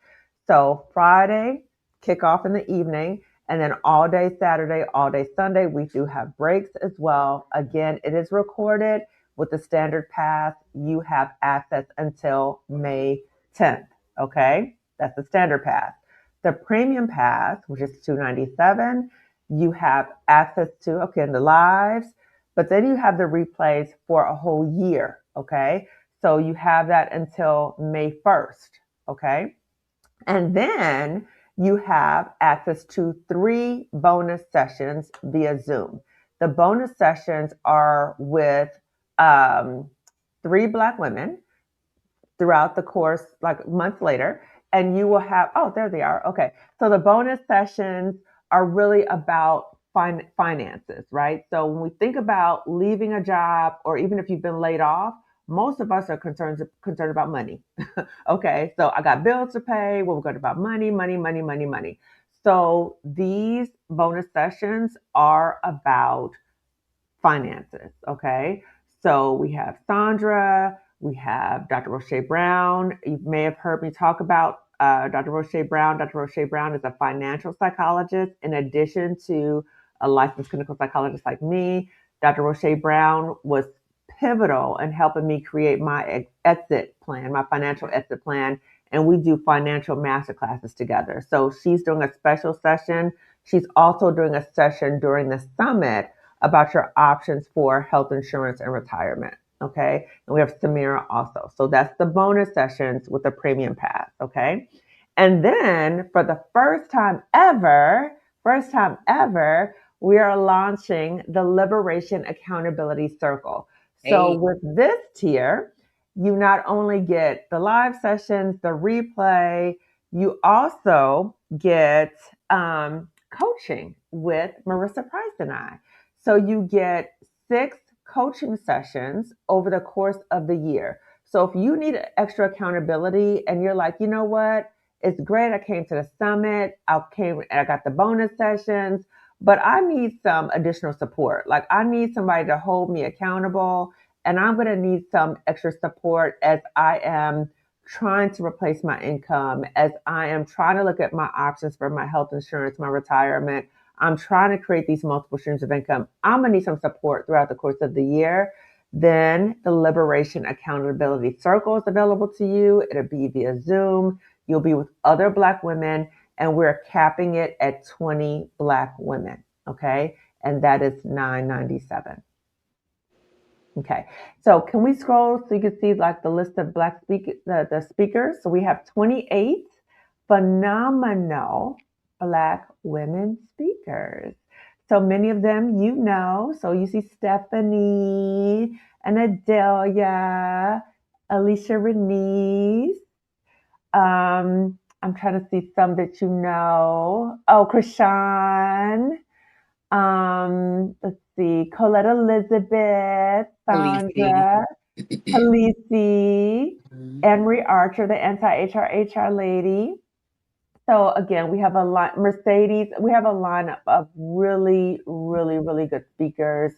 So Friday, kickoff in the evening. And then all day Saturday, all day Sunday, we do have breaks as well. Again, it is recorded. With the standard pass, you have access until May 10th. Okay, that's the standard pass. The premium pass, which is $297, you have access to, okay, the lives, but then you have the replays for a whole year. Okay, so you have that until May 1st. Okay, and then you have access to 3 bonus sessions via Zoom. The bonus sessions are with 3 Black women throughout the course, like months later, and you will have, oh, there they are. Okay. So the bonus sessions are really about finances, right? So when we think about leaving a job, or even if you've been laid off, most of us are concerned about money. Okay. So I got bills to pay. Well, we're going about money, money, money, money, money. So these bonus sessions are about finances. Okay. So we have Sandra, we have Dr. Roche Brown. You may have heard me talk about Dr. Roche Brown. Dr. Roche Brown is a financial psychologist in addition to a licensed clinical psychologist like me. Dr. Roche Brown was pivotal in helping me create my exit plan, my financial exit plan. And we do financial masterclasses together. So she's doing a special session. She's also doing a session during the summit about your options for health insurance and retirement. Okay. And we have Samira also. So that's the bonus sessions with the premium pass. Okay. And then for the first time ever, we are launching the Liberation Accountability Circle. So with this tier, you not only get the live sessions, the replay, you also get coaching with Marissa Price and I. So you get 6 coaching sessions over the course of the year. So if you need extra accountability and you're like, you know what, it's great, I came to the summit, I got the bonus sessions, but I need some additional support. Like I need somebody to hold me accountable, and I'm going to need some extra support as I am trying to replace my income, as I am trying to look at my options for my health insurance, my retirement. I'm trying to create these multiple streams of income. I'm going to need some support throughout the course of the year. Then the Liberation Accountability Circle is available to you. It'll be via Zoom. You'll be with other Black women, and we're capping it at 20 Black women. Okay. And that is $997. Okay. So can we scroll so you can see like the list of Black the speakers? So we have 28 phenomenal Black women speakers. So many of them you know. So you see Stephanie and Adelia, Alicia Renese. I'm trying to see some that you know. Oh, Krishan. Let's see, Colette Elizabeth, Sandra, Halisi, Anne-Marie Archer, the anti-HR lady. So again, we have a lot, Mercedes, we have a lineup of really, really, really good speakers.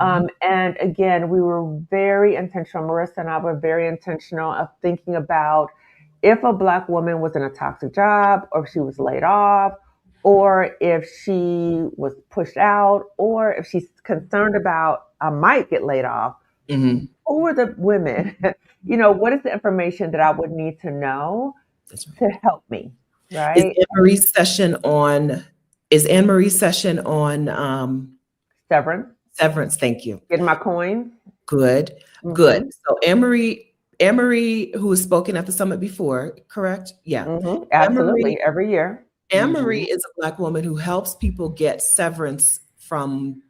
And again, we were very intentional, Marissa and I were very intentional of thinking about if a Black woman was in a toxic job, or if she was laid off, or if she was pushed out, or if she's concerned about, I might get laid off, who are the women? You know, what is the information that I would need to know to help me? Right. Is Anne-Marie's session on Severance? Severance, thank you. Getting my coins? Good, good. So Anne-Marie, who has spoken at the summit before, correct? Yeah. Absolutely, every year. Anne-Marie is a Black woman who helps people get severance from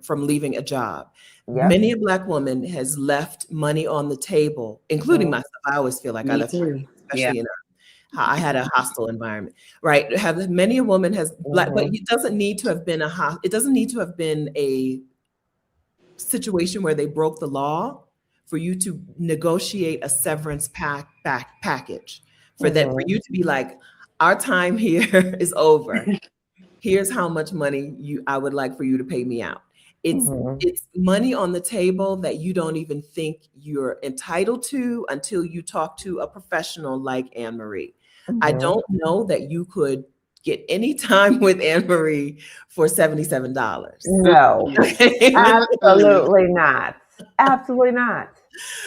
leaving a job. Yep. Many a Black woman has left money on the table, including myself. I always feel like I left money, especially in I had a hostile environment, right? Many a woman has, but it doesn't need to have been a situation where they broke the law for you to negotiate a severance package for you to be like, our time here is over. Here's how much money I would like for you to pay me out. It's Mhm. it's money on the table that you don't even think you're entitled to until you talk to a professional like Anne Marie. I Mhm. don't know that you could get any time with Anne Marie for $77. No, Mm-mm. absolutely not. Absolutely not.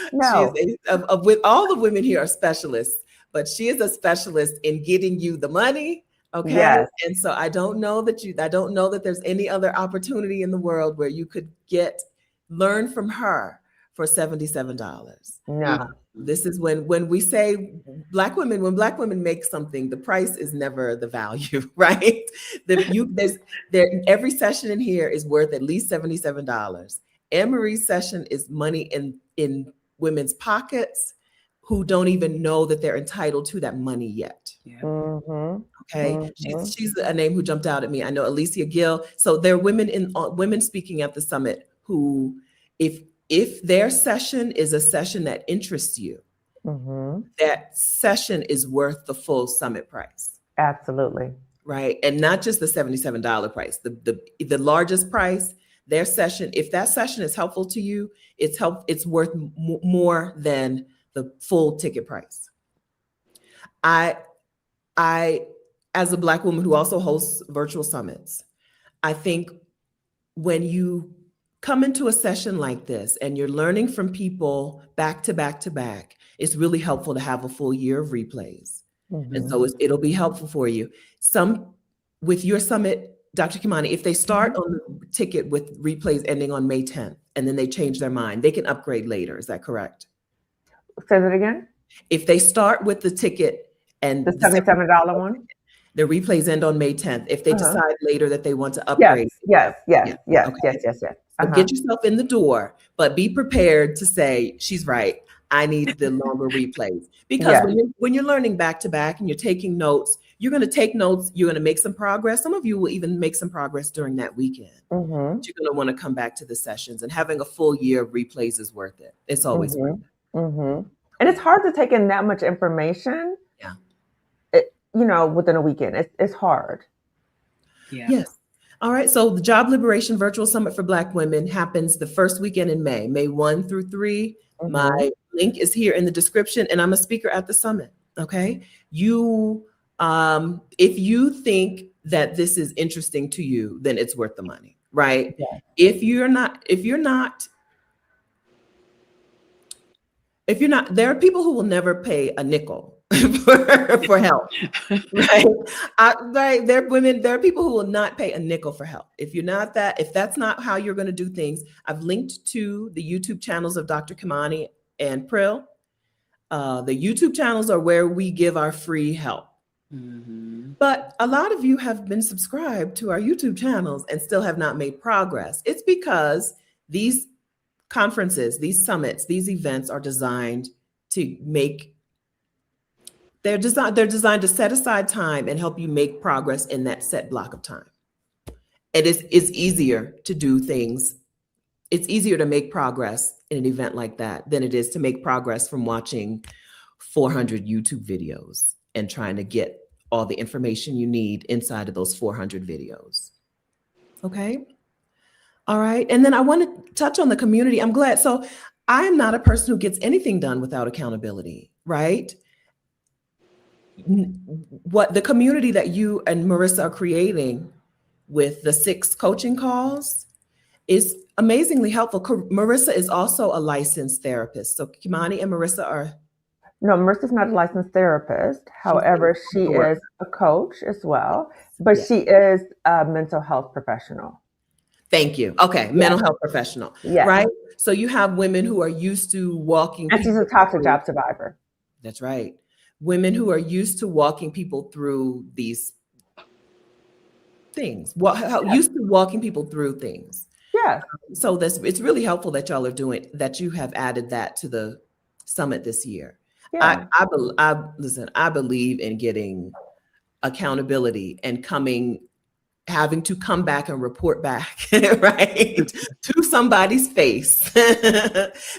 She is No. with all the women here are specialists, but she is a specialist in getting you the money. Okay. Yes. And so I don't know that there's any other opportunity in the world where you could learn from her for $77. No. This is when we say when black women make something, the price is never the value, right? Every session in here is worth at least $77. Anne Marie's session is money in women's pockets who don't even know that they're entitled to that money yet. Yeah. Mhm. Okay, Mhm. she's a name who jumped out at me. I know Alicia Gill. So there are women speaking at the summit who, if their session is a session that interests you, Mhm. that session is worth the full summit price, Absolutely. right? And not just the $77 price. The largest price, their session. If that session is helpful to you, it's worth more than the full ticket price. I, as a Black woman who also hosts virtual summits, I think when you come into a session like this and you're learning from people back to back to back, it's really helpful to have a full year of replays. And Mhm. so it'll be helpful for you. With your summit, Dr. Kimani, if they start on the ticket with replays ending on May 10th and then they change their mind, they can upgrade later. Is that correct? Say that again. If they start with the ticket The and $77 one. the replays end on May 10th. If they Uh-huh. decide later that they want to Yes. upgrade, Yes. Yes. yeah, Yes. okay. Yes. Yes. Yes. So Uh-huh. get yourself in the door, but be prepared to say, she's right. I need the longer replays. Because Yes. when you're learning back to back and you're taking notes, you're going to take notes, you're going to make some progress. Some of you will even make some progress during that weekend. Mhm. But you're going to want to come back to the sessions, and having a full year of replays is worth it. It's always worth Mhm. it. Mhm. And it's hard to take in that much information. Yeah. Within a weekend. It's hard. Yeah. Yes. All right. So the Job Liberation Virtual Summit for Black Women happens the first weekend in May 1 through 3. Mhm. My link is here in the description, and I'm a speaker at the summit. Okay. If you think that this is interesting to you, then it's worth the money, right? Yeah. If you're not, there are people who will never pay a nickel for help. Right. Right. There are people who will not pay a nickel for help. If that's not how you're going to do things, I've linked to the YouTube channels of Dr. Kimani and Prill. The YouTube channels are where we give our free help. Mm-hmm. But a lot of you have been subscribed to our YouTube channels and still have not made progress. It's because these conferences, these summits, these events are designed to they're designed to set aside time and help you make progress in that set block of time. It's easier to do things. It's easier to make progress in an event like that than it is to make progress from watching 400 YouTube videos and trying to get all the information you need inside of those 400 videos. Okay. All right. And then I want to touch on the community. I'm glad. So I am not a person who gets anything done without accountability, right? What the community that you and Marissa are creating with the 6 coaching calls is amazingly helpful. Marissa is also a licensed therapist. So Kimani and Marissa are. No, Marissa's not a licensed therapist. However, she is a coach as well, but she is a mental health professional. Thank you. Okay. Mental health professional. Yes. Right. So you have women who are used to walking. And she's a toxic job survivor. That's right. Women who are used to walking people through these things. Used to walking people through things. Yes. So it's really helpful that y'all are that you have added that to the summit this year. Yeah. I believe in getting accountability and having to come back and report back, right, to somebody's face.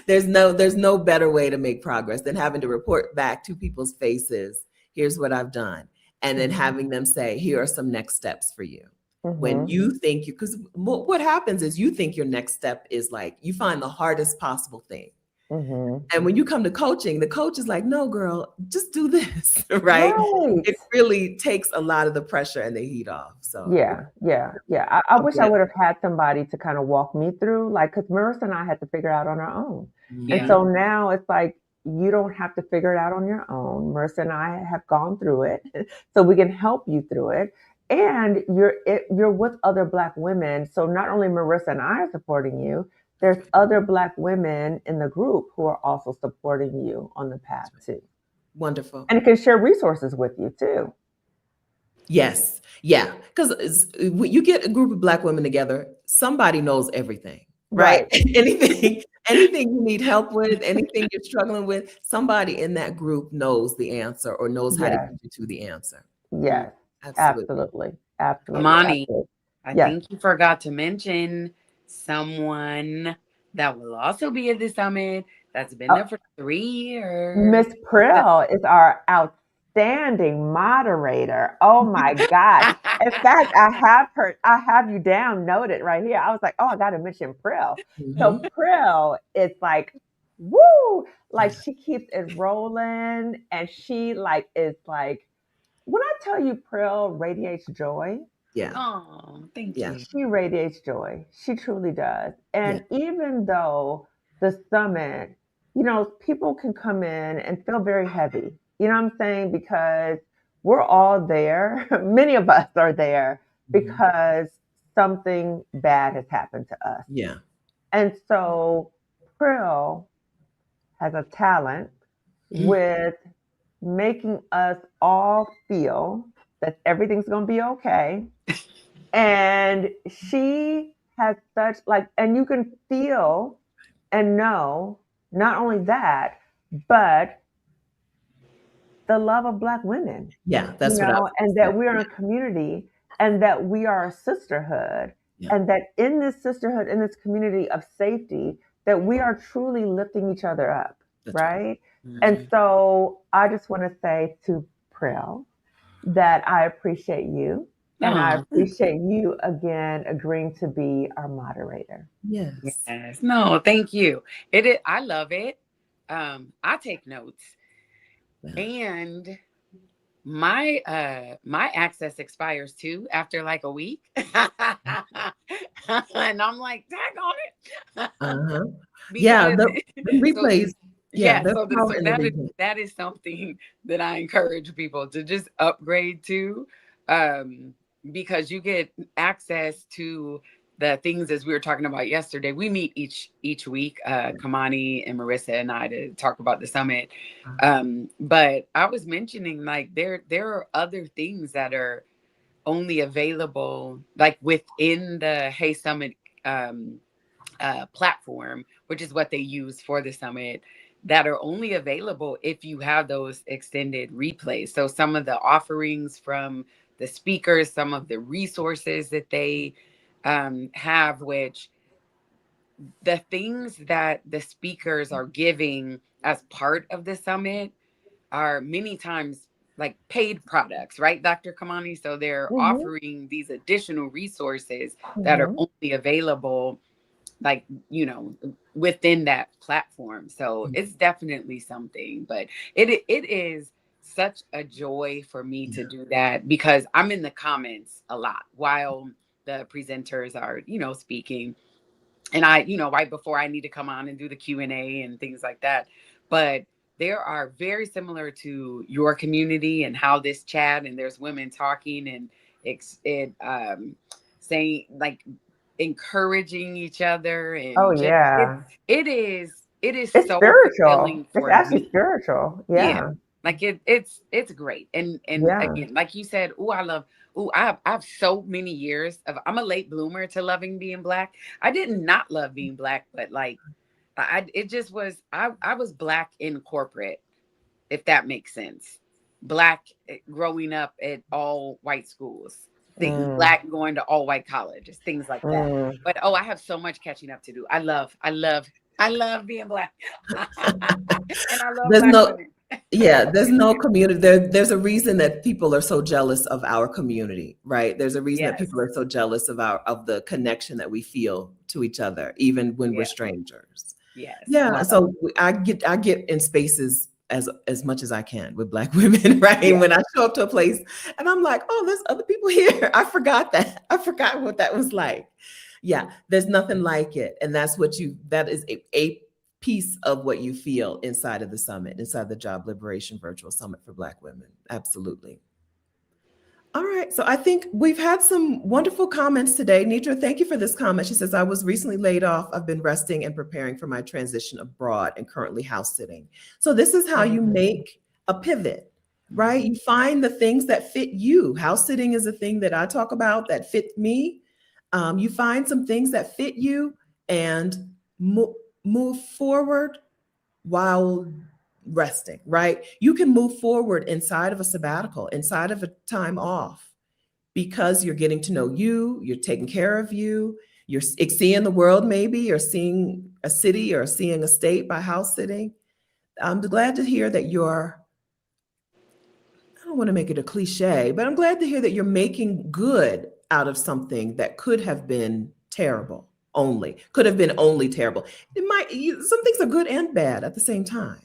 There's no better way to make progress than having to report back to people's faces. Here's what I've done. And then having them say, here are some next steps for you. When Mm-hmm. you think you, because what happens is you think your next step is like, you find the hardest possible thing. Mm-hmm. And when you come to coaching, the coach is like, no, girl, just do this, right? Right. It really takes a lot of the pressure and the heat off. So Yeah, yeah, yeah. I I'm wish I glad. would have had somebody to kind of walk me through, like, because Marissa and I had to figure it out on our own. And Yeah. Mhm. so now it's like, you don't have to figure it out on your own. Marissa and I have gone through it, so we can help you through it. And you're with other Black women. So not only Marissa and I are supporting you, there's other Black women in the group who are also supporting you on the path too. Wonderful. And it can share resources with you too. Yes. Yeah. Because you get a group of Black women together, somebody knows everything, right? Right. Anything you need help with, anything you're struggling with, somebody in that group knows the answer or knows how to Yes. get you to the answer. Mm. Yes, Absolutely. absolutely, absolutely, Amani, absolutely. I Yes. think you forgot to mention someone that will also be at the summit that's been there Oh, for 3 years. Miss Prill is our outstanding moderator. Oh my God. In fact, I have you down noted right here. I was like, oh, I got to mention Prill. So Mhm. Prill is like, woo, like she keeps it rolling and she like is like, when I tell you Prill radiates joy, Yeah. Oh, thank Yeah. you. she radiates joy. She truly does. Yeah. And even though the summit, people can come in and feel very heavy. You know what I'm saying? Because we're all there. Many of us are there Mhm. because something bad has happened to us. Yeah. And so Prill has a talent with making us all feel that everything's going to be okay, and she has such like, and you can feel and know not only that, but the love of Black women, Yeah. That's what I was and going that to we are say. a community and that we are a sisterhood, Yeah. and that in this sisterhood, in this community of safety, that we are truly lifting each other up, That's right. right? That's And right. so I just want to say to Prill that I appreciate you. And I Oh, appreciate you again agreeing to be our moderator. Yes. yes. No, thank you. It is, I love it. I take notes. Yeah. And my access expires too after like a week. And I'm like, dang on it. Uh-huh. Yeah. Because The so replays. Yeah. yeah, There's so power in the that is replay. something that I encourage people to just upgrade to, um, because you get access to the things as we were talking about yesterday. We meet each week, Kamani and Marissa and I, to talk about the summit. But I was mentioning like there are other things that are only available like within the Hey Summit um, platform, which is what they use for the summit, that are only available if you have those extended replays. So some of the offerings from the speakers, some of the resources that they have, which the things that the speakers are giving as part of the summit are many times like paid products, right, Dr. Kamani? So they're Mm-hmm. offering these additional resources that are Mm-hmm. only available like within that platform. So it's definitely something, but it is such a joy for me to Yeah. do that because I'm in the comments a lot while the presenters are speaking, and I right before I need to come on and do the Q&A and things like that. But there are very similar to your community and how this chat, and there's women talking and saying like encouraging each other, Oh and just yeah. it is It's so spiritual. fulfilling It's for actually me. spiritual. Yeah. Yeah. Like it's great. And Yeah. again, like you said, I have so many years of, I'm a late bloomer to loving being Black. I did not love being Black, but like it just was, I was Black in corporate, if that makes sense. Black growing up at all white schools. Mm, Black going to all white colleges, things like that. mm. But oh, I have so much catching up to do. I love being Black. And I love There's Black no women. Yeah, there's no community. There's a reason that people are so jealous of our community, right? There's a reason that Yes. people are so jealous of the connection that we feel to each other, even when we're Yeah. strangers. Yes. Yeah, so I get in spaces as much as I can with Black women, right? Yeah. When I show up to a place and I'm like, oh, there's other people here. I forgot that. I forgot what that was like. Yeah, there's nothing like it. And that is a piece of what you feel inside of the summit, inside the Job Liberation Virtual Summit for Black women. Absolutely. All right. So I think we've had some wonderful comments today. Nidra, thank you for this comment. She says, I was recently laid off. I've been resting and preparing for my transition abroad and currently house sitting. So this is how you make a pivot, right? You find the things that fit you. House sitting is a thing that I talk about that fit me. You find some things that fit you and move forward while resting, right? You can move forward inside of a sabbatical, inside of a time off, because you're getting to know you, you're taking care of you, you're seeing the world maybe, or seeing a city or seeing a state by house sitting. I'm glad to hear that I don't want to make it a cliche, but I'm glad to hear that you're making good out of something that could have been terrible could have been only terrible. Some things are good and bad at the same time,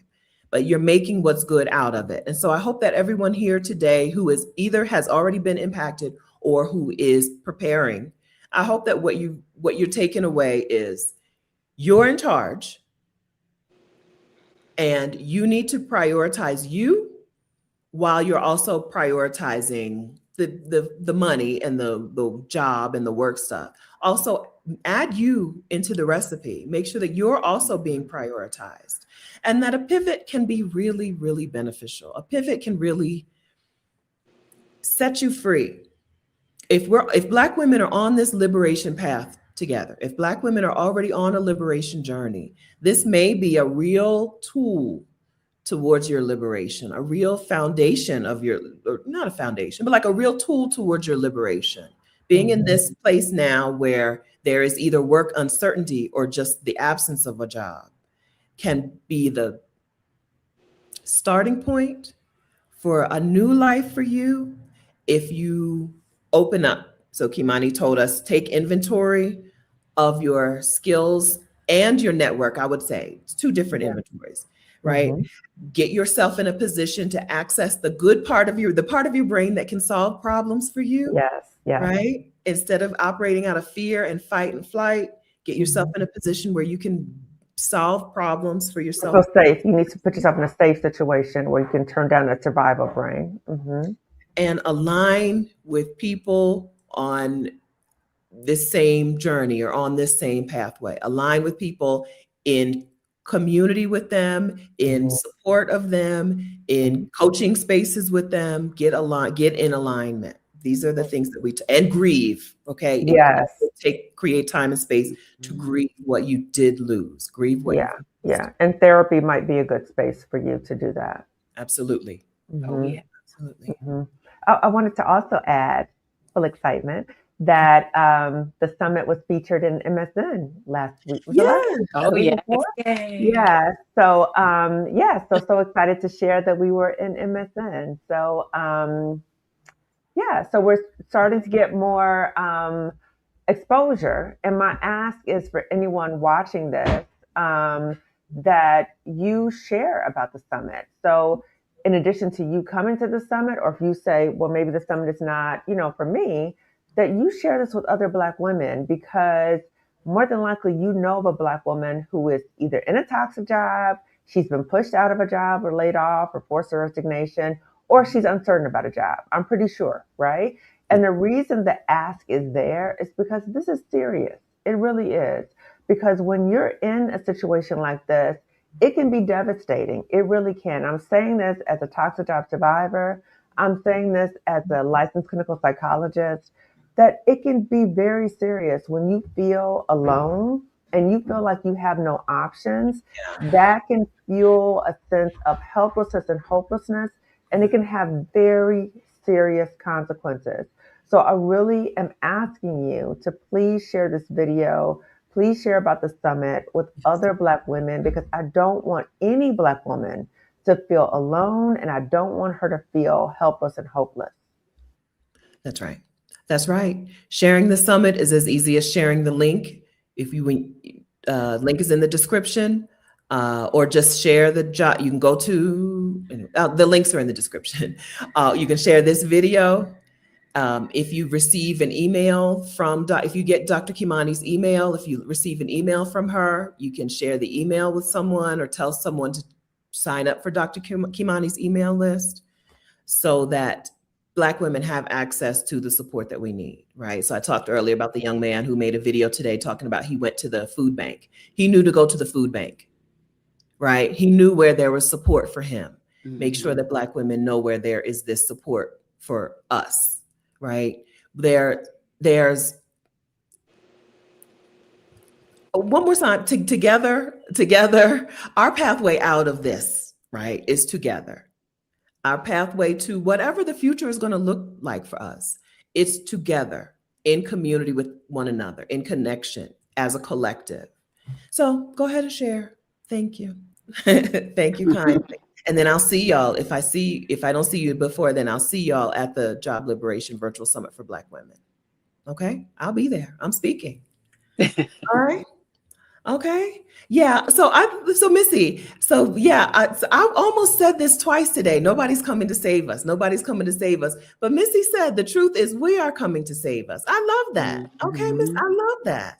but you're making what's good out of it. And so I hope that everyone here today who is either has already been impacted or who is preparing, I hope that what you're taking away is you're in charge and you need to prioritize you while you're also prioritizing the money and the job and the work stuff. Also, add you into the recipe. Make sure that you're also being prioritized, and that a pivot can be really, really beneficial. A pivot can really set you free. If Black women are on this liberation path together, if Black women are already on a liberation journey, this may be a real tool towards your liberation, a real foundation or not a foundation, but like a real tool towards your liberation. Being in this place now where there is either work uncertainty or just the absence of a job can be the starting point for a new life for you if you open up. So Kimani told us, take inventory of your skills and your network. I would say it's two different inventories, right? Get yourself in a position to access the good part of the part of your brain that can solve problems for you. Yes, yes. Right? Instead of operating out of fear and fight and flight, get yourself in a position where you can solve problems for yourself. So safe. You need to put yourself in a safe situation where you can turn down that survival brain. And align with people on this same journey or on this same pathway. Align with people in community with them, in support of them, in coaching spaces with them. Get in alignment. These are the things that and grieve. Okay. Yes. Create time and space to grieve what you did lose. Grieve what. Yeah. And therapy might be a good space for you to do that. Absolutely. Oh yeah. Absolutely. I wanted to also add, full excitement, that the summit was featured in MSN last week. Yeah. So so excited to share that we were in MSN. So so we're starting to get more exposure. And my ask is for anyone watching this that you share about the summit. So in addition to you coming to the summit, or if you say, well, maybe the summit is not, for me, that you share this with other Black women, because more than likely, you know of a Black woman who is either in a toxic job, she's been pushed out of a job or laid off or forced her resignation, or she's uncertain about a job. I'm pretty sure, right? And the reason the ask is there is because this is serious. It really is. Because when you're in a situation like this, it can be devastating. It really can. I'm saying this as a toxic job survivor. I'm saying this as a licensed clinical psychologist, that it can be very serious when you feel alone and you feel like you have no options. That can fuel a sense of helplessness and hopelessness, and it can have very serious consequences. So I really am asking you to please share this video. Please share about the summit with other Black women, because I don't want any Black woman to feel alone, and I don't want her to feel helpless and hopeless. That's right. That's right. Sharing the summit is as easy as sharing the link. If you link is in the description, or just share the job. You can go to the links are in the description. You can share this video. If you receive an email from, if you get Dr. Kimani's email, if you receive an email from her, you can share the email with someone or tell someone to sign up for Dr. Kimani's email list so that Black women have access to the support that we need, right? So I talked earlier about the young man who made a video today talking about he went to the food bank. He knew to go to the food bank, right? He knew where there was support for him. Make sure that Black women know where there is this support for us, right? There's one more time, together, our pathway out of this, right, is together. Our pathway to whatever the future is going to look like for us, it's together, in community with one another, in connection, as a collective. So go ahead and share. Thank you. Thank you kindly. And then I'll see y'all. If I don't see you before, then I'll see y'all at the Job Liberation Virtual Summit for Black Women. Okay, I'll be there. I'm speaking. All right. Okay. Yeah. So Missy. So yeah, I almost said this twice today. Nobody's coming to save us. Nobody's coming to save us. But Missy said the truth is we are coming to save us. I love that. Okay, Miss. I love that.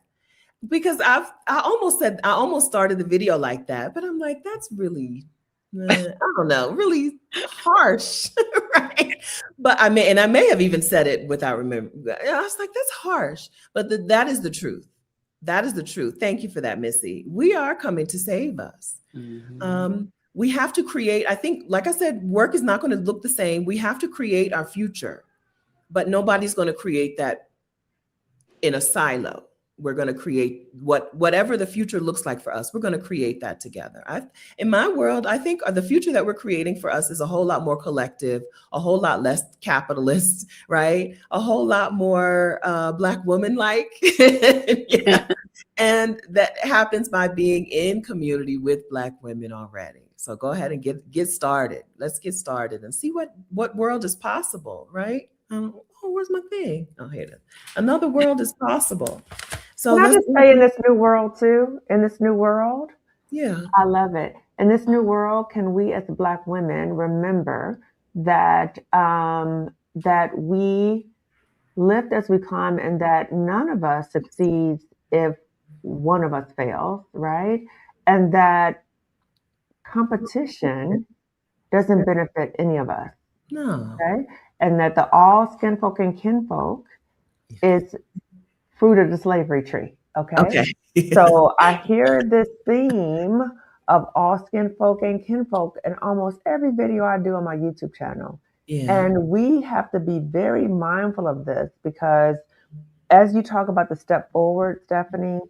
Because I almost started the video like that, but I'm like, that's really, I don't know, really harsh, right? But I may have even said it without remembering. I was like, that's harsh, but that is the truth. That is the truth. Thank you for that, Missy. We are coming to save us. We have to create, I think, like I said, work is not going to look the same. We have to create our future, but nobody's going to create that in a silo. We're going to create whatever the future looks like for us. We're going to create that together. In my world, I think the future that we're creating for us is a whole lot more collective, a whole lot less capitalist, right? A whole lot more Black woman-like. Yeah. And that happens by being in community with Black women already. So go ahead and get started. Let's get started and see what world is possible, right? Oh, where's my thing? Oh, here it is. Another world is possible. So can I just say in this new world too, in this new world, yeah, I love it. In this new world, can we as Black women remember that that we lift as we climb and that none of us succeeds if one of us fails, right? And that competition doesn't benefit any of us. No. Okay? And that the all skin folk and kinfolk is fruit of the slavery tree. Okay. So I hear this theme of all skin folk and kinfolk in almost every video I do on my YouTube channel. Yeah. And we have to be very mindful of this because as you talk about the step forward, Stephanie,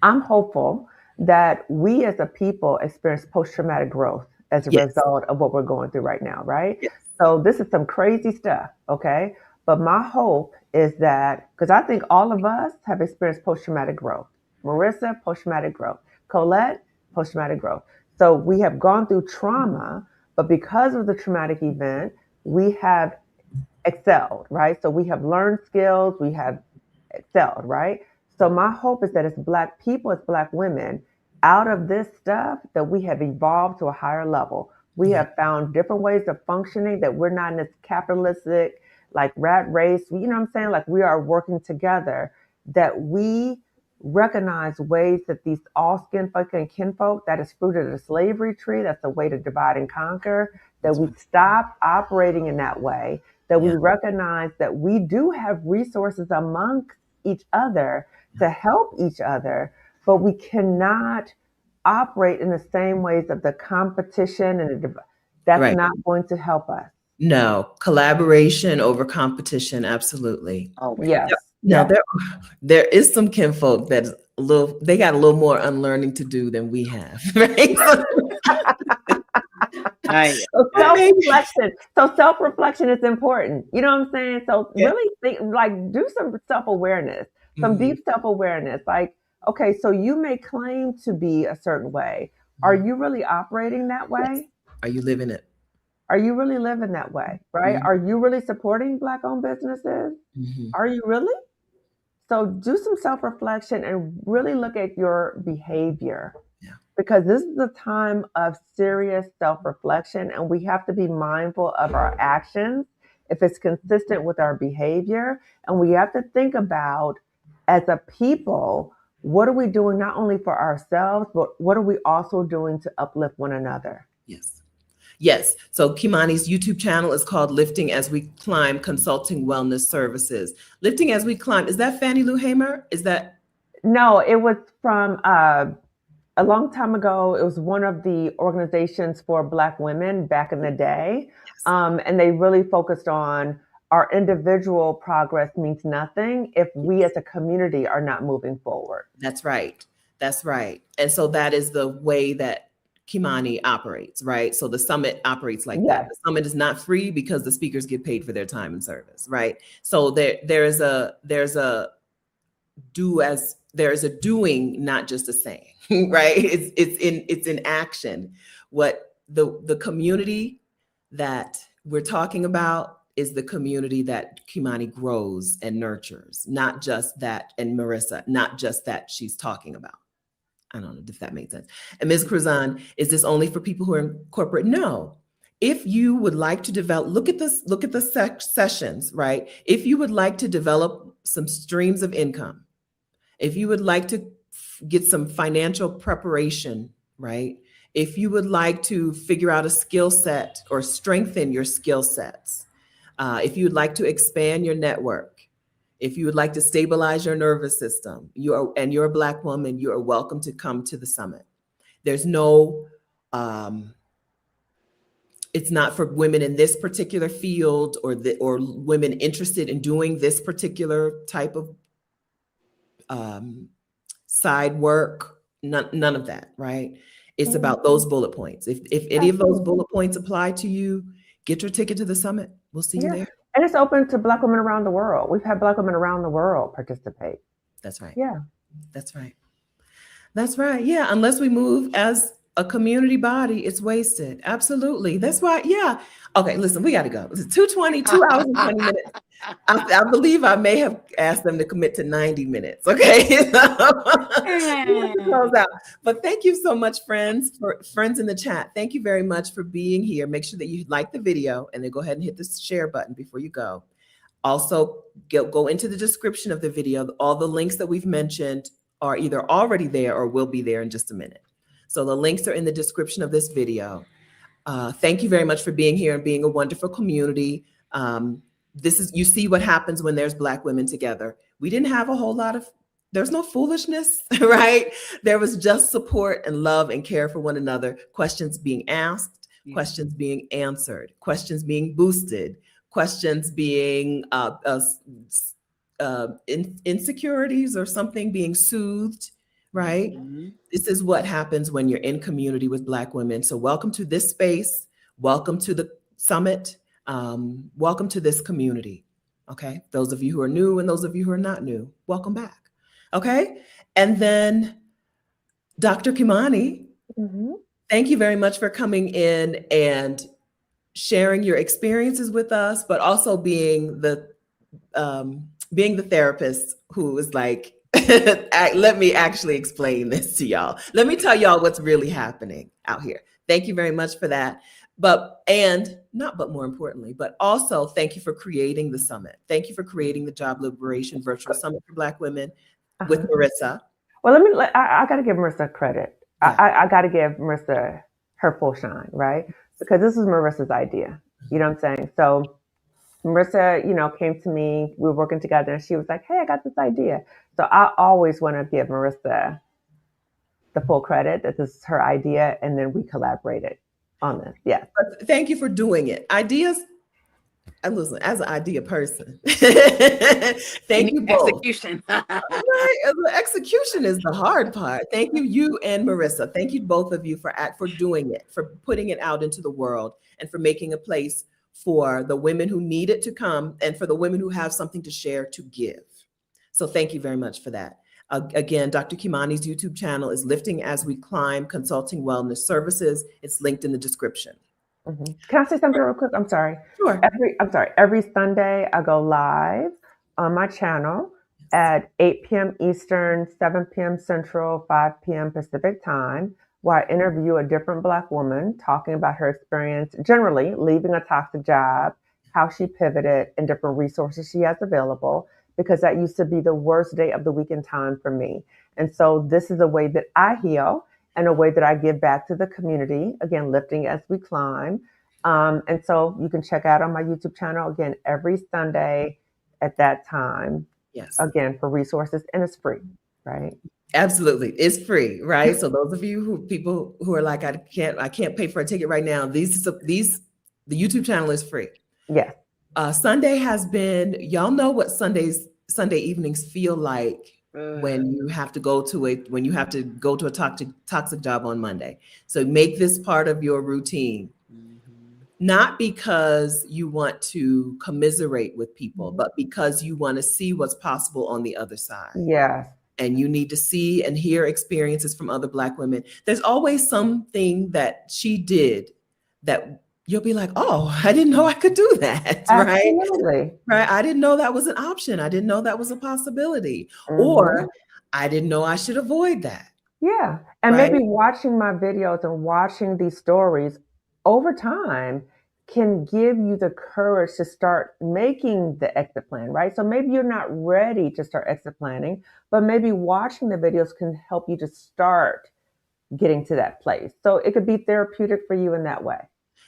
I'm hopeful that we as a people experience post-traumatic growth as a result of what we're going through right now, right? Yes. So this is some crazy stuff, okay? But my hope is that, because I think all of us have experienced post-traumatic growth. Marissa, post-traumatic growth. Colette, post-traumatic growth. So we have gone through trauma, but because of the traumatic event, we have excelled, right? So we have learned skills, we have excelled, right? So my hope is that as Black people, as Black women, out of this stuff, that we have evolved to a higher level. We have found different ways of functioning, that we're not in this capitalistic, like rat race, you know what I'm saying? Like we are working together, that we recognize ways that these all skin folk and kinfolk, that is fruit of the slavery tree, that's a way to divide and conquer, that we stop operating in that way, that we recognize that we do have resources amongst each other to help each other, but we cannot operate in the same ways of the competition and that's not going to help us. No, collaboration over competition, absolutely. Oh, yes. Now there is some kinfolk that's they got a little more unlearning to do than we have, right? So self-reflection. So self-reflection is important. You know what I'm saying? So really think, like, do some self-awareness, some deep self-awareness. Like, okay, so you may claim to be a certain way. Are you really operating that way? Are you living it? Are you really living that way, right? Mm-hmm. Are you really supporting Black-owned businesses? Mm-hmm. Are you really? So do some self-reflection and really look at your behavior, Yeah. because this is a time of serious self-reflection, and we have to be mindful of our actions if it's consistent with our behavior. And we have to think about, as a people, what are we doing not only for ourselves, but what are we also doing to uplift one another? Yes. Yes. So Kimani's YouTube channel is called Lifting as We Climb Consulting Wellness Services. Lifting as We Climb. Is that Fannie Lou Hamer? Is that? No, it was from a long time ago. It was one of the organizations for Black women back in the day. Yes. And they really focused on our individual progress means nothing if we as a community are not moving forward. That's right. That's right. And so that is the way that Kimani operates, right? So the summit operates like that. Yes. The summit is not free because the speakers get paid for their time and service, right? So there's a doing, not just a saying, right? It's in action. What the community that we're talking about is the community that Kimani grows and nurtures, not just that, and Marissa, not just that she's talking about. I don't know if that makes sense. And Ms. Cruzan, is this only for people who are in corporate? No. If you would like to develop, look at the sessions, right? If you would like to develop some streams of income, if you would like to get some financial preparation, right? If you would like to figure out a skill set or strengthen your skill sets, if you would like to expand your network, if you would like to stabilize your nervous system, you're a Black woman, you are welcome to come to the summit. There's no, it's not for women in this particular field or women interested in doing this particular type of side work. None of that, right? It's about those bullet points. If any of those bullet points apply to you, get your ticket to the summit. We'll see you there. And it's open to Black women around the world. We've had Black women around the world participate. That's right. Yeah. That's right. That's right. Yeah. Unless we move as a community body, it's wasted. Absolutely. That's why. Yeah. Okay. Listen, we got to go. It's 2:20, 2 hours and 20 minutes. I believe I may have asked them to commit to 90 minutes. Okay. Close out. But thank you so much, friends in the chat. Thank you very much for being here. Make sure that you like the video and then go ahead and hit the share button before you go. Also, go into the description of the video. All the links that we've mentioned are either already there or will be there in just a minute. So the links are in the description of this video. Thank you very much for being here and being a wonderful community. You see what happens when there's Black women together. We didn't have a whole lot of, there's no foolishness, right? There was just support and love and care for one another. Questions being asked, questions being answered, questions being boosted, questions being insecurities or something being soothed, right? Mm-hmm. This is what happens when you're in community with Black women. So welcome to this space. Welcome to the summit. Welcome to this community. Okay. Those of you who are new and those of you who are not new, welcome back. Okay. And then Dr. Kimani, thank you very much for coming in and sharing your experiences with us, but also being the therapist who is like, let me actually explain this to y'all. Let me tell y'all what's really happening out here. Thank you very much for that. But more importantly, but also thank you for creating the summit. Thank you for creating the Job Liberation Virtual Summit for Black Women with Marissa. Well, I got to give Marissa credit. Yeah. I got to give Marissa her full shine, right? Because this is Marissa's idea. You know what I'm saying? So Marissa, came to me, we were working together and she was like, hey, I got this idea. So I always want to give Marissa the full credit that this is her idea. And then we collaborated on this. Yeah. Thank you for doing it. Ideas. And listen, as an idea person, thank you both. Execution. Right. Execution is the hard part. Thank you and Marissa. Thank you both of you for doing it, for putting it out into the world and for making a place for the women who need it to come and for the women who have something to share to give. So thank you very much for that. Again, Dr. Kimani's YouTube channel is Lifting as We Climb Consulting Wellness Services. It's linked in the description. Can I say something real quick? I'm sorry. Sure. Every Sunday I go live on my channel at 8 p.m. Eastern, 7 p.m. Central, 5 p.m. Pacific time, where I interview a different Black woman talking about her experience, generally leaving a toxic job, how she pivoted, and different resources she has available, because that used to be the worst day of the week in time for me. And so this is a way that I heal and a way that I give back to the community, again, lifting as we climb. And so you can check out on my YouTube channel, again, every Sunday at that time, Yes. again, for resources, and it's free, right? Absolutely. It's free, right? So those of you people who are like, I can't pay for a ticket right now. The YouTube channel is free. Yes. Sunday has been, y'all know what Sunday evenings feel like when you have to go to a toxic job on Monday. So make this part of your routine. Not because you want to commiserate with people, but because you want to see what's possible on the other side. Yes. And you need to see and hear experiences from other Black women. There's always something that she did that you'll be like, oh, I didn't know I could do that. Absolutely. Right. I didn't know that was an option. I didn't know that was a possibility. Or I didn't know I should avoid that. Yeah. And maybe watching my videos and watching these stories over time can give you the courage to start making the exit plan, right? So maybe you're not ready to start exit planning, but maybe watching the videos can help you to start getting to that place. So it could be therapeutic for you in that way.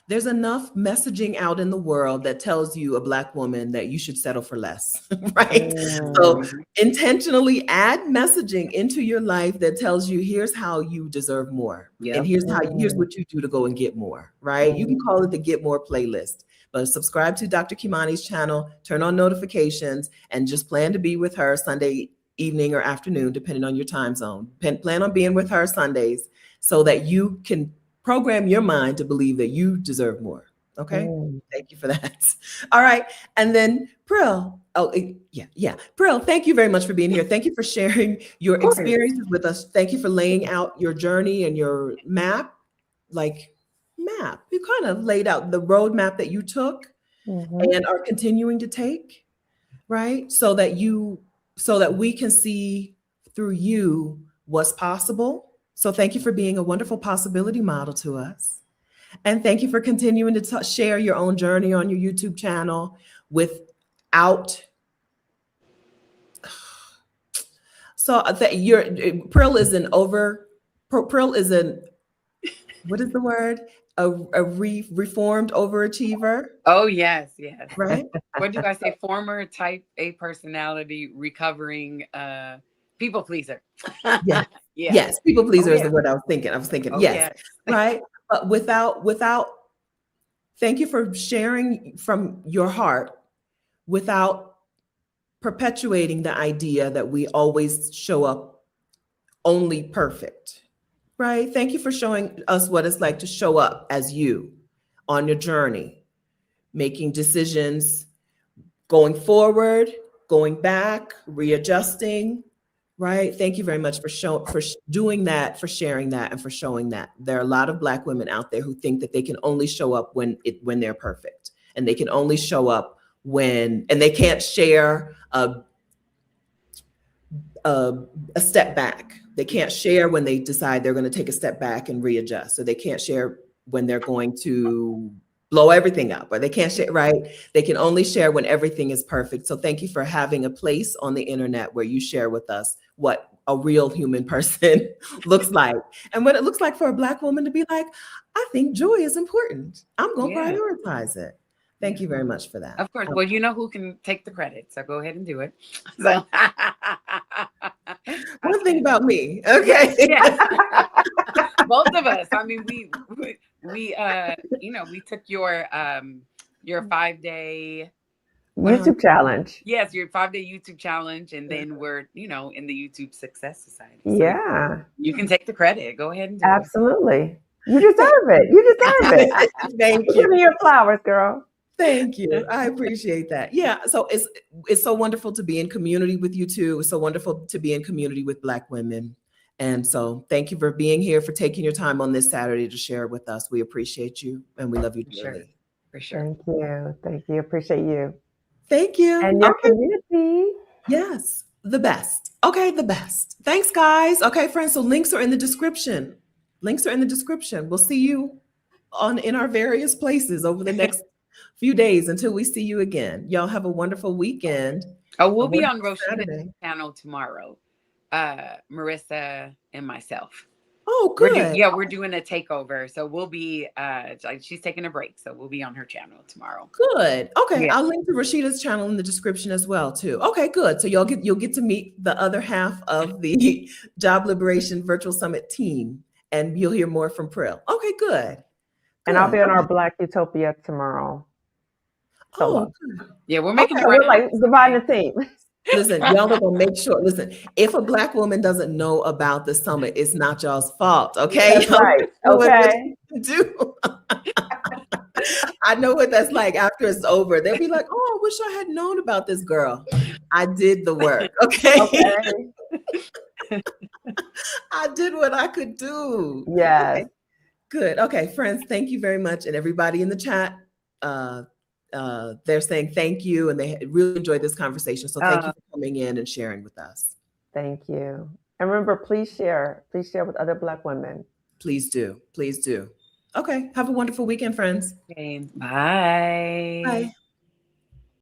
There's enough messaging out in the world that tells you, a Black woman, that you should settle for less, right? So intentionally add messaging into your life that tells you, here's how you deserve more. And here's what you do to go and get more, right? You can call it the Get More playlist, but subscribe to Dr. Kimani's channel, turn on notifications, and just plan to be with her Sunday evening or afternoon, depending on your time zone. Plan on being with her Sundays so that you can program your mind to believe that you deserve more. Okay. Thank you for that. All right. And then Prill. Prill, thank you very much for being here. Thank you for sharing your experiences with us. Thank you for laying out your journey and your map. You kind of laid out the roadmap that you took and are continuing to take, right? So that we can see through you what's possible. So thank you for being a wonderful possibility model to us. And thank you for continuing to share your own journey on your YouTube channel without. So Pearl is what is the word? A reformed overachiever. Oh, yes. Right? What do I say? Former type A personality, recovering people pleaser. Yes, people pleaser is the word I was thinking. Yes. Right. But without, thank you for sharing from your heart without perpetuating the idea that we always show up only perfect. Right. Thank you for showing us what it's like to show up as you on your journey, making decisions, going forward, going back, readjusting. Right. Thank you very much for doing that, for sharing that, and for showing that. There are a lot of Black women out there who think that they can only show up when they're perfect, and they can only show up and they can't share a step back. They can't share when they decide they're going to take a step back and readjust. So they can't share when they're going to blow everything up, or they can't share, right? They can only share when everything is perfect. So thank you for having a place on the internet where you share with us what a real human person looks like, and what it looks like for a Black woman to be like, I think joy is important. I'm going to prioritize it. Thank you very much for that. Of course. Well, you know who can take the credit, so go ahead and do it. So one thing about me, okay? Both of us. I mean, we took your 5-day YouTube challenge. Yes, your 5-day YouTube challenge, and then we're in the YouTube Success Society. So you can take the credit. Go ahead and do it. You deserve it. You deserve it. Thank you. Give me your flowers, girl. Thank you. I appreciate that. Yeah. So it's so wonderful to be in community with you too. It's so wonderful to be in community with Black women. And so thank you for being here, for taking your time on this Saturday to share with us. We appreciate you and we love you dearly. For sure. Thank you. Thank you. Appreciate you. Thank you. And your Okay. community. Yes, the best. Okay, the best. Thanks, guys. Okay, friends. So links are in the description. Links are in the description. We'll see you in our various places over the next few days until we see you again. Y'all have a wonderful weekend. Oh, we'll be on Roshida's Saturday. channel tomorrow. Marissa and myself. Oh, good. We're doing a takeover. So we'll be she's taking a break. So we'll be on her channel tomorrow. Good. Okay. Yeah. I'll link to Rashida's channel in the description as well, too. Okay, good. So you'll get to meet the other half of the Job Liberation Virtual Summit team, and you'll hear more from Prill. Okay, good. And I'll be on our Black Utopia tomorrow. Oh, good. Yeah, we're making we're like dividing the team. Listen, y'all are gonna make sure. Listen, if a Black woman doesn't know about the summit, it's not y'all's fault. Okay, that's right. Okay. Do. I know what that's like after it's over. They'll be like, "Oh, I wish I had known about this girl." I did the work. Okay. I did what I could do. Yes. Okay. Good. Okay, friends, thank you very much, and everybody in the chat. They're saying thank you, and they really enjoyed this conversation. So thank you for coming in and sharing with us. Thank you. And remember, please share. Please share with other Black women. Please do. Please do. Okay. Have a wonderful weekend, friends. Okay. Bye. Bye.